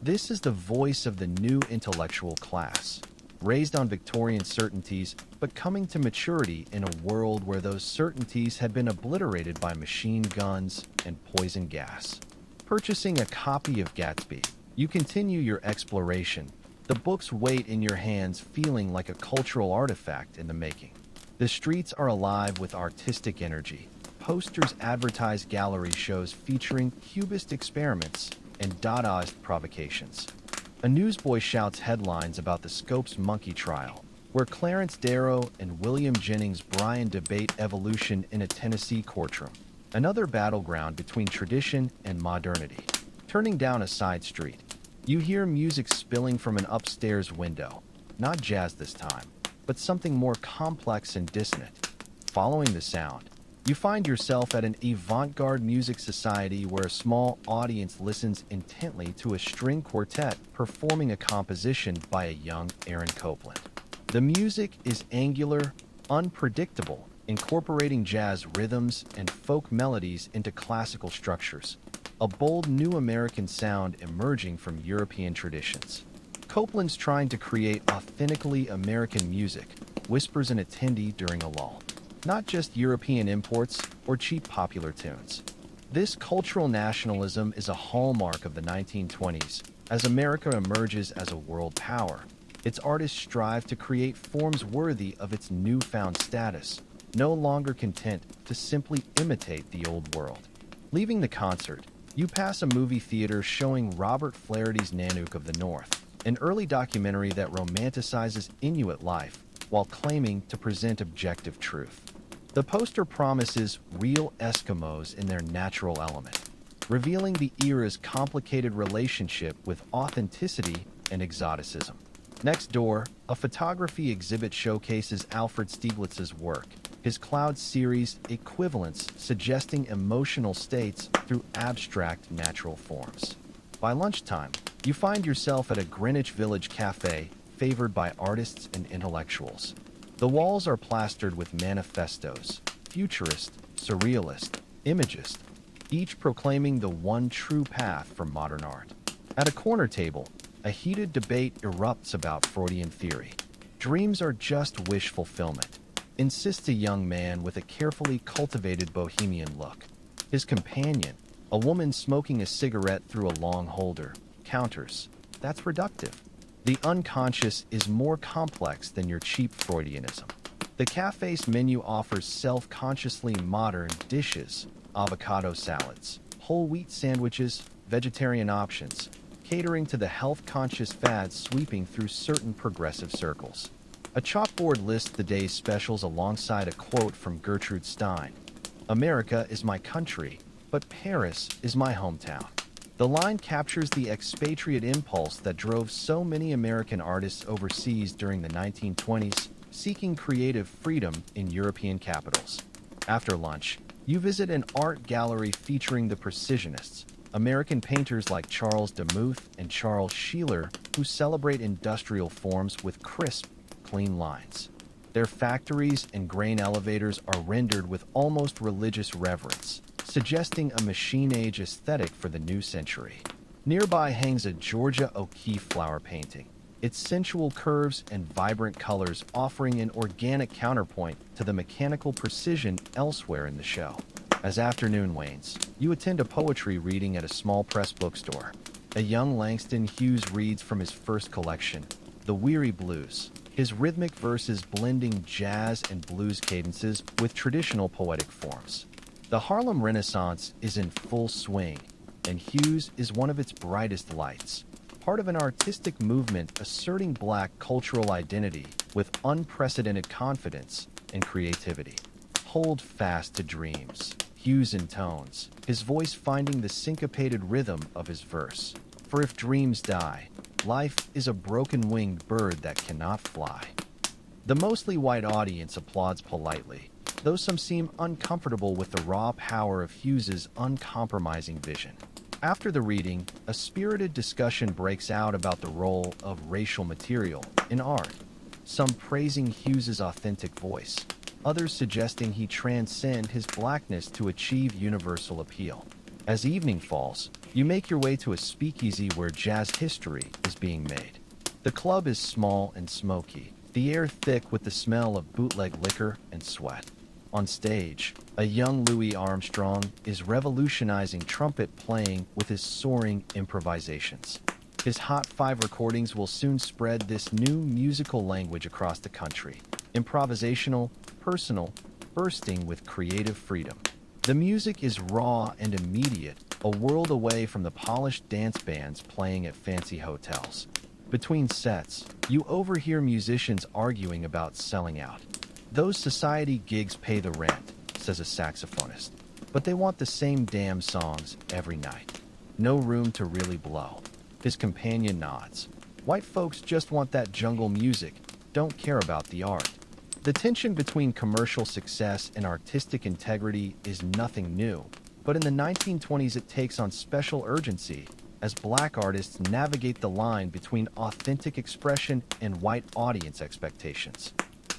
This is the voice of the new intellectual class, raised on Victorian certainties, but coming to maturity in a world where those certainties had been obliterated by machine guns and poison gas. Purchasing a copy of Gatsby, you continue your exploration, the book's weight in your hands feeling like a cultural artifact in the making. The streets are alive with artistic energy. Posters advertise gallery shows featuring Cubist experiments and Dadaist provocations. A newsboy shouts headlines about the Scopes monkey trial, where Clarence Darrow and William Jennings Bryan debate evolution in a Tennessee courtroom. Another battleground between tradition and modernity. Turning down a side street, you hear music spilling from an upstairs window. Not jazz this time, but something more complex and dissonant. Following the sound, you find yourself at an avant-garde music society where a small audience listens intently to a string quartet performing a composition by a young Aaron Copland. The music is angular, unpredictable, incorporating jazz rhythms and folk melodies into classical structures, a bold new American sound emerging from European traditions. Copland's trying to create authentically American music, whispers an attendee during a lull. Not just European imports or cheap popular tunes. This cultural nationalism is a hallmark of the 1920s. As America emerges as a world power, its artists strive to create forms worthy of its newfound status, no longer content to simply imitate the old world. Leaving the concert, you pass a movie theater showing Robert Flaherty's Nanook of the North, an early documentary that romanticizes Inuit life while claiming to present objective truth. The poster promises real Eskimos in their natural element, revealing the era's complicated relationship with authenticity and exoticism. Next door, a photography exhibit showcases Alfred Stieglitz's work, his Cloud series equivalents suggesting emotional states through abstract natural forms. By lunchtime, you find yourself at a Greenwich Village cafe favored by artists and intellectuals. The walls are plastered with manifestos, futurist, surrealist, imagist, each proclaiming the one true path for modern art. At a corner table, a heated debate erupts about Freudian theory. Dreams are just wish fulfillment, insists a young man with a carefully cultivated bohemian look. His companion, a woman smoking a cigarette through a long holder, counters, "That's reductive. The unconscious is more complex than your cheap Freudianism." The cafe's menu offers self-consciously modern dishes, avocado salads, whole wheat sandwiches, vegetarian options, catering to the health-conscious fads sweeping through certain progressive circles. A chalkboard lists the day's specials alongside a quote from Gertrude Stein, "America is my country, but Paris is my hometown." The line captures the expatriate impulse that drove so many American artists overseas during the 1920s, seeking creative freedom in European capitals. After lunch, you visit an art gallery featuring the Precisionists, American painters like Charles Demuth and Charles Sheeler, who celebrate industrial forms with crisp, clean lines. Their factories and grain elevators are rendered with almost religious reverence, suggesting a machine-age aesthetic for the new century. Nearby hangs a Georgia O'Keeffe flower painting, its sensual curves and vibrant colors offering an organic counterpoint to the mechanical precision elsewhere in the show. As afternoon wanes, you attend a poetry reading at a small press bookstore. A young Langston Hughes reads from his first collection, The Weary Blues, his rhythmic verses blending jazz and blues cadences with traditional poetic forms. The Harlem Renaissance is in full swing, and Hughes is one of its brightest lights, part of an artistic movement asserting Black cultural identity with unprecedented confidence and creativity. Hold fast to dreams, Hughes intones, his voice finding the syncopated rhythm of his verse. For if dreams die, life is a broken-winged bird that cannot fly. The mostly white audience applauds politely, though some seem uncomfortable with the raw power of Hughes's uncompromising vision. After the reading, a spirited discussion breaks out about the role of racial material in art, some praising Hughes's authentic voice, others suggesting he transcend his blackness to achieve universal appeal. As evening falls, you make your way to a speakeasy where jazz history is being made. The club is small and smoky, the air thick with the smell of bootleg liquor and sweat. On stage, a young Louis Armstrong is revolutionizing trumpet playing with his soaring improvisations. His Hot 5 recordings will soon spread this new musical language across the country. Improvisational, personal, bursting with creative freedom. The music is raw and immediate, a world away from the polished dance bands playing at fancy hotels. Between sets, you overhear musicians arguing about selling out. Those society gigs pay the rent, says a saxophonist, but they want the same damn songs every night. No room to really blow. His companion nods. White folks just want that jungle music, don't care about the art. The tension between commercial success and artistic integrity is nothing new, but in the 1920s it takes on special urgency as black artists navigate the line between authentic expression and white audience expectations.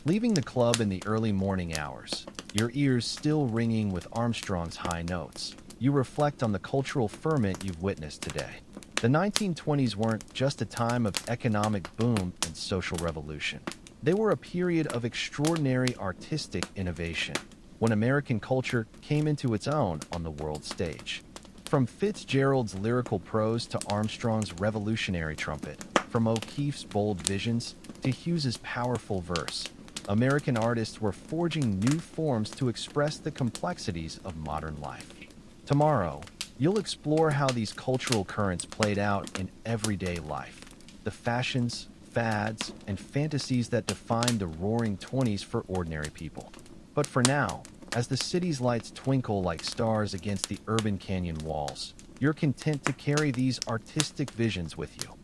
Leaving the club in the early morning hours, your ears still ringing with Armstrong's high notes, you reflect on the cultural ferment you've witnessed today. The 1920s weren't just a time of economic boom and social revolution. They were a period of extraordinary artistic innovation, when American culture came into its own on the world stage. From Fitzgerald's lyrical prose to Armstrong's revolutionary trumpet, from O'Keeffe's bold visions to Hughes's powerful verse, American artists were forging new forms to express the complexities of modern life. Tomorrow, you'll explore how these cultural currents played out in everyday life, the fashions, fads, and fantasies that defined the roaring 20s for ordinary people. But for now, as the city's lights twinkle like stars against the urban canyon walls, you're content to carry these artistic visions with you.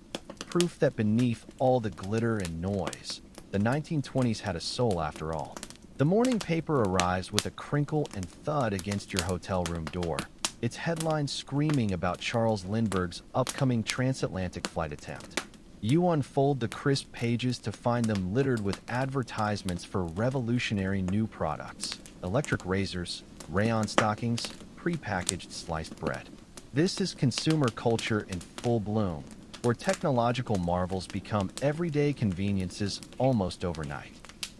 Proof that beneath all the glitter and noise, the 1920s had a soul after all. The morning paper arrives with a crinkle and thud against your hotel room door, its headline screaming about Charles Lindbergh's upcoming transatlantic flight attempt. You unfold the crisp pages to find them littered with advertisements for revolutionary new products: electric razors, rayon stockings, prepackaged sliced bread. This is consumer culture in full bloom, where technological marvels become everyday conveniences almost overnight.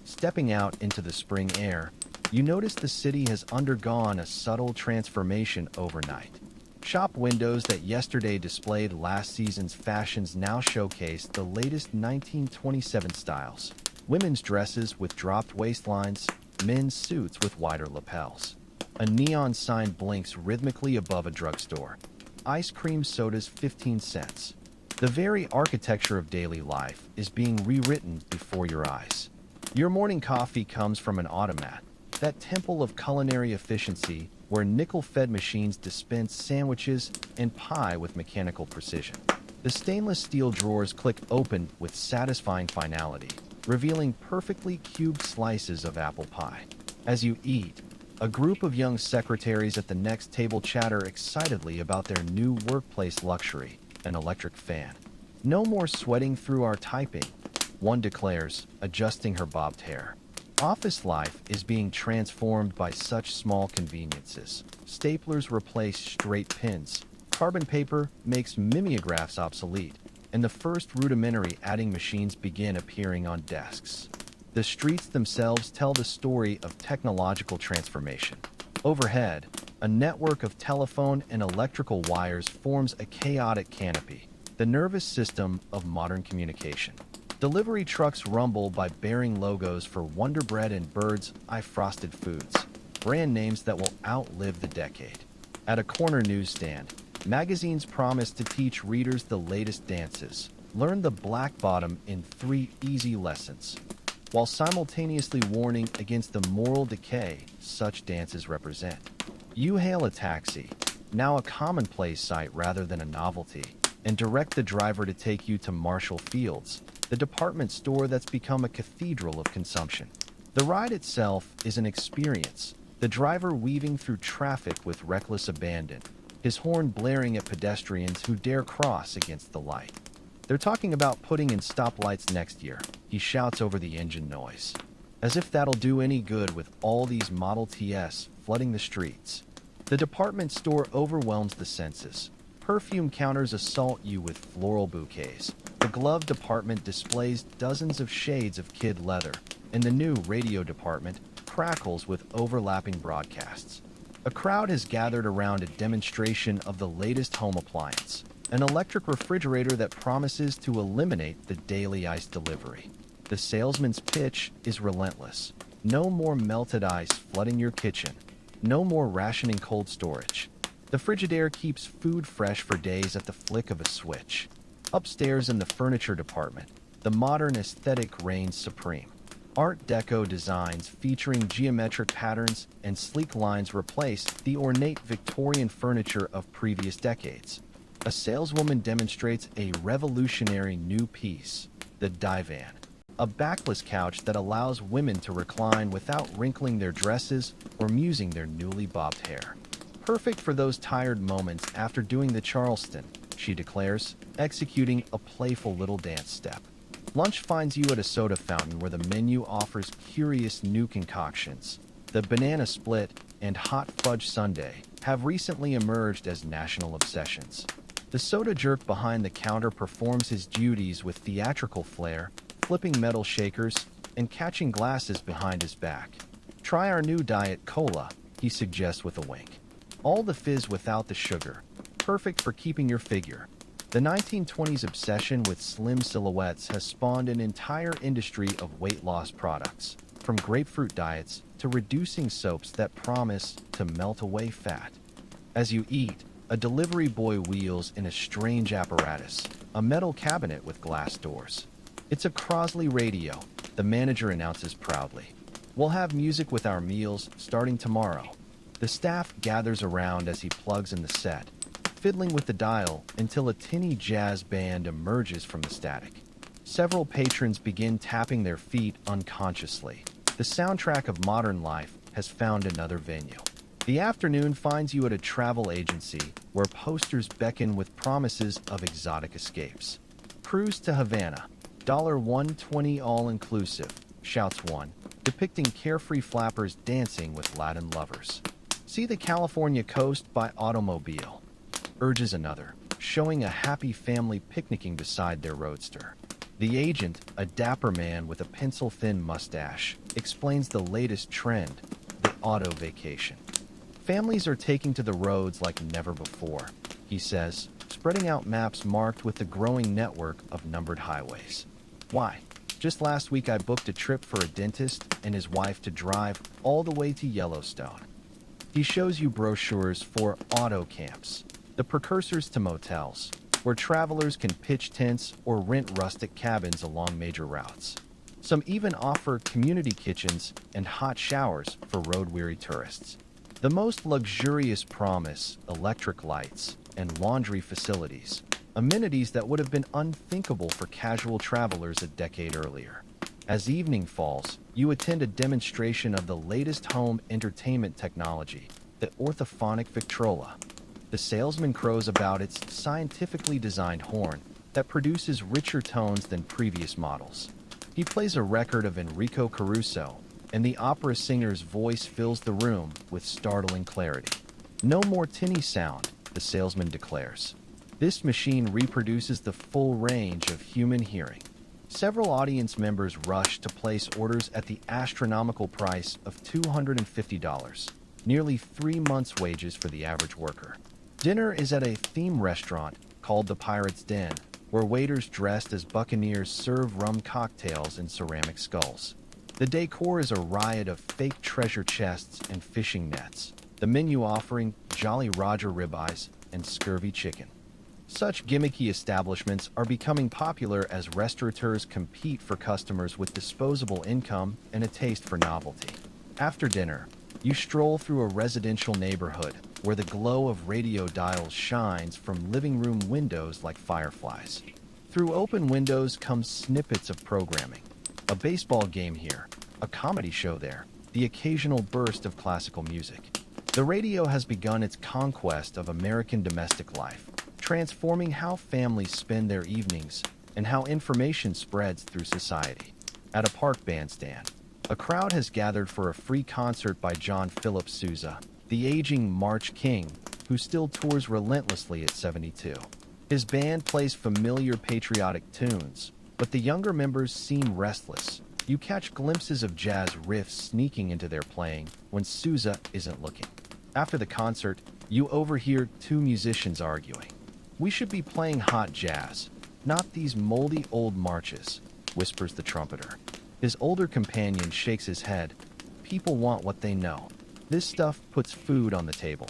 Stepping out into the spring air, you notice the city has undergone a subtle transformation overnight. Shop windows that yesterday displayed last season's fashions now showcase the latest 1927 styles. Women's dresses with dropped waistlines, men's suits with wider lapels. A neon sign blinks rhythmically above a drugstore. Ice cream sodas 15 cents. The very architecture of daily life is being rewritten before your eyes. Your morning coffee comes from an automat, that temple of culinary efficiency where nickel-fed machines dispense sandwiches and pie with mechanical precision. The stainless steel drawers click open with satisfying finality, revealing perfectly cubed slices of apple pie. As you eat, a group of young secretaries at the next table chatter excitedly about their new workplace luxury, an electric fan. No more sweating through our typing, one declares, adjusting her bobbed hair. Office life is being transformed by such small conveniences. Staplers replace straight pins. Carbon paper makes mimeographs obsolete, and the first rudimentary adding machines begin appearing on desks. The streets themselves tell the story of technological transformation. Overhead, a network of telephone and electrical wires forms a chaotic canopy, the nervous system of modern communication. Delivery trucks rumble by bearing logos for Wonder Bread and Bird's Eye Frosted Foods, brand names that will outlive the decade. At a corner newsstand, magazines promise to teach readers the latest dances. Learn the black bottom in 3 easy lessons, while simultaneously warning against the moral decay such dances represent. You hail a taxi, now a commonplace sight rather than a novelty, and direct the driver to take you to Marshall Fields, the department store that's become a cathedral of consumption. The ride itself is an experience, the driver weaving through traffic with reckless abandon, his horn blaring at pedestrians who dare cross against the light. They're talking about putting in stoplights next year, he shouts over the engine noise. As if that'll do any good with all these Model Ts flooding the streets. The department store overwhelms the senses. Perfume counters assault you with floral bouquets. The glove department displays dozens of shades of kid leather, and the new radio department crackles with overlapping broadcasts. A crowd has gathered around a demonstration of the latest home appliance, an electric refrigerator that promises to eliminate the daily ice delivery. The salesman's pitch is relentless. No more melted ice flooding your kitchen. No more rationing cold storage. The Frigidaire keeps food fresh for days at the flick of a switch. Upstairs in the furniture department, the modern aesthetic reigns supreme. Art Deco designs featuring geometric patterns and sleek lines replace the ornate Victorian furniture of previous decades. A saleswoman demonstrates a revolutionary new piece, the divan, a backless couch that allows women to recline without wrinkling their dresses or musing their newly bobbed hair. Perfect for those tired moments after doing the Charleston, she declares, executing a playful little dance step. Lunch finds you at a soda fountain where the menu offers curious new concoctions. The banana split and hot fudge sundae have recently emerged as national obsessions. The soda jerk behind the counter performs his duties with theatrical flair, flipping metal shakers and catching glasses behind his back. Try our new Diet Cola, he suggests with a wink. All the fizz without the sugar, perfect for keeping your figure. The 1920s obsession with slim silhouettes has spawned an entire industry of weight loss products, from grapefruit diets to reducing soaps that promise to melt away fat. As you eat, a delivery boy wheels in a strange apparatus, a metal cabinet with glass doors. It's a Crosley radio, the manager announces proudly. We'll have music with our meals starting tomorrow. The staff gathers around as he plugs in the set, fiddling with the dial until a tinny jazz band emerges from the static. Several patrons begin tapping their feet unconsciously. The soundtrack of modern life has found another venue. The afternoon finds you at a travel agency where posters beckon with promises of exotic escapes. Cruise to Havana, $120 all-inclusive, shouts one, depicting carefree flappers dancing with Latin lovers. See the California coast by automobile, urges another, showing a happy family picnicking beside their roadster. The agent, a dapper man with a pencil-thin mustache, explains the latest trend, the auto vacation. Families are taking to the roads like never before, he says, spreading out maps marked with the growing network of numbered highways. Why? Just last week I booked a trip for a dentist and his wife to drive all the way to Yellowstone. He shows you brochures for auto camps, the precursors to motels, where travelers can pitch tents or rent rustic cabins along major routes. Some even offer community kitchens and hot showers for road-weary tourists. The most luxurious promise, electric lights and laundry facilities, amenities that would have been unthinkable for casual travelers a decade earlier. As evening falls, you attend a demonstration of the latest home entertainment technology, the orthophonic Victrola. The salesman crows about its scientifically designed horn that produces richer tones than previous models. He plays a record of Enrico Caruso, and the opera singer's voice fills the room with startling clarity. No more tinny sound, the salesman declares. This machine reproduces the full range of human hearing. Several audience members rush to place orders at the astronomical price of $250, nearly 3 months' wages for the average worker. Dinner is at a theme restaurant called the Pirate's Den, where waiters dressed as buccaneers serve rum cocktails in ceramic skulls. The decor is a riot of fake treasure chests and fishing nets, the menu offering Jolly Roger ribeyes and scurvy chicken. Such gimmicky establishments are becoming popular as restaurateurs compete for customers with disposable income and a taste for novelty. After dinner, you stroll through a residential neighborhood where the glow of radio dials shines from living room windows like fireflies. Through open windows come snippets of programming. A baseball game here, a comedy show there, the occasional burst of classical music. The radio has begun its conquest of American domestic life, transforming how families spend their evenings and how information spreads through society. At a park bandstand, a crowd has gathered for a free concert by John Philip Sousa, the aging March King, who still tours relentlessly at 72. His band plays familiar patriotic tunes, but the younger members seem restless. You catch glimpses of jazz riffs sneaking into their playing when Sousa isn't looking. After the concert, you overhear two musicians arguing. "We should be playing hot jazz, not these moldy old marches," whispers the trumpeter. His older companion shakes his head. "People want what they know. This stuff puts food on the table."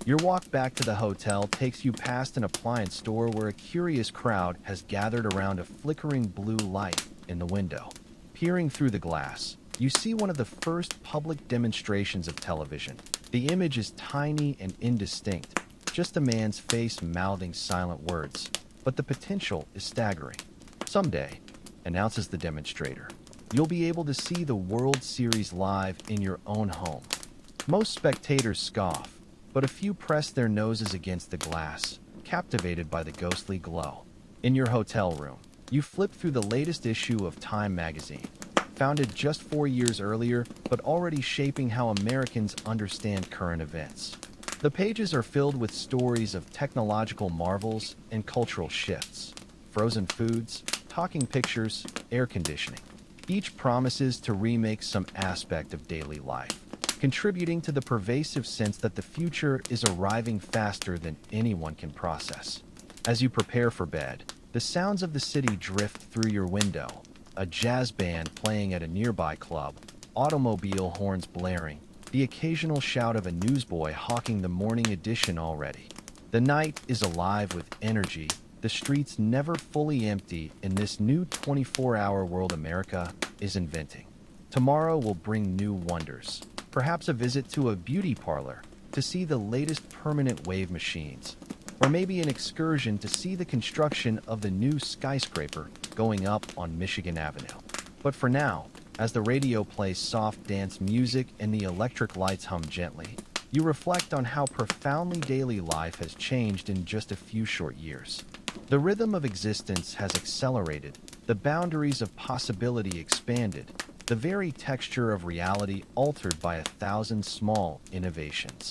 Your walk back to the hotel takes you past an appliance store where a curious crowd has gathered around a flickering blue light in the window. Peering through the glass, you see one of the first public demonstrations of television. The image is tiny and indistinct, just a man's face mouthing silent words, but the potential is staggering. "Someday," announces the demonstrator, "you'll be able to see the World Series live in your own home." Most spectators scoff, but a few press their noses against the glass, captivated by the ghostly glow. In your hotel room, you flip through the latest issue of Time magazine, founded just 4 years earlier, but already shaping how Americans understand current events. The pages are filled with stories of technological marvels and cultural shifts, frozen foods, talking pictures, air conditioning. Each promises to remake some aspect of daily life, contributing to the pervasive sense that the future is arriving faster than anyone can process. As you prepare for bed, the sounds of the city drift through your window, a jazz band playing at a nearby club, automobile horns blaring, the occasional shout of a newsboy hawking the morning edition already. The night is alive with energy, the streets never fully empty in this new 24-hour world America is inventing. Tomorrow will bring new wonders. Perhaps a visit to a beauty parlor to see the latest permanent wave machines, or maybe an excursion to see the construction of the new skyscraper going up on Michigan Avenue. But for now, as the radio plays soft dance music and the electric lights hum gently, you reflect on how profoundly daily life has changed in just a few short years. The rhythm of existence has accelerated, the boundaries of possibility expanded, the very texture of reality altered by 1,000 small innovations.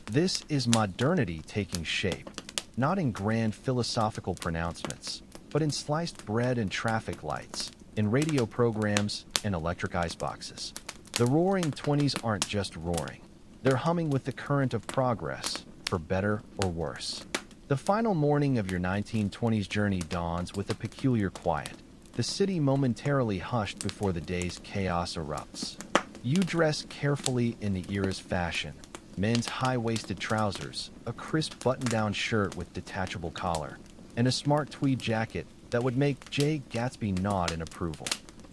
This is modernity taking shape, not in grand philosophical pronouncements, but in sliced bread and traffic lights, in radio programs and electric iceboxes. The roaring 20s aren't just roaring. They're humming with the current of progress, for better or worse. The final morning of your 1920s journey dawns with a peculiar quiet. The city momentarily hushed before the day's chaos erupts. You dress carefully in the era's fashion. Men's high-waisted trousers, a crisp button-down shirt with detachable collar, and a smart tweed jacket that would make Jay Gatsby nod in approval.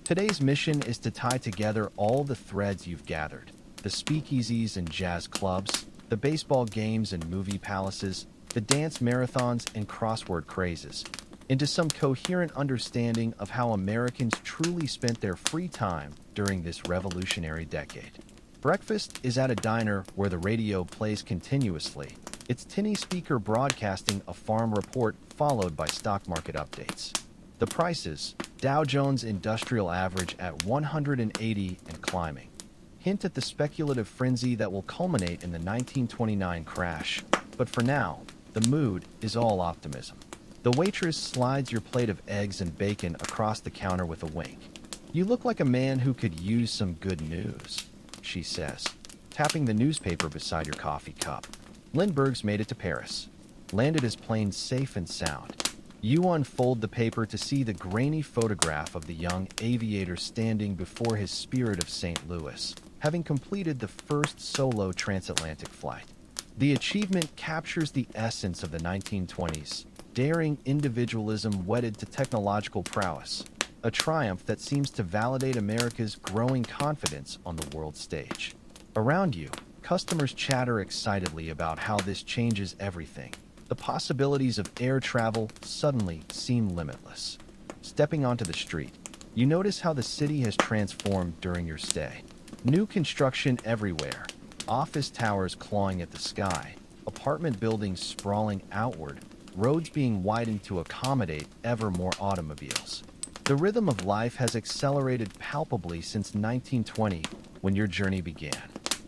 Today's mission is to tie together all the threads you've gathered. The speakeasies and jazz clubs, the baseball games and movie palaces, the dance marathons and crossword crazes, into some coherent understanding of how Americans truly spent their free time during this revolutionary decade. Breakfast is at a diner where the radio plays continuously, its tinny speaker broadcasting a farm report followed by stock market updates. The prices, Dow Jones Industrial Average at 180 and climbing, hint at the speculative frenzy that will culminate in the 1929 crash. But for now, the mood is all optimism. The waitress slides your plate of eggs and bacon across the counter with a wink. "You look like a man who could use some good news," she says, tapping the newspaper beside your coffee cup. Lindbergh's made it to Paris. Landed his plane safe and sound. You unfold the paper to see the grainy photograph of the young aviator standing before his Spirit of St. Louis, having completed the first solo transatlantic flight. The achievement captures the essence of the 1920s, daring individualism wedded to technological prowess, a triumph that seems to validate America's growing confidence on the world stage. Around you, customers chatter excitedly about how this changes everything. The possibilities of air travel suddenly seem limitless. Stepping onto the street, you notice how the city has transformed during your stay. New construction everywhere, office towers clawing at the sky, apartment buildings sprawling outward, roads being widened to accommodate ever more automobiles. The rhythm of life has accelerated palpably since 1920, when your journey began.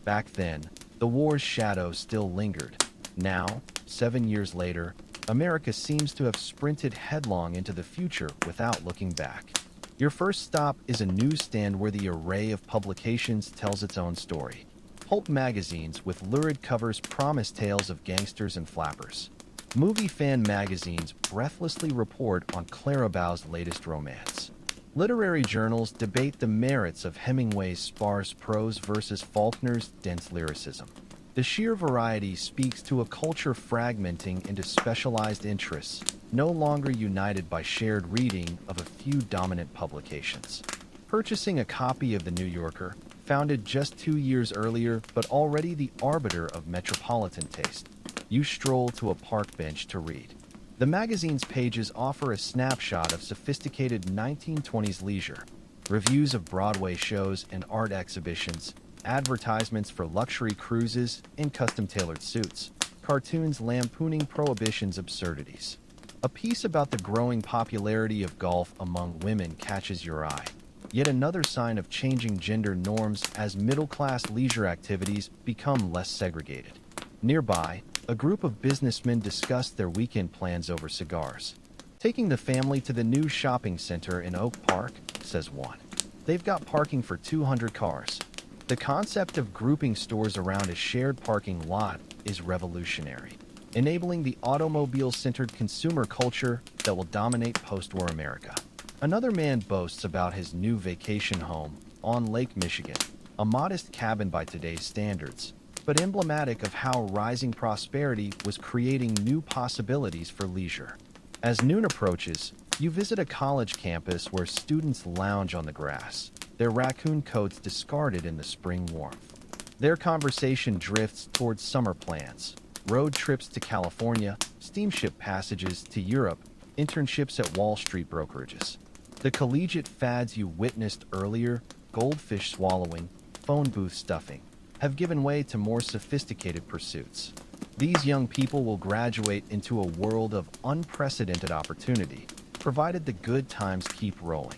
Back then, the war's shadows still lingered. Now, 7 years later, America seems to have sprinted headlong into the future without looking back. Your first stop is a newsstand where the array of publications tells its own story. Pulp magazines with lurid covers promise tales of gangsters and flappers. Movie fan magazines breathlessly report on Clara Bow's latest romance. Literary journals debate the merits of Hemingway's sparse prose versus Faulkner's dense lyricism. The sheer variety speaks to a culture fragmenting into specialized interests, no longer united by shared reading of a few dominant publications. Purchasing a copy of The New Yorker, founded just 2 years earlier but already the arbiter of metropolitan taste, you stroll to a park bench to read. The magazine's pages offer a snapshot of sophisticated 1920s leisure, reviews of Broadway shows and art exhibitions, advertisements for luxury cruises and custom-tailored suits, cartoons lampooning Prohibition's absurdities. A piece about the growing popularity of golf among women catches your eye. Yet another sign of changing gender norms as middle-class leisure activities become less segregated. Nearby, a group of businessmen discuss their weekend plans over cigars. Taking the family to the new shopping center in Oak Park, says one. They've got parking for 200 cars. The concept of grouping stores around a shared parking lot is revolutionary, enabling the automobile-centered consumer culture that will dominate post-war America. Another man boasts about his new vacation home on Lake Michigan, a modest cabin by today's standards, but emblematic of how rising prosperity was creating new possibilities for leisure. As noon approaches, you visit a college campus where students lounge on the grass, their raccoon coats discarded in the spring warmth. Their conversation drifts towards summer plans, road trips to California, steamship passages to Europe, internships at Wall Street brokerages. The collegiate fads you witnessed earlier, goldfish-swallowing, phone booth stuffing, have given way to more sophisticated pursuits. These young people will graduate into a world of unprecedented opportunity, provided the good times keep rolling.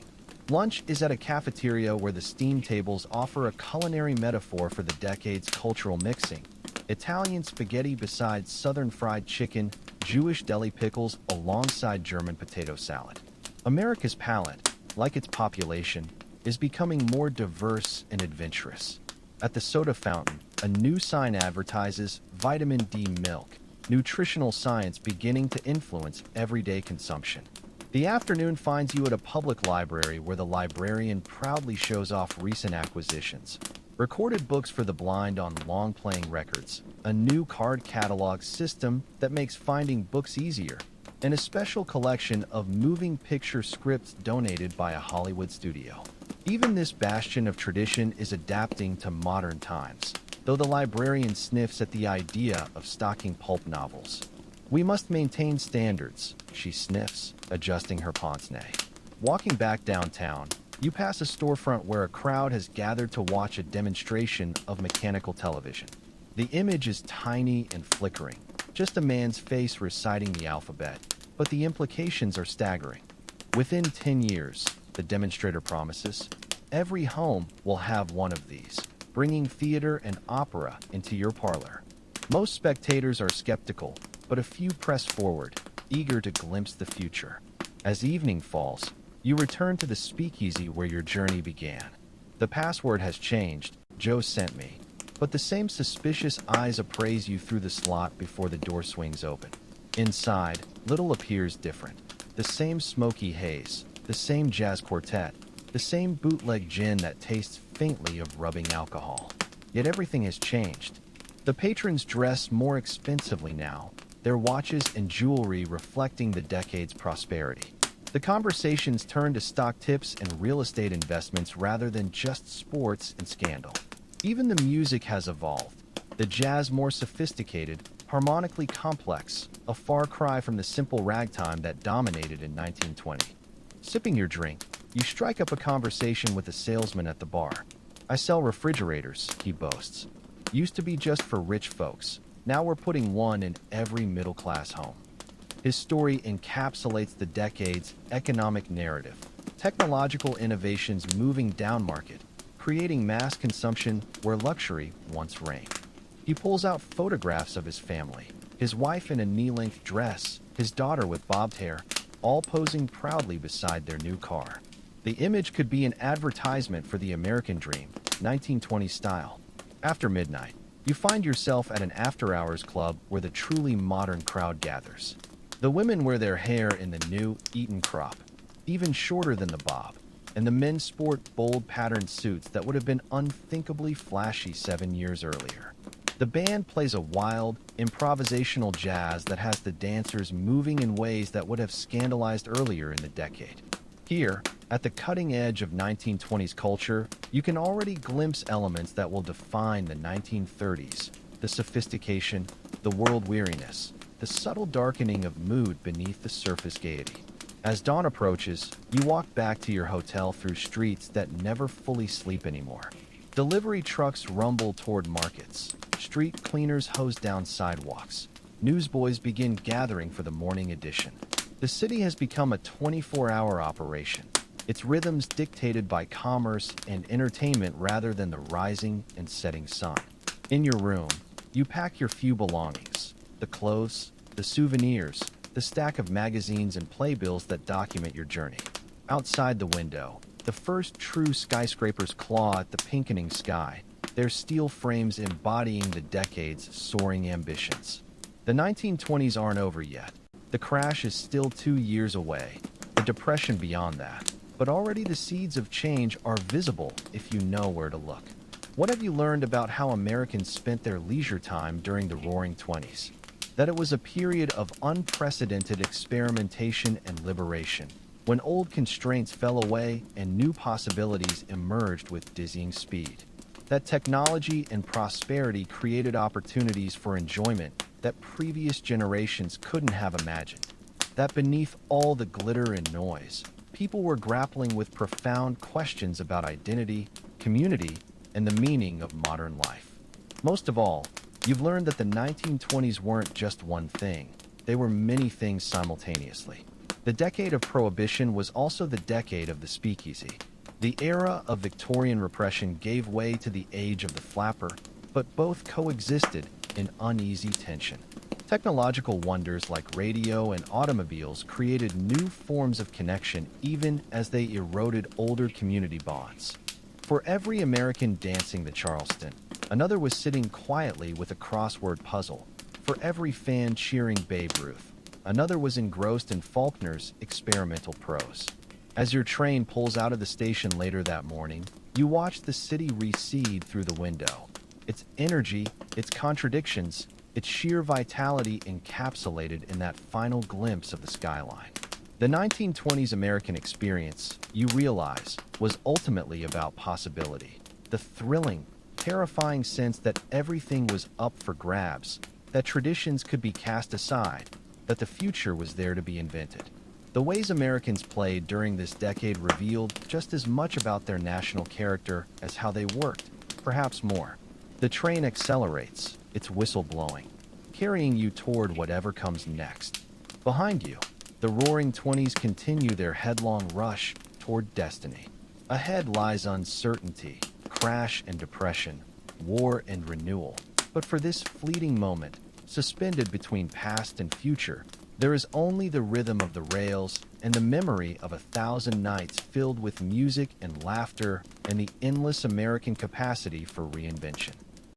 Lunch is at a cafeteria where the steam tables offer a culinary metaphor for the decade's cultural mixing. Italian spaghetti beside Southern fried chicken, Jewish deli pickles alongside German potato salad. America's palate, like its population, is becoming more diverse and adventurous. At the soda fountain, a new sign advertises vitamin D milk, nutritional science beginning to influence everyday consumption. The afternoon finds you at a public library where the librarian proudly shows off recent acquisitions. Recorded books for the blind on long-playing records, a new card catalog system that makes finding books easier, and a special collection of moving picture scripts donated by a Hollywood studio. Even this bastion of tradition is adapting to modern times, though the librarian sniffs at the idea of stocking pulp novels. We must maintain standards, she sniffs, adjusting her pince-nez. Walking back downtown, you pass a storefront where a crowd has gathered to watch a demonstration of mechanical television. The image is tiny and flickering, just a man's face reciting the alphabet, but the implications are staggering. Within 10 years, the demonstrator promises, every home will have one of these, bringing theater and opera into your parlor. Most spectators are skeptical, but a few press forward, eager to glimpse the future. As evening falls, you return to the speakeasy where your journey began. The password has changed, Joe sent me, but the same suspicious eyes appraise you through the slot before the door swings open. Inside, little appears different. The same smoky haze, the same jazz quartet, the same bootleg gin that tastes faintly of rubbing alcohol. Yet everything has changed. The patrons dress more expensively now, their watches and jewelry reflecting the decade's prosperity. The conversations turn to stock tips and real estate investments rather than just sports and scandal. Even the music has evolved. The jazz more sophisticated, harmonically complex, a far cry from the simple ragtime that dominated in 1920. Sipping your drink, you strike up a conversation with a salesman at the bar. I sell refrigerators, he boasts. Used to be just for rich folks. Now we're putting one in every middle-class home. His story encapsulates the decade's economic narrative. Technological innovations moving down market, creating mass consumption where luxury once reigned. He pulls out photographs of his family, his wife in a knee-length dress, his daughter with bobbed hair, all posing proudly beside their new car. The image could be an advertisement for the American dream, 1920s style. After midnight, you find yourself at an after-hours club where the truly modern crowd gathers. The women wear their hair in the new Eton crop, even shorter than the bob, and the men sport bold patterned suits that would have been unthinkably flashy 7 years earlier. The band plays a wild, improvisational jazz that has the dancers moving in ways that would have scandalized earlier in the decade. Here, at the cutting edge of 1920s culture, you can already glimpse elements that will define the 1930s: the sophistication, the world weariness, the subtle darkening of mood beneath the surface gaiety. As dawn approaches, you walk back to your hotel through streets that never fully sleep anymore. Delivery trucks rumble toward markets. Street cleaners hose down sidewalks. Newsboys begin gathering for the morning edition. The city has become a 24-hour operation, its rhythms dictated by commerce and entertainment rather than the rising and setting sun. In your room, you pack your few belongings: the clothes, the souvenirs, the stack of magazines and playbills that document your journey. Outside the window, the first true skyscrapers claw at the pinkening sky, their steel frames embodying the decade's soaring ambitions. The 1920s aren't over yet. The crash is still 2 years away, the depression beyond that. But already the seeds of change are visible if you know where to look. What have you learned about how Americans spent their leisure time during the Roaring Twenties? That it was a period of unprecedented experimentation and liberation, when old constraints fell away and new possibilities emerged with dizzying speed. That technology and prosperity created opportunities for enjoyment that previous generations couldn't have imagined. That beneath all the glitter and noise, people were grappling with profound questions about identity, community, and the meaning of modern life. Most of all, you've learned that the 1920s weren't just one thing. They were many things simultaneously. The decade of Prohibition was also the decade of the speakeasy. The era of Victorian repression gave way to the age of the flapper, but both coexisted in uneasy tension. Technological wonders like radio and automobiles created new forms of connection even as they eroded older community bonds. For every American dancing the Charleston, another was sitting quietly with a crossword puzzle. For every fan cheering Babe Ruth, another was engrossed in Faulkner's experimental prose. As your train pulls out of the station later that morning, you watch the city recede through the window. Its energy, its contradictions, its sheer vitality encapsulated in that final glimpse of the skyline. The 1920s American experience, you realize, was ultimately about possibility. The thrilling, terrifying sense that everything was up for grabs, that traditions could be cast aside, that the future was there to be invented. The ways Americans played during this decade revealed just as much about their national character as how they worked, perhaps more. The train accelerates, its whistle blowing, carrying you toward whatever comes next. Behind you, the Roaring Twenties continue their headlong rush toward destiny. Ahead lies uncertainty, crash and depression, war and renewal. But for this fleeting moment, suspended between past and future, there is only the rhythm of the rails and the memory of 1,000 nights filled with music and laughter and the endless American capacity for reinvention.